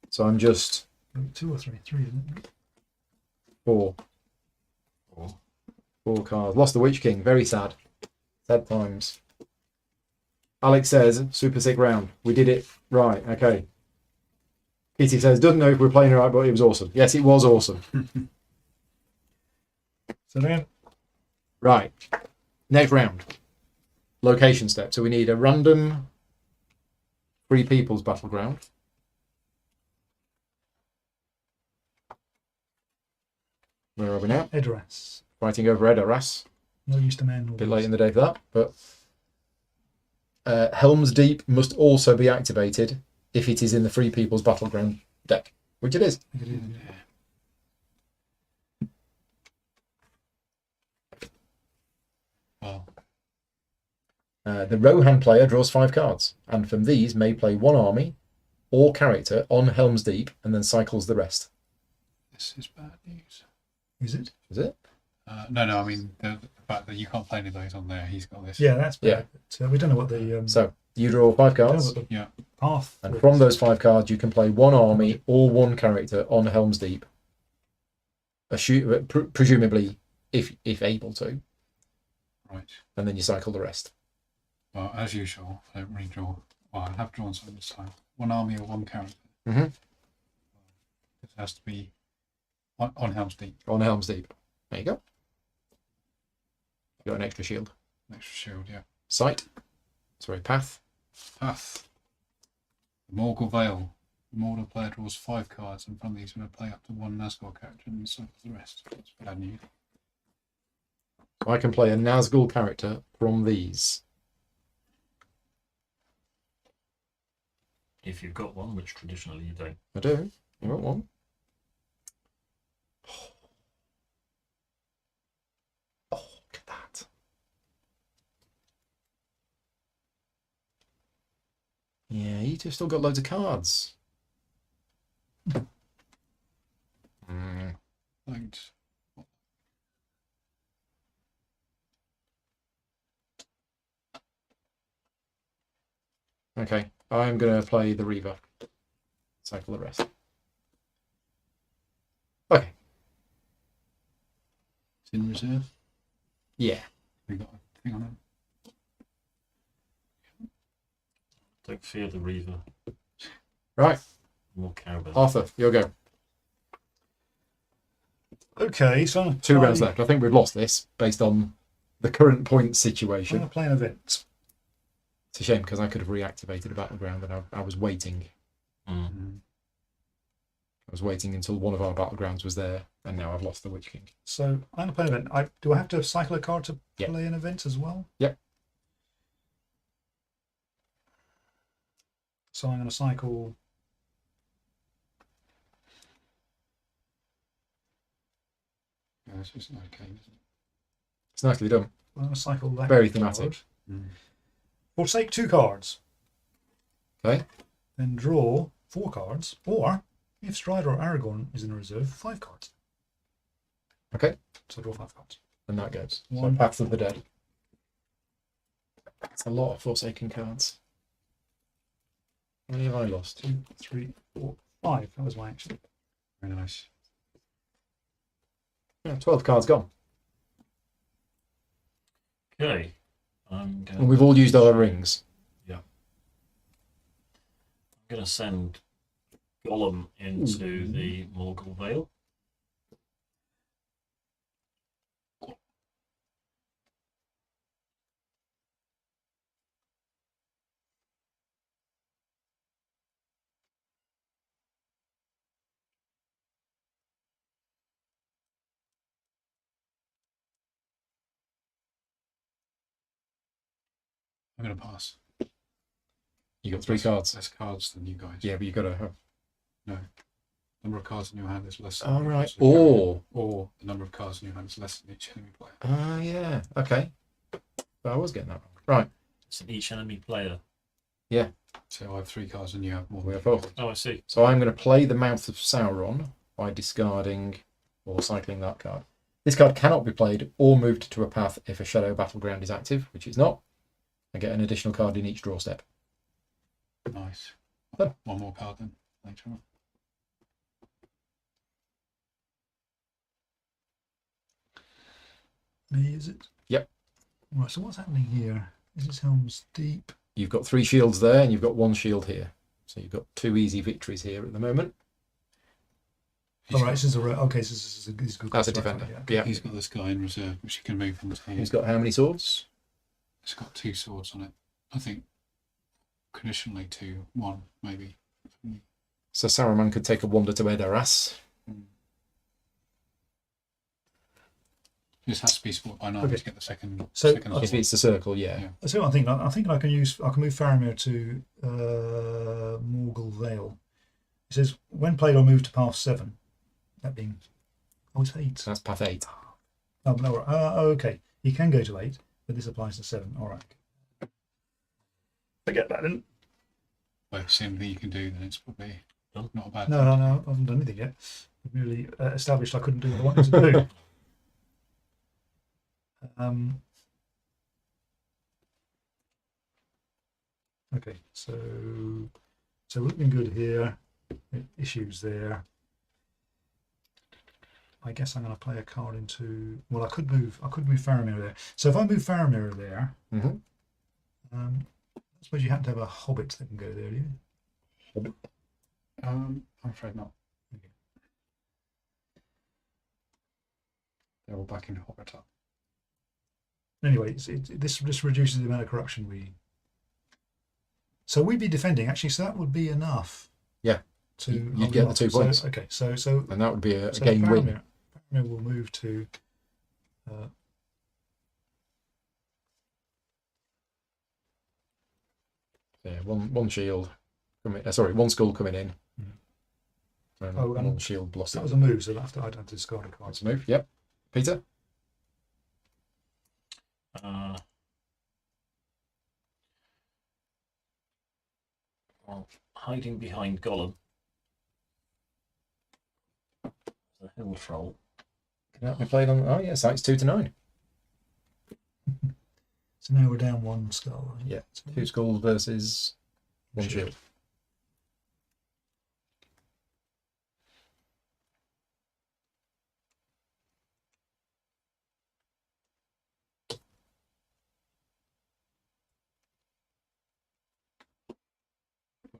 so I'm just 2 or 3? 3, isn't it? 4. 4 cards. Lost the Witch King. Very sad. Sad times. Alex says, super sick round. We did it right. Okay. Kitty says, doesn't know if we're playing it right, but it was awesome. Yes, it was awesome. So then, Right. Next round. Location step. So we need a random Free People's Battleground. Where are we now? Edoras. Fighting over Edoras. No use to men. A bit late in the day for that, but Helm's Deep must also be activated if it is in the Free People's Battleground deck, which it is. Well, The Rohan player draws 5 cards, and from these may play 1 army or character on Helm's Deep and then cycles the rest. this is bad news. Is it? Is it? No, I mean the fact that you can't play any of those on there. He's got this. Yeah, that's Yeah. bad. But, we don't know what the So you draw 5 we don't know cards, what the Yeah. path. and was. from those 5 cards you can play 1 army or 1 character on Helm's Deep. Presumably, if able to, Right. and then you cycle the rest. Well, as usual, I don't redraw. Well, I have drawn some this time. 1 army or 1 character. Mhm. It has to be on Helm's Deep. On Helm's Deep. There you go. You got an extra shield. Extra shield, yeah. Sight. Sorry, path. Path. The Morgul Vale. The Mordor player draws 5 cards, and from these, will play up to 1 Nazgul character and cycles the rest. That's bad news. I can play a Nazgul character from these. If you've got one, which traditionally you don't. I do. You got one. Oh, look at that. Yeah, you just still got loads of cards. Don't. Okay, I'm going to play the Reaver. Cycle the rest. Okay, It's in reserve. yeah. We got a thing on it. Don't fear the Reaver. Right, More cowbell. Arthur, your go. Okay, so 2 rounds left. I think we've lost this based on the current point I'm going situation. to play an event. It's a shame because I could have reactivated a battleground and I was waiting. Mm. I was waiting until one of our battlegrounds was there, and now I've lost the Witch King. So I'm going to play an event. Do I have to cycle a card to Yeah. play an event as well? Yep. So I'm going to cycle. Yeah, it's just okay, isn't it? It's nicely done. I'm going to cycle that. Very card. thematic. Forsake 2 cards. Okay. Then draw 4 cards, or if Strider or Aragorn is in reserve, 5 cards. Okay. So draw 5 cards. And that goes. So One. Paths of the Dead. It's a lot of Forsaken cards. How many have I lost? 2, 3, 4, 5. That was my action. Very nice. Yeah, 12 cards gone. Okay. I'm And we've all used our rings. going to send Gollum into the Morgul Vale. I'm going to pass. You got 3 cards. Less cards than you guys. Yeah, but you got to have. No. Number of cards in your hand is less. All right. so carry- Or. or the number of cards in your hand is less than each enemy player. Ah, yeah. Okay. But I was getting that wrong. Right. It's an each enemy player. So I have 3 cards and you have more. We than have 4. cards. Oh, I see. So I'm going to play the Mouth of Sauron by discarding or cycling that card. This card cannot be played or moved to a path if a Shadow Battleground is active, which it's not. I get an additional card in each draw step. Nice. Done. One more card then later on. Me, is it? Yep. Right, so what's happening here? This is Helm's Deep. You've got 3 shields there and you've got 1 shield here. So you've got 2 easy victories here at the moment. All right, this is a okay. So this is a good. As a right, defender. yeah. Yeah. He's got this guy in reserve, which he can move from his hand. He's got how many swords? It's got 2 swords on it. I think conditionally 2, 1 maybe. So Saruman could take a wander to Edoras. This has to be sport by 9 Okay. to get the second. So- second If sword. it's the circle, yeah. Yeah. I see what I think. I think I can move Faramir to Morgul Vale. It says when played or moved to path 7. That being, it's 8. So that's path 8. Oh no, okay. He can go to 8, but this applies to 7. All right. Forget that then. Well, it's the only thing you can do, then it's probably Done. not a bad. No, I haven't done anything yet. I've merely established I couldn't do what I wanted to do. Okay, so looking good here. Issues there. I guess I'm going to play a card into. Well, I could move Faramir there. So if I move Faramir there, Mm-hmm. I suppose you have to have a hobbit that can go there, do you? I'm afraid not. They're all back in Hobbit. Anyway, this reduces the amount of corruption we. So we'd be defending actually. So that would be enough. Yeah. To You'd get the 2 points. Okay, so And that would be a so game win. Faramir will move to. Yeah, one shield. Sorry, 1 skull coming in. And Oh, and 1 shield blocking. That was a move, so I'd have to discard a card. That's a move. Yep. Peter? Well, hiding behind Gollum. The hill troll. Can that be played on? Oh, yeah, so it's 2 to 9. So now we're down 1 skull. Right? Yeah, So 2 skulls versus 1 shield.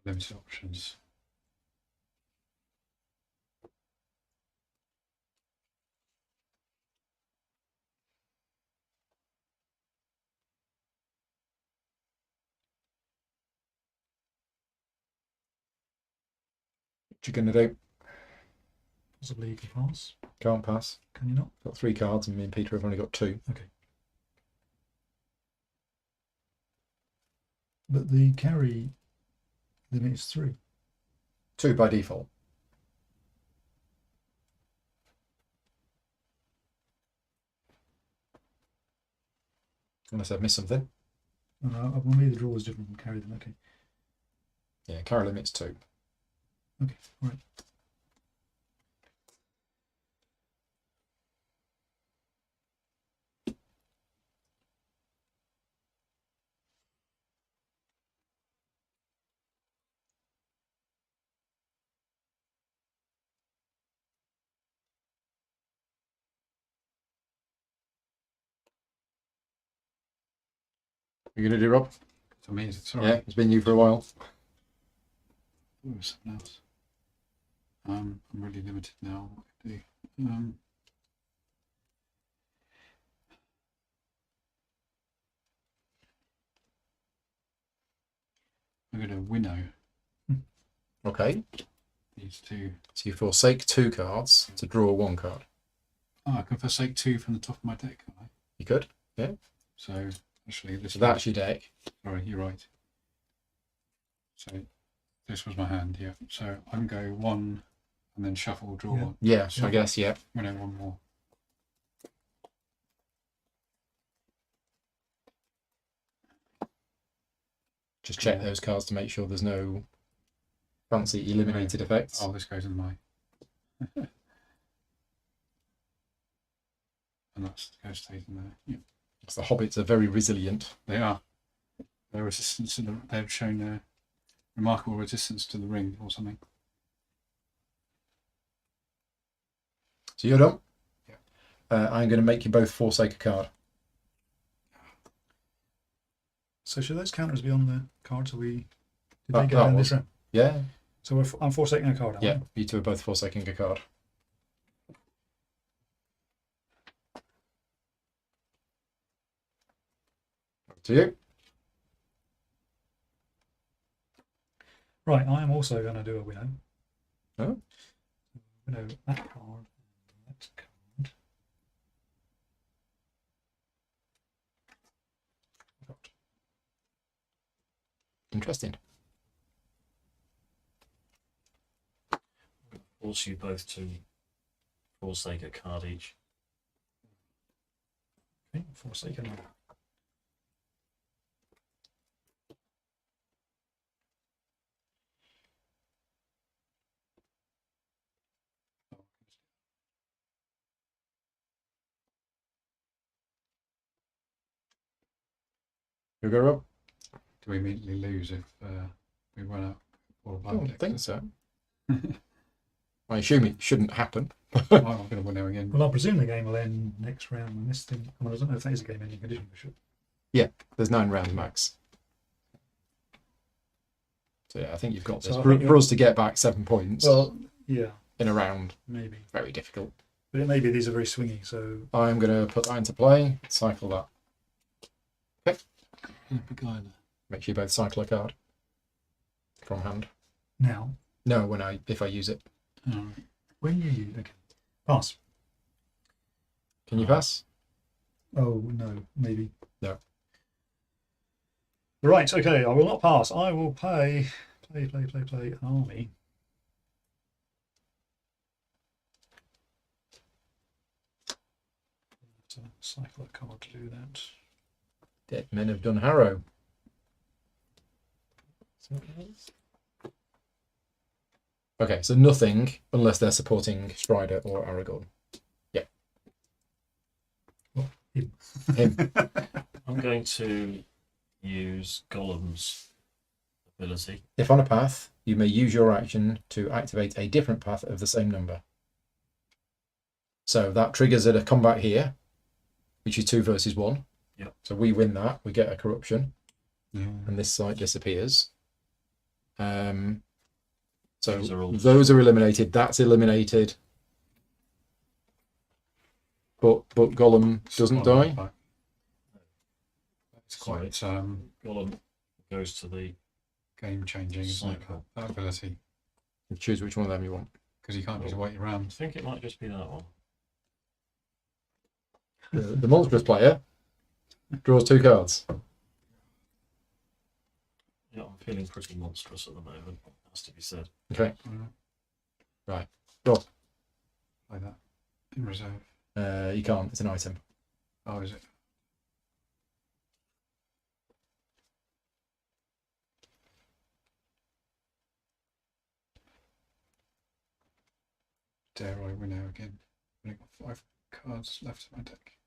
Limited options. What you going to do? Possibly you can pass. Can't pass. Can you not? Got 3 cards, and me and Peter have only got 2. But the carry limit is 3. 2 by default. Unless I've missed something. Well, maybe the draw is different from carry them. Okay. Yeah, carry limit's 2. Okay. Right. You gonna do, Rob? To me, it's Yeah, alright. it's been you for a while. Ooh, something else. I'm really limited now. What I can do. I'm going to winnow Okay. these two. So you forsake 2 cards to draw 1 card. Oh, I can forsake 2 from the top of my deck, can I? You could. So actually, this So that's your deck. sorry, you're right. So this was my hand, yeah. So I can go 1 and then shuffle, draw Yeah. one, Yeah, Yeah. I guess, yeah. winnow 1 more. Just check Yeah. those cards to make sure there's no fancy eliminated effects. Oh, this goes in my. And that's stays in there. Yeah, Because the hobbits are very resilient. they are. Their resistance to they've shown their remarkable resistance to the ring or something. So you're done? Yeah. I'm going to make you both forsake a card. So should those counters be on the cards? Did they That go in was- this round? Yeah? So I'm forsaking a card. Am I? Yeah, you two are both forsaking a card. Up to you. Right, I am also going to do a winnow. Oh. Winnow that card and that card. Interesting. Force you both to forsake a card each. Okay, forsaken. You go, Rob? Do we immediately lose if we run out or I don't deck? think so. I assume it shouldn't happen. I'm going to winnow again. Well, I presume the game will end next round when this thing. Well, I don't know if that is a game ending condition. We should. There's 9 rounds max. So yeah, I think you've got So this. I For, think for you're- us to get back 7 points Well, yeah, in a round, maybe. very difficult. But maybe these are very swingy. So I'm going to put that into play, cycle that. Beguiler. Make sure you both cycle a card from hand. now, No, if I use it. Alright. when you use okay, pass. Can you pass? Oh no, maybe. No. Right, okay, I will not pass. I will play an army. To cycle a card to do that. Dead men have done Harrow. Okay, so nothing unless they're supporting Strider or Aragorn. Him. Him. I'm going to use Gollum's ability. If on a path, you may use your action to activate a different path of the same number. So that triggers at a combat here, which is 2 versus 1. Yep. So we win that, we get a corruption, Yeah. and this site disappears. So Those are all- eliminated. That's eliminated. But Gollum doesn't die. Right. It's quite Gollum goes to the game changing, isn't it? Cycle. That ability. You choose which one of them you want. Because you can't just wait I around. think it might just be that one. The monstrous player draws 2 cards. Yeah, I'm feeling pretty monstrous at the moment. Has to be said. Okay. Right. Rob. Play that. In reserve. You can't. It's an item. Oh, is it? Dare I winnow again? I've only got 5 cards left in my deck.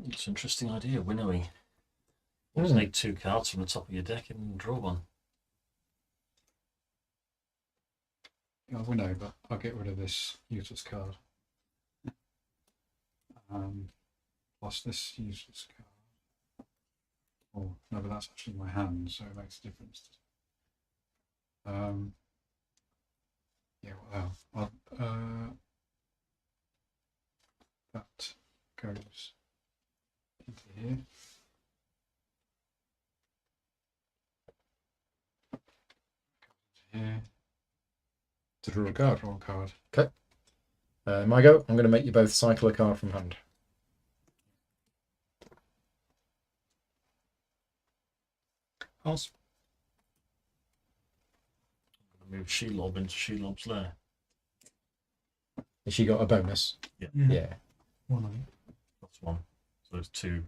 It's an interesting idea, winnowing. Hmm. Take 2 cards from the top of your deck and draw one. I'll winnow, but I'll get rid of this useless card. Plus this useless card. Oh no, but that's actually my hand, so it makes a difference. Yeah, well, that goes into here. Here. To draw a card. Draw a card. My go. I'm going to make you both cycle a card from hand. Pass. Move Shelob into Shelob's lair. Has she got a bonus? Yeah. One of them. That's one. So there's 2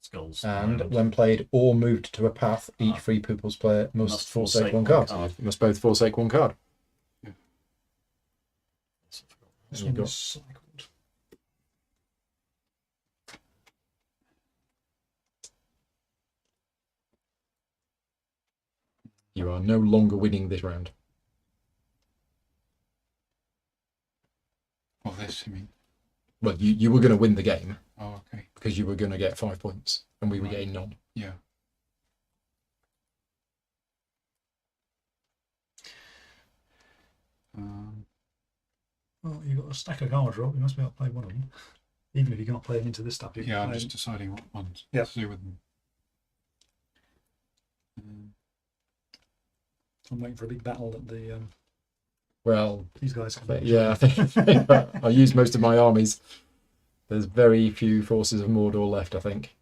skulls. And when played or moved to a path, each free pupils player must forsake one card. You must both forsake one card. This You've one got- is cycled. You are no longer winning this round. What, this, you mean? Well, you were going to win the game Oh, okay. because you were going to get 5 points and we were Right. getting none. Yeah. Well, you've got a stack of cards, Rob. You must be able to play one of them. Even if you can't play them into this stuff. You can Yeah, I'm play just them. deciding what ones Yeah. to do with them. I'm waiting for a big battle that Well, these guys can yeah, I think I used most of my armies. There's very few forces of Mordor left, I think.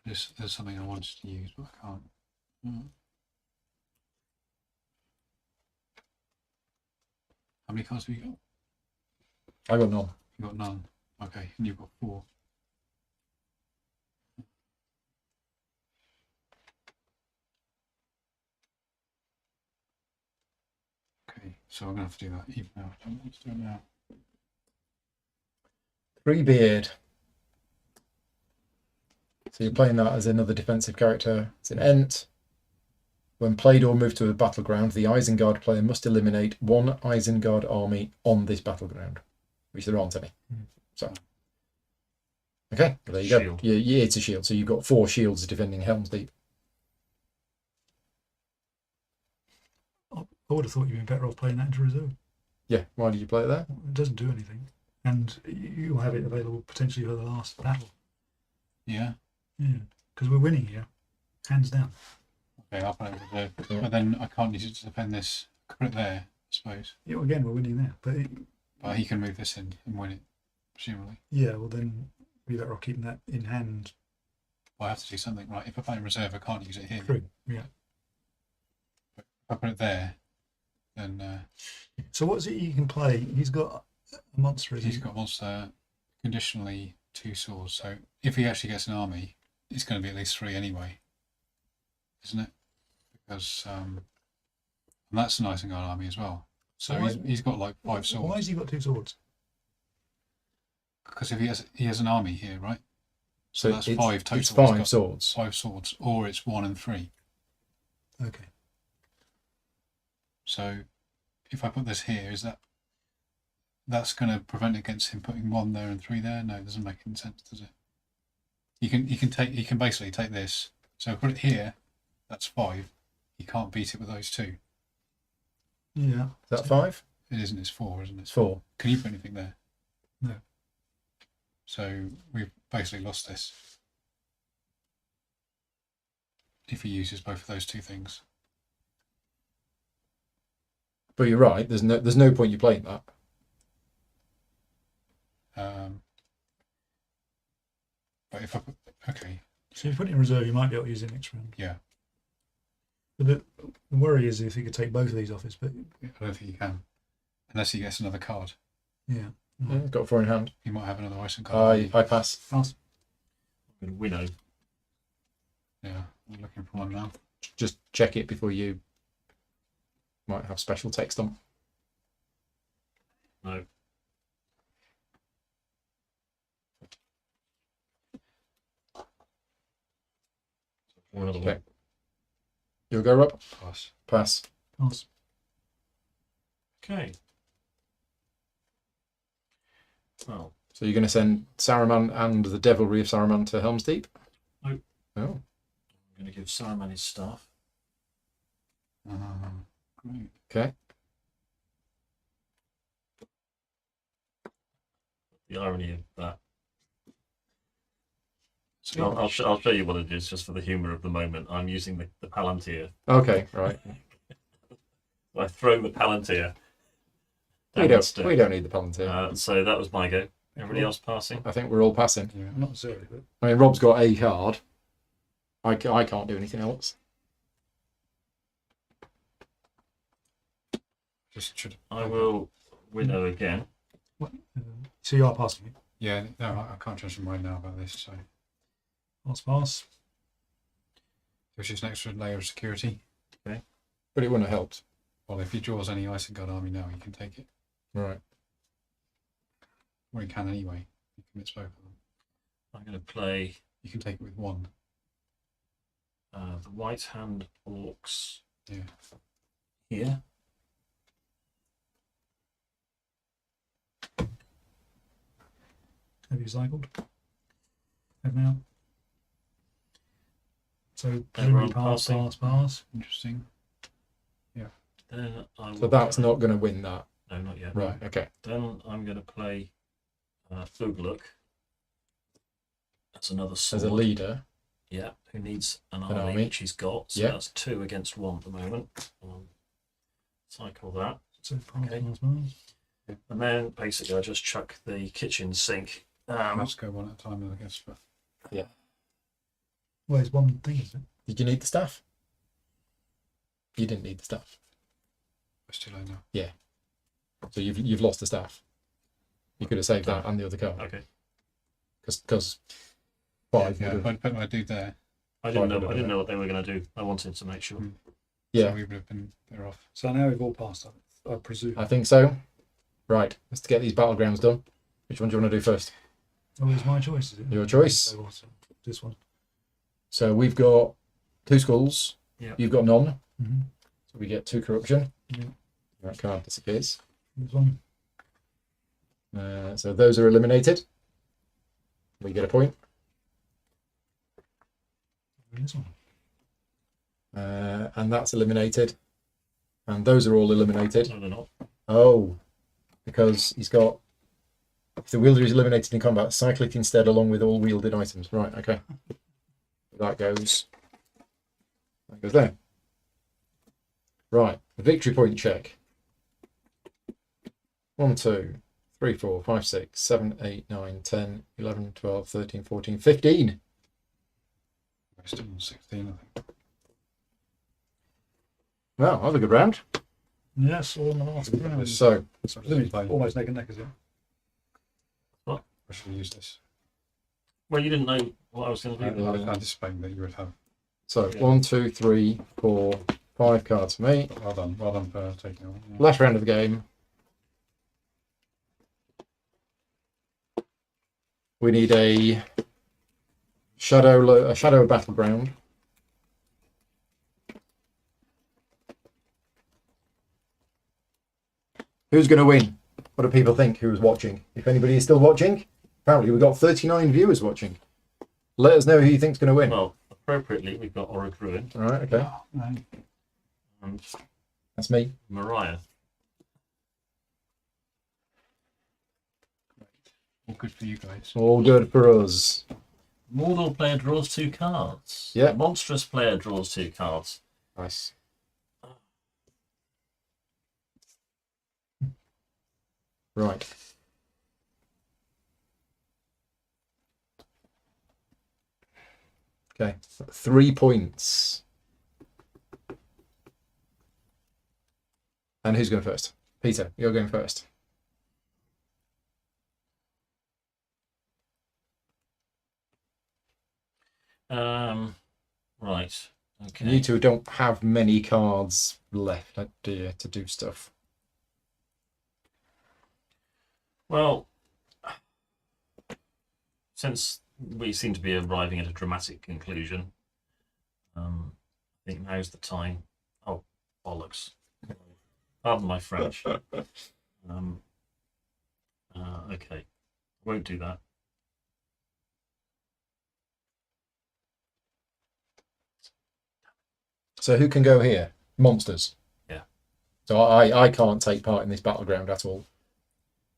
There's something I wanted to use, but I can't. How many cards have you got? I got none. You got none. Okay, and you've got 4. Okay, so I'm gonna have to do that even now. I don't want to do it now. Beard. So you're playing that as another defensive character. It's an Ent. When played or moved to a battleground, the Isengard player must eliminate one Isengard army on this battleground, which there aren't any. So, okay, well, there you Shield. go. Yeah, it's a shield. So you've got 4 shields defending Helm's Deep. I would have thought you'd been better off playing that into reserve. Yeah, why did you play it there? It doesn't do anything. And you'll have it available potentially for the last battle. Yeah. Yeah. Because we're winning here. Hands down. Okay, I'll put it in reserve. Yeah. But then I can't use it to defend this. I could put it there, I suppose. Yeah, again, we're winning there. But But he can move this in and win it, presumably. yeah, well then we're better off keeping that in hand. Well, I have to do something, right? If I play in reserve, I can't use it here. True. Yeah. If I put it there, then So what's it you can play? He's got a monster. he's got monster conditionally 2 swords. So if he actually gets an army, it's going to be at least 3 anyway, isn't it? Because and that's an Isengard army as well. So Why- he's got like 5 Why swords. has he got 2 swords? Because if he has an army here, right? So that's it's, 5 total. It's He's 5 got swords. 5 swords, or it's 1 and 3. Okay. So if I put this here, that's going to prevent against him putting 1 there and 3 there? No, it doesn't make any sense, does it? He can basically take this. So put it here. That's 5. He can't beat it with those 2. Yeah. Is that 5? It isn't. It's 4, isn't it? It's 4. Can you put anything there? No. So we've basically lost this. If he uses both of those 2 things. But you're right. There's no point you playing that. But if I put, okay, So if you put it in reserve, you might be able to use it next round. yeah, But the worry is if he could take both of these off his, but I don't think he can. Unless he gets another card. yeah. Yeah, got a 4 in hand. He might have another icing card. I pass. Pass. And Winnow. Yeah, I'm looking for one now. Just check it before you might have special text on. No. Another Okay. one. You'll go, Rob? Pass. Pass. Pass. Okay. Well, So you're going to send Saruman and the Devilry of Saruman to Helm's Deep? No. Oh. I'm going to give Saruman his staff. Great. Okay. The irony of that. So I'll show you what it is just for the humour of the moment. I'm using the Palantir. Okay, right. I throw the Palantir We down the don't stairs. need the Palantir. So that was my go. Everybody else passing? I think we're all passing. yeah. Not necessarily, but I mean, Rob's got a card. I can't do anything else. Just should. I will winnow again. what? So you are passing it. Yeah, no, I can't change my mind now about this. So Pass. there's just an extra layer of security. But it wouldn't have helped. Well, if he draws any Isengard army now, you can take it. Right. Or you can anyway. You commit both of them. I'm going to play You can take it with one. the White Hand Orcs Yeah. here. Have you cycled? Have now. So Everyone pass. Interesting. Then I will So that's not going to win that. No, not yet. Right. Okay. Then I'm going to play Ugluk as another sword. As a leader. Yeah, who needs an An army, army. which he's got. So Yeah. that's 2 against 1 at the moment. Cycle that. So pass. Okay. Pass. And then basically I just chuck the kitchen sink. Let's go one at a time, I guess. But Well, it's one thing, isn't it? Did you need the staff? You didn't need the staff. it's too late now. So you've lost the staff. You could have saved that and the other card. Okay. Because 5 Yeah, would if have, I'd put my dude there, I didn't Fine, know. I didn't know what they were going to do. I wanted to make sure. Mm. yeah, so we would have been better off. So now we've all passed, I presume. I think so. Right, let's get these battlegrounds done. Which one do you want to do first? Oh, it's my choice, is it? Your choice. So this one. So we've got 2 skulls. Yeah. You've got none. Mm-hmm. So we get 2 corruption. Yeah. That card disappears. This one. So those are eliminated. We get a point. And this one. And that's eliminated. And those are all eliminated. No, they're not. Oh, because he's got. If the wielder is eliminated in combat, cycle it instead along with all wielded items. Right, okay. That goes there. Right, the victory point check. 1, 2, 3, 4, 5, 6, 7, 8, 9, 10, 11, 12, 13, 14, 15. We're still on 16, I think. Well, that was a good round. Yes, all in the last round. So, So Almost neck and neck, is it? I should use this. Well, you didn't know what I was going to do. I was anticipating that you would have. Yeah. 1, 2, 3, 4, 5 cards for me. Well done for taking on. Yeah. Last round of the game. We need a shadow battleground. Who's going to win? What do people think? Who's watching? If anybody is still watching, apparently we've got 39 viewers watching. Let us know who you think's going to win. Well, appropriately, we've got Auric Ruin All right, okay, and that's me. Mariah. All good for you guys. All good for us. Mordor player draws 2 cards. Yeah. The Monstrous player draws 2 cards. Nice. Right. Okay, 3 points. And who's going first? Peter, you're going first. Right. Okay. You two don't have many cards left, do you, to do stuff? Well, since we seem to be arriving at a dramatic conclusion, I think now's the time. Oh, bollocks. Pardon my French. Okay, won't do that. So who can go here? Monsters. Yeah. So I can't take part in this battleground at all.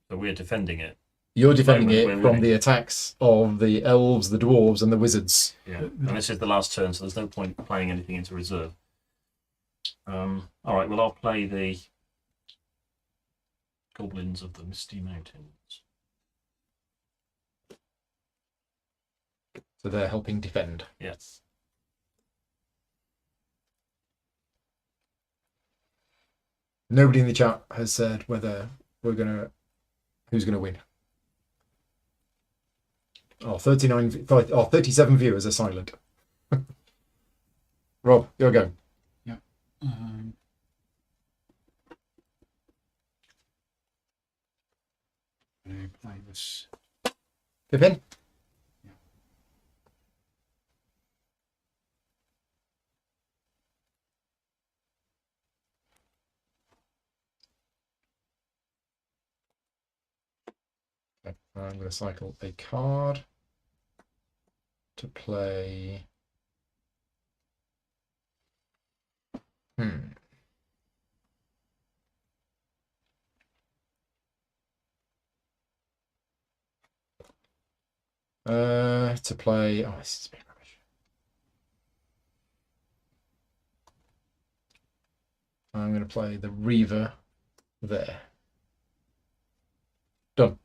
So we're defending it. You're defending Moment, it we're from winning. the attacks of the elves, the dwarves, and the wizards. Yeah, and this is the last turn, so there's no point playing anything into reserve. All right, well, I'll play the Goblins of the Misty Mountains. So they're helping defend. Yes. Nobody in the chat has said whether who's gonna win. Oh, 37 viewers are silent. Rob, your go. Um, I'm going to play this. Pippin? Okay, I'm going to cycle a card to play. To play. Oh, this is a bit rubbish. I'm going to play the Reaver there. Done.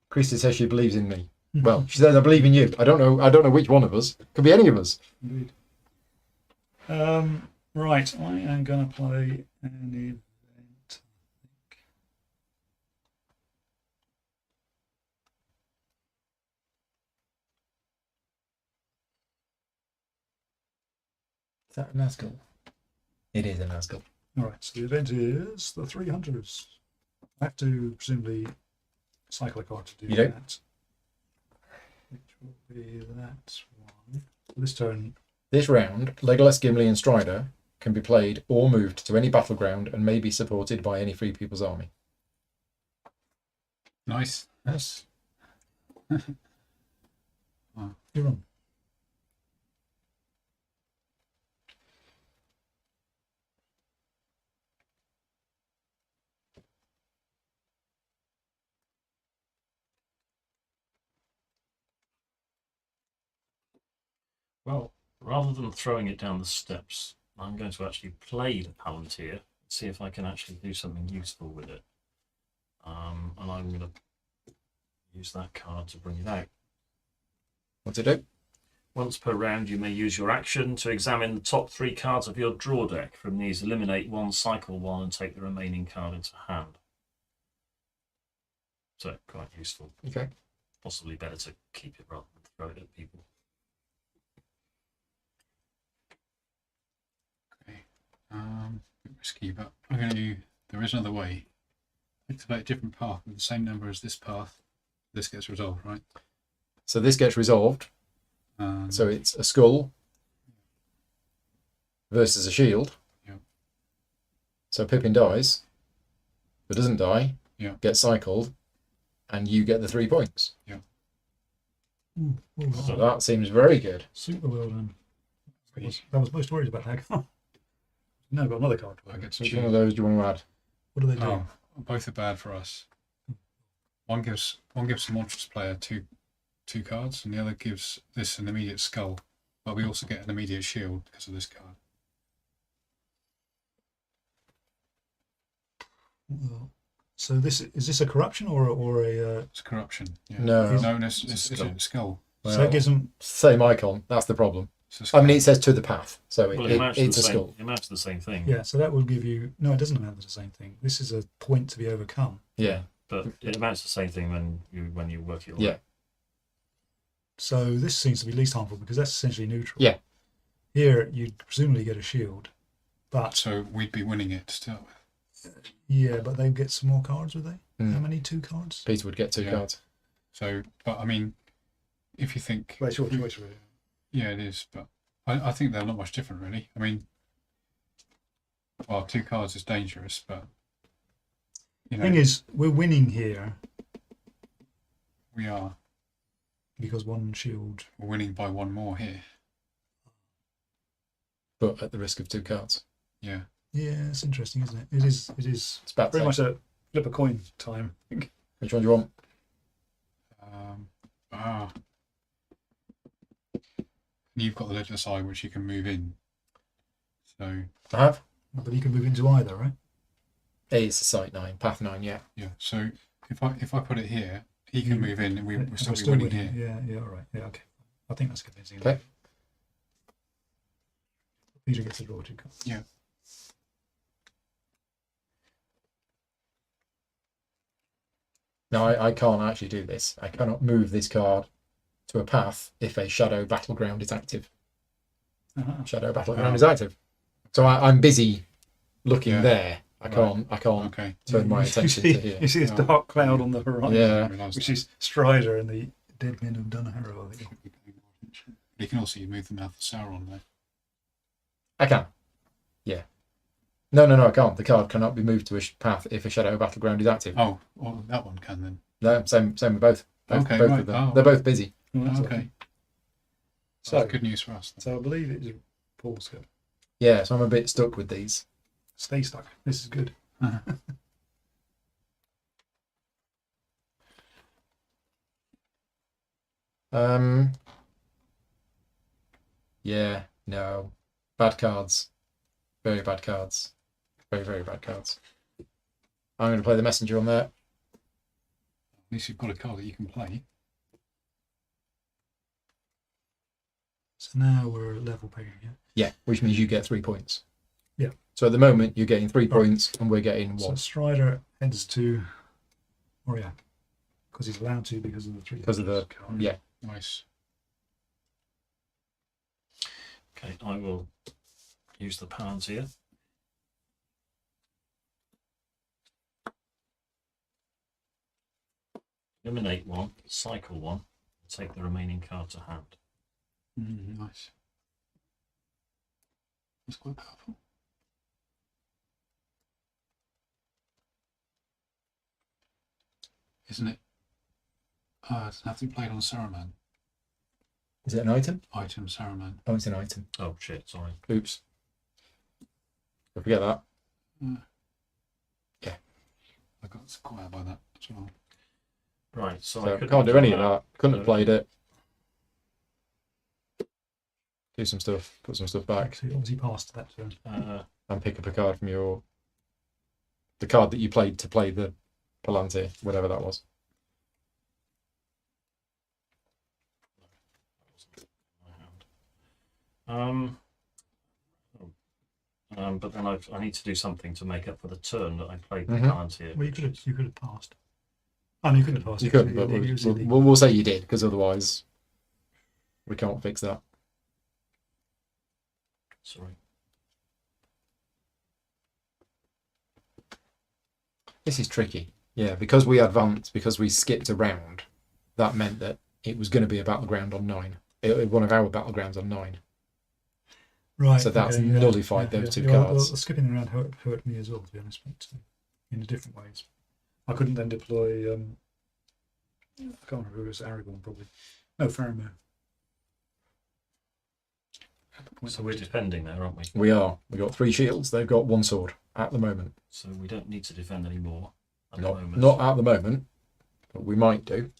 Christy says she believes in me. Well, she says I believe in you. I don't know which one of us. Could be any of us. Indeed. Right, I am going to play an event. Is that a Nazgul? It is a Nazgul. All right, so the event is the 3 hunters. I have to presumably cycle a card to do You do. that. Which will be that one. This turn, This round, Legolas, Gimli, and Strider can be played or moved to any battleground and may be supported by any Free People's Army. Nice. Yes. you're on. Well, rather than throwing it down the steps, I'm going to actually play the Palantir and see if I can actually do something useful with it. And I'm going to use that card to bring it out. What's it do? Once per round, you may use your action to examine the top 3 cards of your draw deck. From these, eliminate one, cycle one, and take the remaining card into hand. So, quite useful. Okay. Possibly better to keep it rather than throw it at people. Okay. A bit risky, but I'm going to. There is another way. Activate a different path with the same number as this path. This gets resolved, right? So this gets resolved. So it's a skull versus a shield. Yeah. So Pippin dies, but doesn't die. Yeah. Gets cycled, and you get the 3 points. Ooh, So that seems very good. super well done. I was most worried about that. Now I've got another card. I get to Which one of choose. those do you want to add? What do they do? Oh, both are bad for us. One gives the monstrous player two cards, and the other gives this an immediate skull. But we also get an immediate shield because of this card. Well, so this is this a corruption or a It's corruption. Yeah. No. No, it's skull. a skull. so it gives them Same icon. That's the problem. It's a skull. I mean, it says to the path, so Well, it amounts to it's the a same. skull. It amounts to the same thing. yeah, so that will give you no, it doesn't amount to the same thing. This is a point to be overcome. Yeah. But it amounts to the same thing when you work it all Yeah. out. So this seems to be least harmful because that's essentially neutral. Yeah. Here you'd presumably get a shield, but So we'd be winning it to start with. yeah, but they get some more cards, would they? Mm. How many? 2 cards? Peter would get 2 Yeah. cards. So, but I mean, if you think, Well, it's your choice, really. yeah, it is. But I think they're not much different, really. I mean, Well, 2 cards is dangerous, but you know Thing is, we're winning here we are. because one shield. We're winning by 1 more here. but at the risk of 2 cards. Yeah. Yeah, it's interesting, isn't it? It is. It is It's about very time. much a flip a coin time. I think. Which one do you want? Ah. You've got the little side which you can move in. So I have. But you can move into either, right? A is a site 9, path 9, yeah. yeah. So if I put it here, he can move in, and we're And still, be winning here. Yeah, yeah, all right. Yeah, okay. I think that's convincing. Okay. Peter gets a draw 2 cards. Yeah. Now, I can't actually do this. I cannot move this card to a path if a Shadow Battleground is active. Uh-huh. Shadow Battleground is active. So I'm busy looking Yeah. there. I can't Okay. turn my You attention see, to here. you see this Oh. dark cloud on the horizon, Yeah. which is Strider and the Dead Men of Dunaharrow, I think. You can also move the Mouth of Sauron there. I can. Yeah. No, I can't. The card cannot be moved to a path if a Shadow Battleground is active. Oh, well, that one can then. No, same with both. Okay, both right. of them. Oh. They're both busy. Oh, that's Okay. lovely. So So, that's good news for us. Then. so I believe it is Paul's go. Yeah, so I'm a bit stuck with these. Stay stuck. This is good. Yeah, no. Bad cards. Very bad cards. Very, very bad cards. I'm going to play the messenger on there. At least you've got a card that you can play. So now we're level pegging, yeah? Yeah, which means you get 3 points. Yeah. So at the moment, you're getting 3 Right. points and we're getting So 1. Strider heads to Oriak because he's allowed to because of the 3. Because of the- card. yeah. Nice. Okay, I will use the pounds here. Eliminate 1, cycle 1, take the remaining card to hand. Nice. That's quite powerful. Isn't it? It doesn't have to be played on Saruman. Is it an item? Item Saruman. Oh, it's an item. Oh shit, sorry. Oops. Don't forget that. I got quiet by that as well. Right, so, So I I couldn't can't do any of draw that. Couldn't have No. played it. Do some stuff. Put some stuff back. So he obviously passed that turn. And pick up a card from the card that you played to play the Palantir, whatever that was. But then I need to do something to make up for the turn that I played Mhm. the Palantir. Well, you could have passed. Oh, no, you couldn't have passed. You it. couldn't, but It was we'll, illegal. we'll say you did, because otherwise we can't fix that. Sorry. This is tricky. Yeah, because we advanced, because we skipped a round, that meant that it was going to be a battleground on 9. One of our battlegrounds on 9. Right. So that's okay, yeah, nullified those two well, cards. Well, skipping around hurt me as well, to be honest, but in different ways. I couldn't then deploy. I can't remember who it was. Aragorn, probably. No, Faramir. At the point So I we're was- defending there, aren't we? We are. We got 3 shields. They've got 1 sword at the moment. So we don't need to defend anymore at the Not moment. not at the moment, but we might do.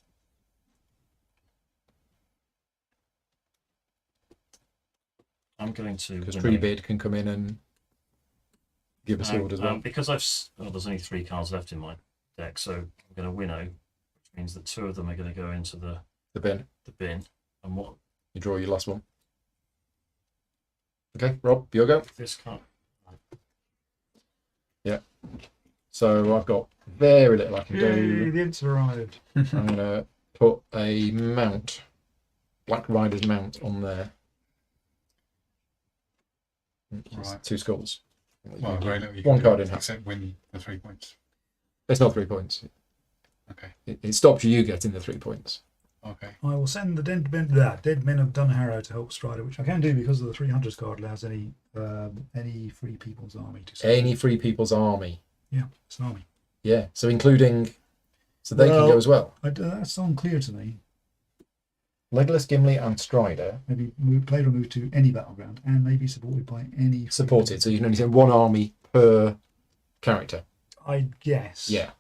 I'm going to Because winnow. Treebid can come in and give a sword as well. Because there's only 3 cards left in my deck, so I'm going to winnow, which means that 2 of them are going to go into the The bin. bin. And what You draw your last one. Okay, Rob, your go. this card? So I've got very little I can Yay, do. the Ents arrived. I'm going to put a mount, Black Rider's mount on there. It's Right. 2 skulls. Well, very little you One can card do, in half. except win the 3 points. It's not 3 points. Okay. It stops you getting the 3 points. Okay. I will send the dead men of Dunharrow to help Strider, which I can do because of the 300s card allows any free people's army to support. Any Free People's Army. Yeah, it's an army. Yeah. So including, so they can Well- go as well. That's unclear to me. Legolas, Gimli, and Strider Maybe player will move to any battleground and may be supported by any free supported. So you can only send one army per character. I guess. Yeah.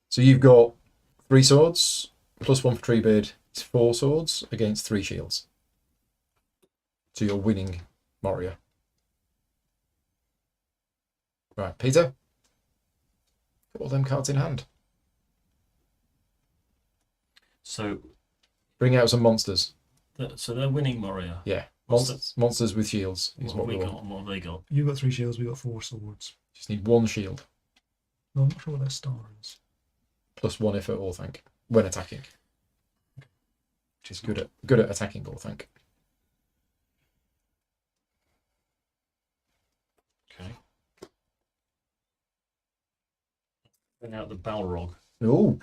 So you've got 3 swords plus 1 for Treebeard. It's 4 swords against 3 shields. So you're winning Moria. Right, Peter. Put all them cards in hand. So, Bring out some monsters. so they're winning Moria. Yeah, What's monsters with shields What is have what we we got? want. And what have they got? You've got 3 shields, we've got 4 swords. Just need 1 shield No, I'm not sure what their star is. plus 1 if at all, think, when attacking. Which is good at attacking all, think. Okay. Bring out the Balrog. Oh,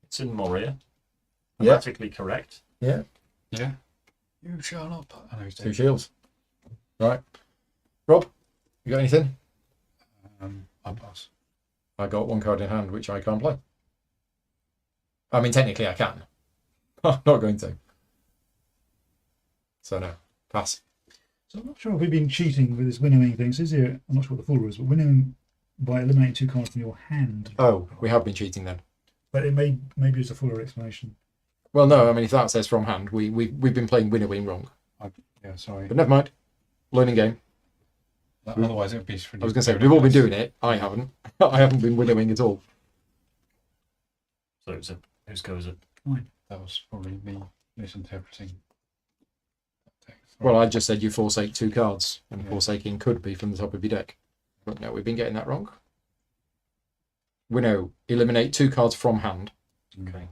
It's in Moria. Yeah. Grammatically correct. yeah, Yeah. You shut up. I know he's 2 dead. shields. Right, Rob, you got anything? I pass. I got 1 card in hand, which I can't play. I mean, technically I can. I'm not going to. So no, pass. So I'm not sure if we've been cheating with this winnowing thing. It says here, I'm not sure what the full rule is, but winnowing by eliminating 2 cards from your hand. Oh, we have been cheating then. But it maybe it's a fuller explanation. Well, no, I mean, if that says from hand, we've been playing winnowing wrong. Yeah, sorry. But never mind. Learning game. Otherwise, it would be. I was going to say, we've all been doing it. I haven't. I haven't been winnowing at all. So whose go is it? That was probably me misinterpreting. Well, I just said you forsake 2 cards, and Yeah. forsaking could be from the top of your deck. But no, we've been getting that wrong. Winnow, eliminate 2 cards from hand, Okay.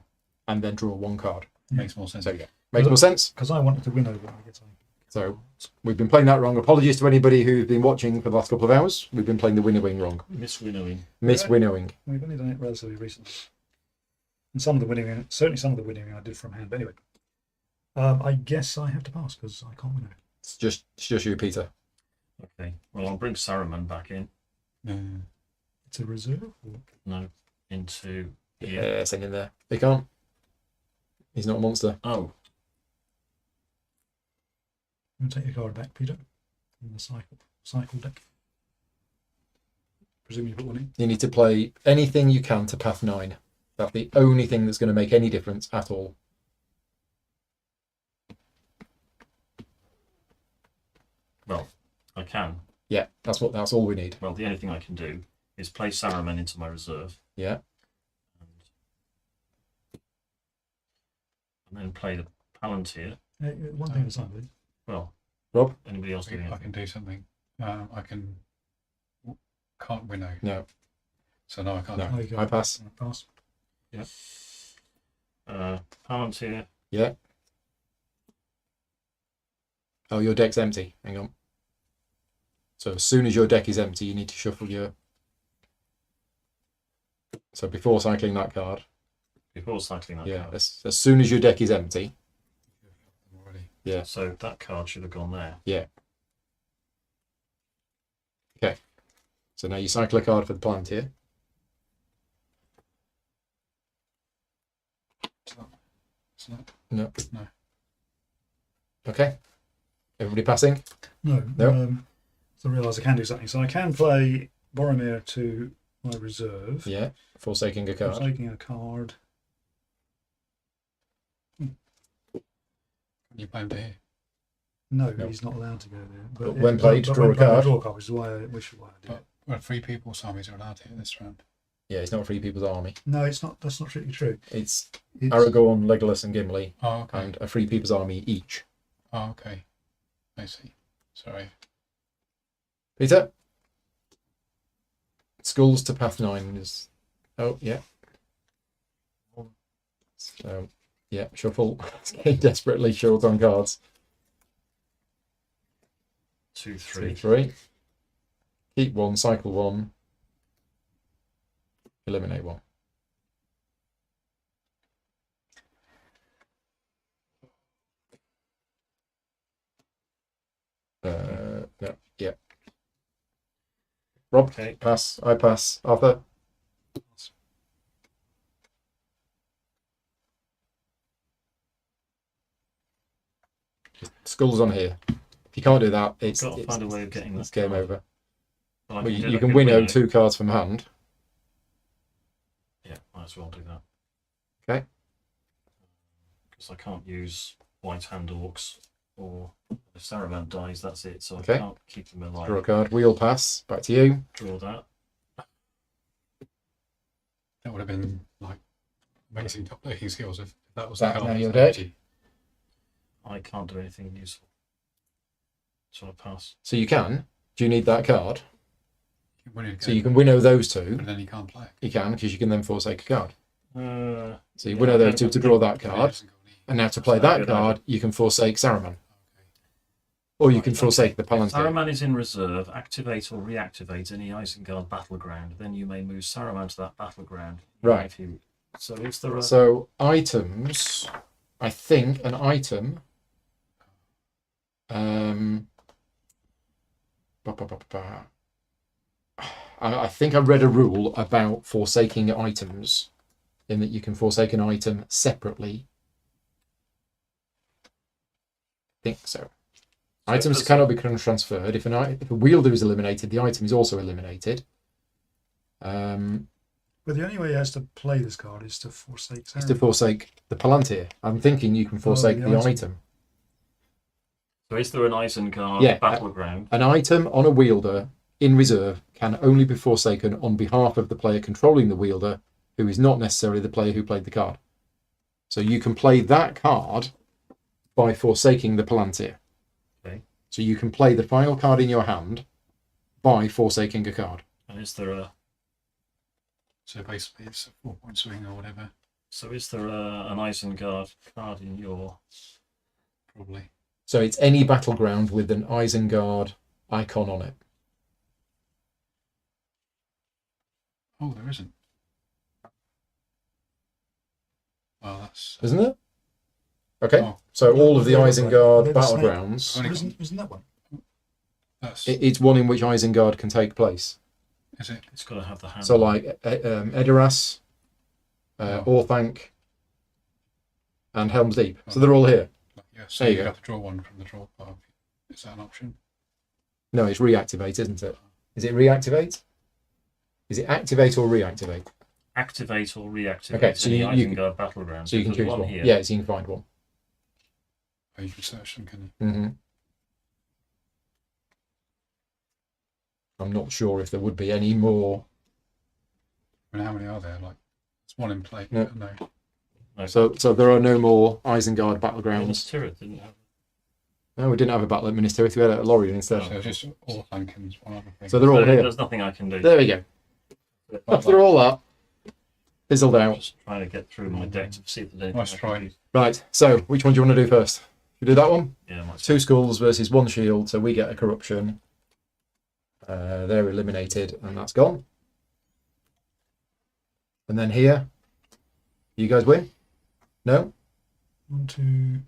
and then draw 1 card. Makes more sense. So yeah, makes more sense. Because I wanted to win over, I guess. So we've been playing that wrong. Apologies to anybody who's been watching for the last couple of hours. We've been playing the winnowing wrong. Miswinnowing. Miss Right. winnowing. We've only done it relatively recently. And some of the winnowing, certainly some of the winnowing I did from hand. But anyway, I guess I have to pass because I can't winnow. It's just you, Peter. Okay. Well, I'll bring Saruman back in. No. It's a reserve. Or... No. Into here. Yeah, send in there. He can't. He's not a monster. Oh. I'm going to take your card back, Peter. In the cycle deck. Presume you put one in. You need to play anything you can to path 9. That's the only thing that's going to make any difference at all. Well, I can. Yeah, that's all we need. Well, the only thing I can do is play Saruman into my reserve. Yeah. And then play the Palantir. One thing at a time, please. Well, Rob? anybody else doing I anything? can do something. I can't winnow. No. So no, I can't. No. Oh, you go. I pass. Pass. Palantir. Yeah. Oh, your deck's empty. Hang on. So as soon as your deck is empty, you need to shuffle your... So before cycling that card, Before cycling that yeah, card. as soon as your deck is empty, Already. yeah, So that card should have gone there. so now you cycle a card for the Palantir. It's not. No. No. Okay. Everybody passing? No. No. So I realise I can do something. So I can play Boromir to my reserve. Yeah. Forsaking a card. Taking a card. You play him to here. No, No. he's not allowed to go there. But when played, draw when a played, card. Draw a card, which is why I did it. Well, 3 people's armies are allowed to hit this round. Yeah, it's not Free People's Army. No, it's not. That's not really true. It's It's, Aragorn, Legolas, and Gimli, Oh, okay. and a Free People's Army each. Oh, okay. I see. Sorry. Peter? Skulls to path 9 is... Oh, yeah. So, yeah, shuffle. It's getting desperately short on cards. 2, 2, 3. 3. Keep 1, cycle 1. Eliminate 1. No, yeah. Rob, Okay. pass. I pass. Arthur. Skulls on here. If you can't do that, it's Got to find a way of getting it's that game card. over. Well, I Well, can do- you I can winnow winnow. 2 cards from hand. Yeah, might as well do that. Okay. Because I can't use white hand orcs, or if Saruman dies, that's it. So Okay. I can't keep them alive. Draw a card. Wheel pass. Back to you. Draw that. That would have been like amazing top decking skills if that was That, the now card. you're dead. I can't do anything useful. So I pass. So you can. Do you need that card? So you can, can winnow those 2. but then you can't play. You can, because you can then forsake a card. So you Yeah, winnow I those don't 2 to think- draw that He card. hasn't got any- And now to play That's not that good card, you can forsake Saruman. Or you can forsake the Palantir. Saruman is in reserve. Activate or reactivate any Isengard battleground. Then you may move Saruman to that battleground. Right. If you... So is there a... So items, I think an item. Ba, ba, ba, ba, ba. I think I read a rule about forsaking items, in that you can forsake an item separately. I think so. Items does- cannot be transferred. If a wielder is eliminated, the item is also eliminated. But the only way he has to play this card is to forsake Is to Saruman. forsake the Palantir. I'm thinking you can forsake the the item. item. So is there an Isengard Yeah, battleground? An item on a wielder in reserve can only be forsaken on behalf of the player controlling the wielder, who is not necessarily the player who played the card. So you can play that card by forsaking the Palantir. Okay. So you can play the final card in your hand by forsaking a card. And is there a... So basically, it's a 4-point swing or whatever, So is there an Isengard card in your... probably. So it's any battleground with an Isengard icon on it. Oh, there isn't. Well, that's. Isn't it? Okay. Oh, So all of the They're Isengard the same. battlegrounds, Only- Isn't that one? that's. it's one in which Isengard can take place. Is it? It's got to have the hand. So like Edoras, Oh. Orthanc, and Helm's Deep. So they're all here. Yeah, so There you you go. have to draw one from the draw pile. Is that an option? No, it's reactivate, isn't it? Is it reactivate? Is it activate or reactivate? Activate or reactivate Okay, so any you Isengard battleground. So you can There's choose one. here. Yeah, so you can find one. Oh, you can search them, can hmm I'm not sure if there would be any more. I mean, how many are there? Like, it's one in play. No. No. So there are no more Isengard battlegrounds. Minas Tirith didn't have. No, we didn't have a battle at Minas Tirith. We had it at Lorien instead. So it's just all Lankins, one other thing. So they're all here. There's nothing I can do. There we go. After all that, fizzled I'm out. just trying to get through my deck to see if there's anything. Nice I try. can do. Right. So which one do you want to do first? You do that one. Yeah, might 2 skulls versus 1 shield, so we get a corruption. They're eliminated, and that's gone. And then here, you guys win? No? 1, 2,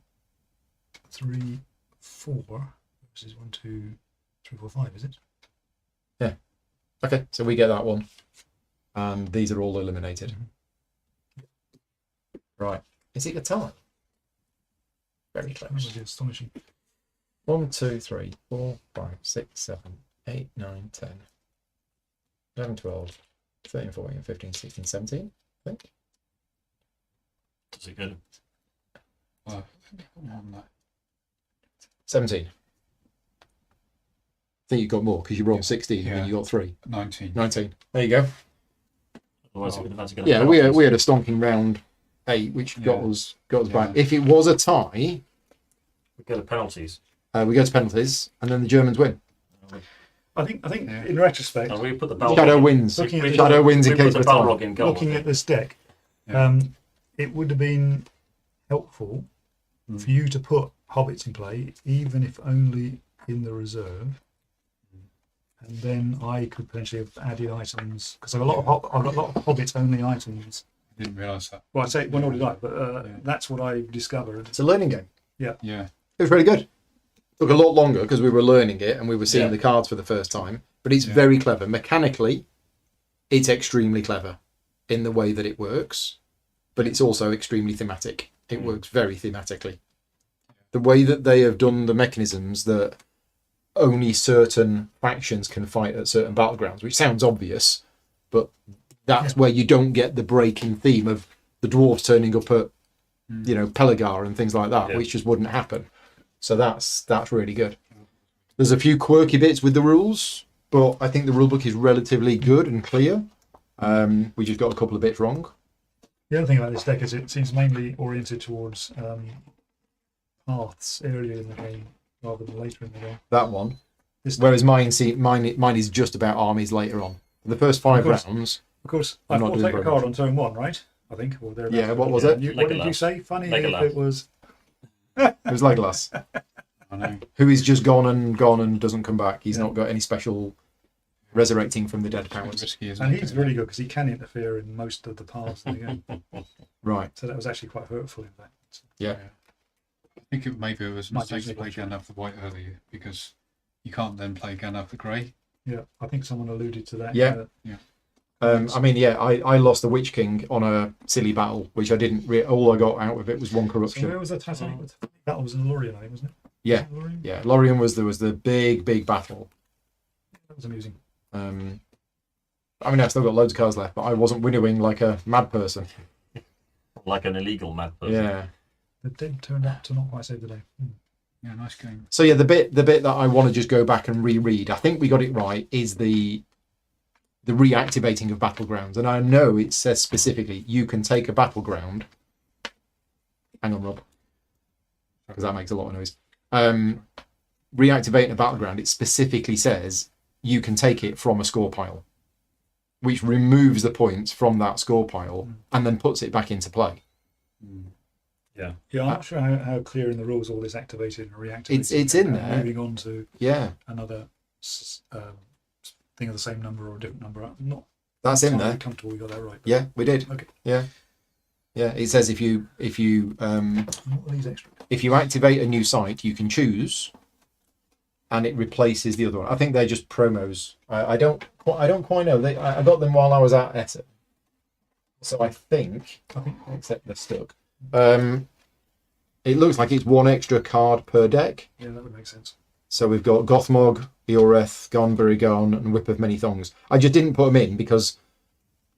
3, 4. This is 1, 2, 3, 4, 5, is it? Okay, so we get that one. And these are all eliminated. Right. Is it a tie? Very That close. was astonishing. 1, 2, 3, 4, 5, 6, 7, 8, 9, 10, 11, 12, 13, 14, 15, 16, 17, I think. Does it go? Well, on that. 17. I think you got more because you rolled 16 and Yeah. then you got 3. 19. 19. There you go. Otherwise, it would have had to go. Yeah, we had a stonking round 8, which got Yeah. us back. Yeah. If it was a tie, We go to penalties. we go to penalties, and then the Germans win. I think Yeah. in retrospect, And we put the Balrog Shadow in. wins. Looking at We the- put- Shadow wins in we put case the of a tie. Balrog in goal. looking at this deck, Yeah. it would have been helpful for you to put hobbits in play, even if only in the reserve. And then I could potentially have added items because I've got a lot of hobbits only items. I didn't realise that. Well, I'd say well, nor did I, but Yeah. that's what I discovered. It's a learning game. Yeah. It was really good. Took a lot longer because we were learning it and we were seeing Yeah. the cards for the first time. But it's Yeah. very clever. Mechanically, it's extremely clever in the way that it works, but it's also extremely thematic. It works very thematically. The way that they have done the mechanisms that only certain factions can fight at certain battlegrounds, which sounds obvious, but that's where you don't get the breaking theme of the dwarves turning up at, Pelagar and things like that, Yeah. which just wouldn't happen. So that's really good. There's a few quirky bits with the rules, but I think the rulebook is relatively good and clear. We just got a couple of bits wrong. The other thing about this deck is it seems mainly oriented towards paths earlier in the game rather than later in the game. That one. This Whereas mine is just about armies later on. The first 5 Of course. rounds. Of course, I'm I not thought doing take a very card much. on turn 1, right? I think. Or thereabouts. Yeah, what was Yeah, it? what did you Legolas. say? Funny Legolas. if it was. It was Legolas, I know. who is just gone and doesn't come back. He's not got any special resurrecting from the dead It's powers. risky, isn't And it? he's really good because he can interfere in most of the paths in the game. Right. So that was actually quite hurtful in fact. Yeah. I think maybe it was a Might mistake just to play make it- Gandalf the White earlier because you can't then play Gandalf the Grey. Yeah, I think someone alluded to that. Yeah. I lost the Witch King on a silly battle, which I didn't. All I got out of it was one So corruption. where was the Titanic? That was in Lorien, I think, wasn't it? Yeah. Lorien? Yeah, Lorien was the big battle. That was amusing. I've still got loads of cards left, but I wasn't winnowing like a mad person. Like an illegal mad person. Yeah. The dead turned out to not quite save the day. Yeah, nice game. So yeah, the bit that I want to just go back and reread, I think we got it right, is the reactivating of battlegrounds. And I know it says specifically you can take a battleground. Hang on, Rob, because that makes a lot of noise. Reactivating a battleground, it specifically says you can take it from a score pile, which removes the points from that score pile and then puts it back into play. Yeah. Yeah, I'm not sure how clear in the rules all this activated and reactivated. It's in and there. Moving on to Yeah, another thing of the same number or a different number. I'm not that's in entirely there. comfortable we got that right. but Yeah, we did. Okay. Yeah. It says if you What are these extra? if you activate a new site, you can choose, and it replaces the other one. I think they're just promos. I don't quite know. I got them while I was at Essen, so I think except they're stuck. It looks like it's one extra card per deck. Yeah, that would make sense. So we've got Gothmog, Eoreth, Gonbury Gone, and Whip of Many Thongs. I just didn't put them in because,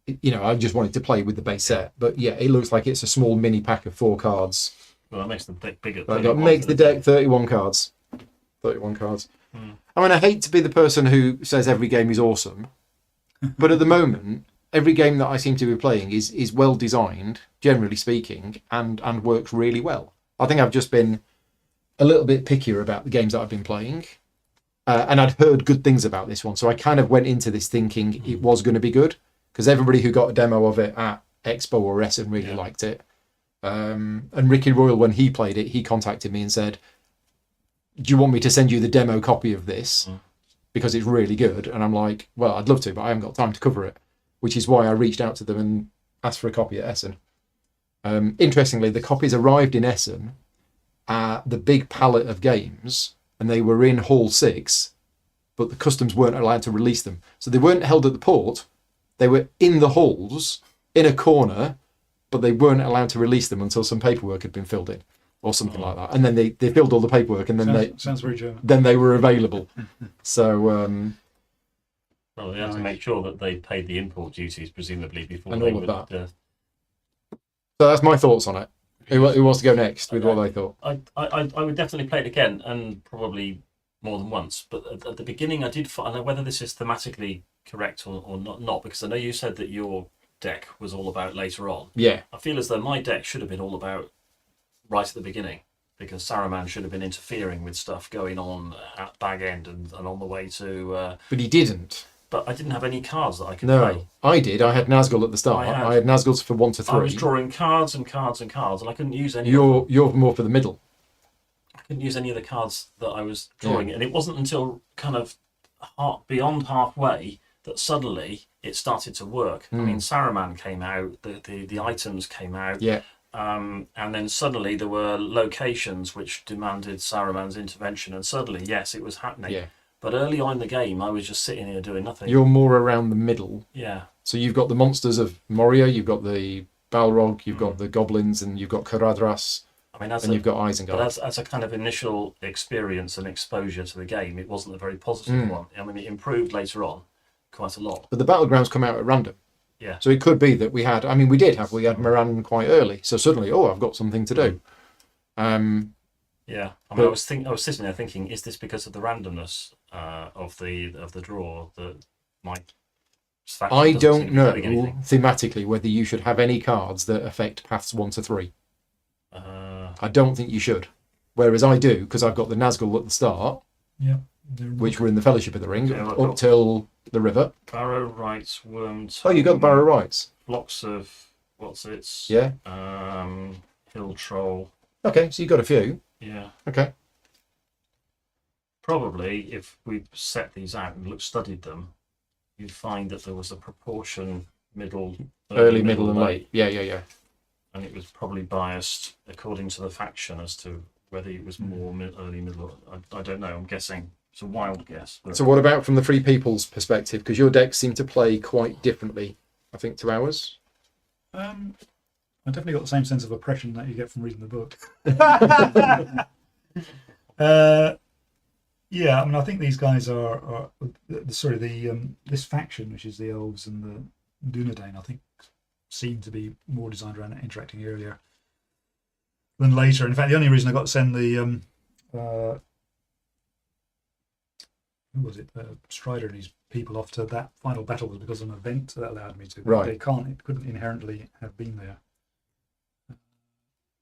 I just wanted to play with the base set. But yeah, it looks like it's a small mini pack of 4 cards. Well, that makes the deck bigger. That makes the deck 31 cards. 31 cards. I mean, I hate to be the person who says every game is awesome, but at the moment, every game that I seem to be playing is well designed, generally speaking, and works really well. I think I've just been a little bit pickier about the games that I've been playing, and I'd heard good things about this one, so I kind of went into this thinking it was going to be good, because everybody who got a demo of it at Expo or Essen really liked it. And Ricky Royal, when he played it, he contacted me and said, do you want me to send you the demo copy of this? Because it's really good. And I'm like, well, I'd love to, but I haven't got time to cover it, which is why I reached out to them and asked for a copy at Essen. Interestingly, the copies arrived in Essen at the big pallet of games, and they were in Hall 6, but the customs weren't allowed to release them. So they weren't held at the port, they were in the halls, in a corner, but they weren't allowed to release them until some paperwork had been filled in, or something like that. And then they filled all the paperwork, and then Sounds very German. they were available. So Well, they have to make sure that they paid the import duties, presumably, before And they all of would. that. So that's my thoughts on it. Who wants to go next with what they thought? I would definitely play it again, and probably more than once. But at the beginning, I did. I don't know whether this is thematically correct or not, because I know you said that your deck was all about later on. Yeah, I feel as though my deck should have been all about right at the beginning, because Saruman should have been interfering with stuff going on at Bag End and on the way to. but he didn't. But I didn't have any cards that I could No, play. I did. I had Nazgul at the start. I had Nazguls for 1 to 3. I was drawing cards and cards and cards, and I couldn't use any. You're more for the middle. I couldn't use any of the cards that I was drawing, and it wasn't until kind of beyond halfway that suddenly it started to work. I mean, Saruman came out, the items came out. Yeah. and then suddenly there were locations which demanded Saruman's intervention, and suddenly, yes, it was happening. Yeah. But early on in the game, I was just sitting here doing nothing. You're more around the middle. Yeah. So you've got the monsters of Moria, you've got the Balrog, you've got the goblins, and you've got Caradhras, I mean, and you've got Isengard. But as a kind of initial experience and exposure to the game, it wasn't a very positive one. I mean, it improved later on quite a lot. But the battlegrounds come out at random. Yeah. So it could be that we had Moran quite early. So suddenly, I've got something to do. Yeah. I mean, But- I was sitting there thinking, is this because of the randomness of the draw that my faction I doesn't seem don't to be know doing anything? thematically whether you should have any cards that affect paths 1 to 3. I don't think you should. Whereas I do, because I've got the Nazgul at the start, Yeah. which were in the Fellowship of the Ring, Okay, well, up till the river. Barrow Rights, Worm. Oh, you got the Barrow Rights. Blocks of what's its Yeah. Hill Troll. Okay, so you got a few. Yeah. Okay. Probably, if we set these out and studied them, you'd find that there was a proportion Early, middle, and late. Yeah. and it was probably biased according to the faction as to whether it was more early, middle. I don't know. I'm guessing. It's a wild guess. But So what about from the Free People's perspective? Because your decks seem to play quite differently, I think, to ours. I definitely got the same sense of oppression that you get from reading the book. Yeah, I mean, I think these guys are this faction, which is the elves and the Dunedain, I think, seem to be more designed around interacting earlier than later. In fact, the only reason I got to send the who was it, Strider and his people off to that final battle was because of an event that allowed me to. Right. It couldn't inherently have been there.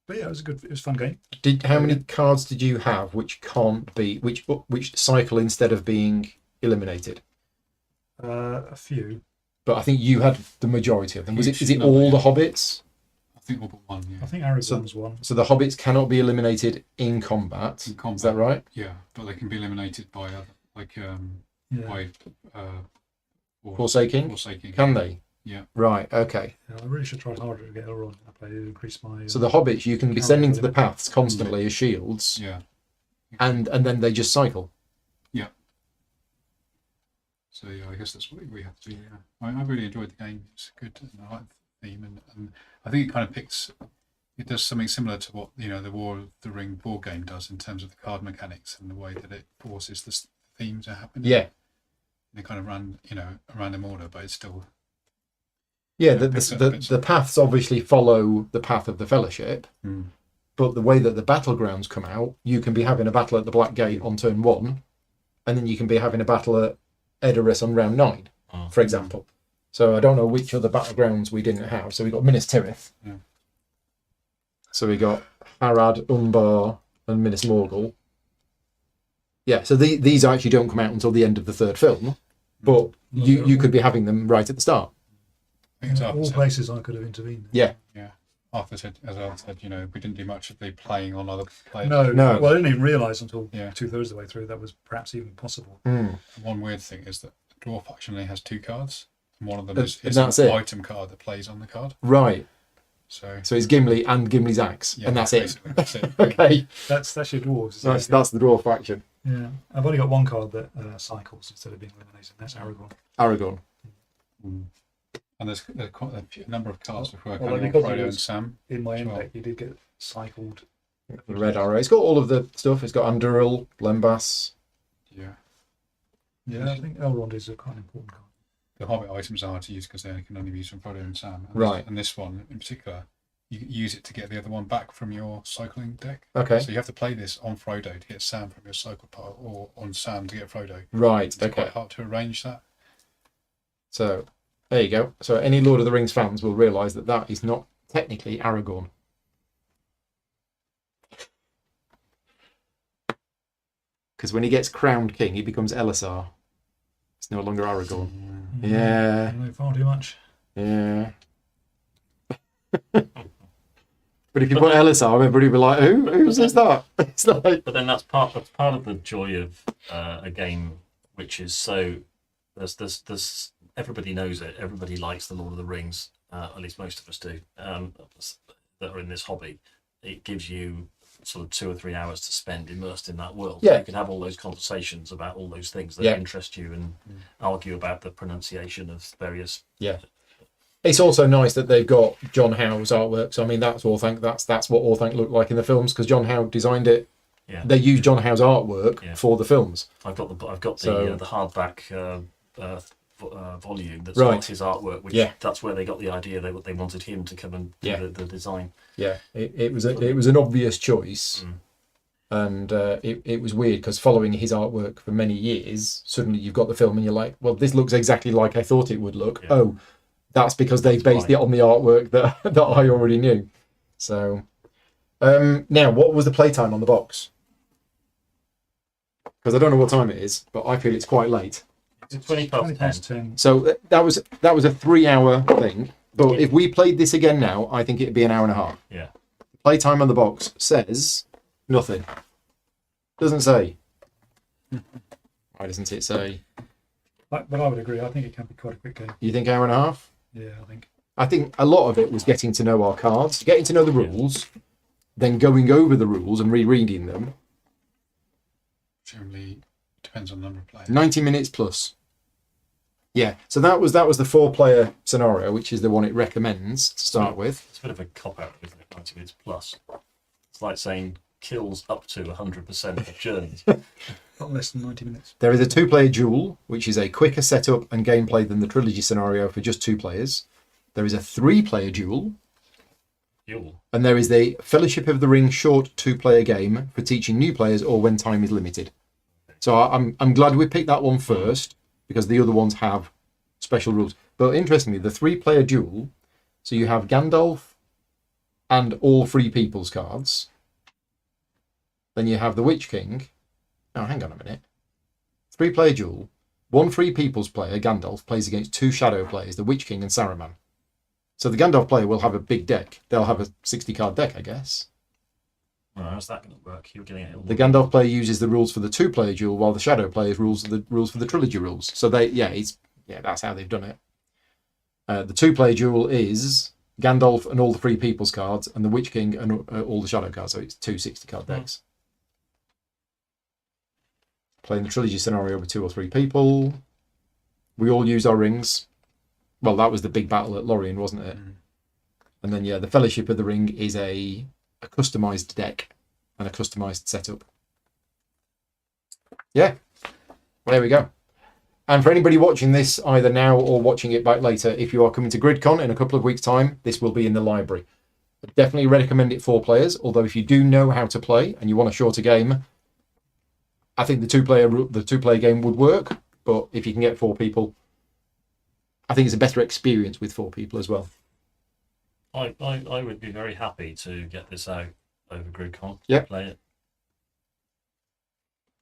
But yeah, it was a fun game. How many cards did you have which can't be which cycle instead of being eliminated? A few. But I think you had the majority of them. Is it No, all yeah. the hobbits? I think all but one. I Yeah. think Aragorn's one. So the hobbits cannot be eliminated in combat. In combat. Is that right? Yeah, but they can be eliminated by other, Yeah. by or Forsaking? Forsaking. Can they? Yeah. Right. Okay. Yeah, I really should try harder to get Elrond. I played to increase my. So the hobbits you can be sending to the paths constantly as shields, Yeah. and then they just cycle. So yeah, I guess that's what we have to do. Yeah. I really enjoyed the game. It's good. And I like the theme, and I think it kind of it does something similar to what the War of the Ring board game does in terms of the card mechanics and the way that it forces the theme to happen. Yeah. They kind of run a random order, but it's still Yeah. Yeah, The paths obviously follow the path of the Fellowship, but the way that the battlegrounds come out, you can be having a battle at the Black Gate on turn 1, and then you can be having a battle at Edoras on round 9, for example. So I don't know which other battlegrounds we didn't have. So we got Minas Tirith. Yeah. So we got Harad, Umbar, and Minas Morgul. Yeah, so these actually don't come out until the end of the third film, but you could be having them right at the start. I think it's Arthur all said, places I could have intervened. Yeah. Arthur said, as Arthur said, we didn't do much of the playing on other players. No. No. Well, I didn't even realise until Yeah. 2/3 of the way through that was perhaps even possible. One weird thing is that the dwarf faction only has 2 cards, and one of them And is that's an it. item card that plays on the card. Right. So So it's Gimli and Gimli's axe, yeah, and that's it. basically, that's it. Okay. That's your dwarves. Isn't it? That's the dwarf faction. Yeah, I've only got one card that cycles instead of being eliminated. And that's Aragorn. Aragorn. And there's quite a number of cards which work Well, on because it Frodo and was- Sam. In my end Sure. deck, you did get cycled. The red arrow. It's got all of the stuff. It's got Anduril, Lembas. Yeah. Yeah, I think Elrond is a quite important card. The Hobbit items are hard to use because they can only be used from Frodo and Sam. And Right. And this one in particular, you use it to get the other one back from your cycling deck. Okay. So you have to play this on Frodo to get Sam from your cycle pile, or on Sam to get Frodo. Right. It's Okay. quite hard to arrange that. So there you go. So any Lord of the Rings fans will realise that is not technically Aragorn. Because when he gets crowned king, he becomes Elisar. It's no longer Aragorn. Yeah. I know far too much. Yeah. But if you put Elisar, everybody will be like, who says that? It's like, But then that's part of the joy of a game which is so there's everybody knows it. Everybody likes the Lord of the Rings. At least most of us do. that are in this hobby, it gives you sort of 2 or 3 hours to spend immersed in that world. Yeah. You can have all those conversations about all those things that Yeah. interest you and argue about the pronunciation of various. Yeah. It's also nice that they've got John Howe's artwork. So I mean, that's Orthanc. That's what Orthanc looked like in the films because John Howe designed it. Yeah. They used John Howe's artwork Yeah. for the films. I've got the So- the hardback volume that's Right. got his artwork, which Yeah. that's where they got the idea. They wanted him to come and do Yeah. the design. Yeah, it was an obvious choice, and it was weird because following his artwork for many years, suddenly you've got the film and you're like, well, this looks exactly like I thought it would look. Yeah. Oh, that's because they That's based why. it on the artwork that that I already knew. So, now what was the playtime on the box? Because I don't know what time it is, but I feel it's quite late. It's 20 past 20 10. past 10. So that was a 3-hour thing. But if we played this again now, I think it'd be an hour and a half. Yeah. Playtime on the box says nothing. Doesn't say. Why doesn't it say? But I would agree. I think it can be quite a quick game. You think hour and a half? Yeah, I think. I think a lot of it was getting to know our cards, getting to know the rules, then going over the rules and rereading them. Generally, depends on the number of players. 90 minutes plus. Yeah. So that was the 4-player scenario, which is the one it recommends to start with. It's a bit of a cop out, isn't it? 90 minutes plus. It's like saying kills up to 100% of journeys. Not less than 90 minutes. There is a 2-player duel, which is a quicker setup and gameplay than the trilogy scenario for just 2 players. There is a 3-player duel, Fuel. and there is the Fellowship of the Ring short 2-player game for teaching new players or when time is limited. So I'm glad we picked that one first because the other ones have special rules. But interestingly, the 3-player duel, so you have Gandalf and all Free People's cards. Then you have the Witch King. Now, hang on a minute. 3-player duel. 1 Free People's player, Gandalf, plays against 2 Shadow players, the Witch King and Saruman. So the Gandalf player will have a big deck. They'll have a 60-card deck, I guess. Oh, how's that going to work? You're getting it. The Gandalf player uses the rules for the 2-player duel, while the Shadow player rules for the trilogy rules. So that's how they've done it. The 2-player duel is Gandalf and all the Free People's cards, and the Witch King and all the Shadow cards. So it's 2 60-card decks. Playing the trilogy scenario with 2 or 3 people. We all use our rings. Well, that was the big battle at Lorien, wasn't it? And then the Fellowship of the Ring is a customized deck and a customized setup. Yeah, there we go. And for anybody watching this either now or watching it back later, if you are coming to GridCon in a couple of weeks' time, this will be in the library. I definitely recommend it for players, although if you do know how to play and you want a shorter game, I think the two-player game would work. But if you can get 4 people, I think it's a better experience with 4 people as well. I would be very happy to get this out over GridCon. Yeah. Play it.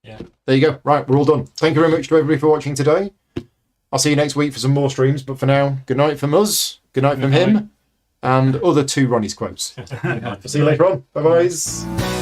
Yeah. There you go. Right, we're all done. Thank you very much to everybody for watching today. I'll see you next week for some more streams. But for now, good night from us. Good night from him. And other 2 Ronnie's quotes. See you later on. Bye-bye.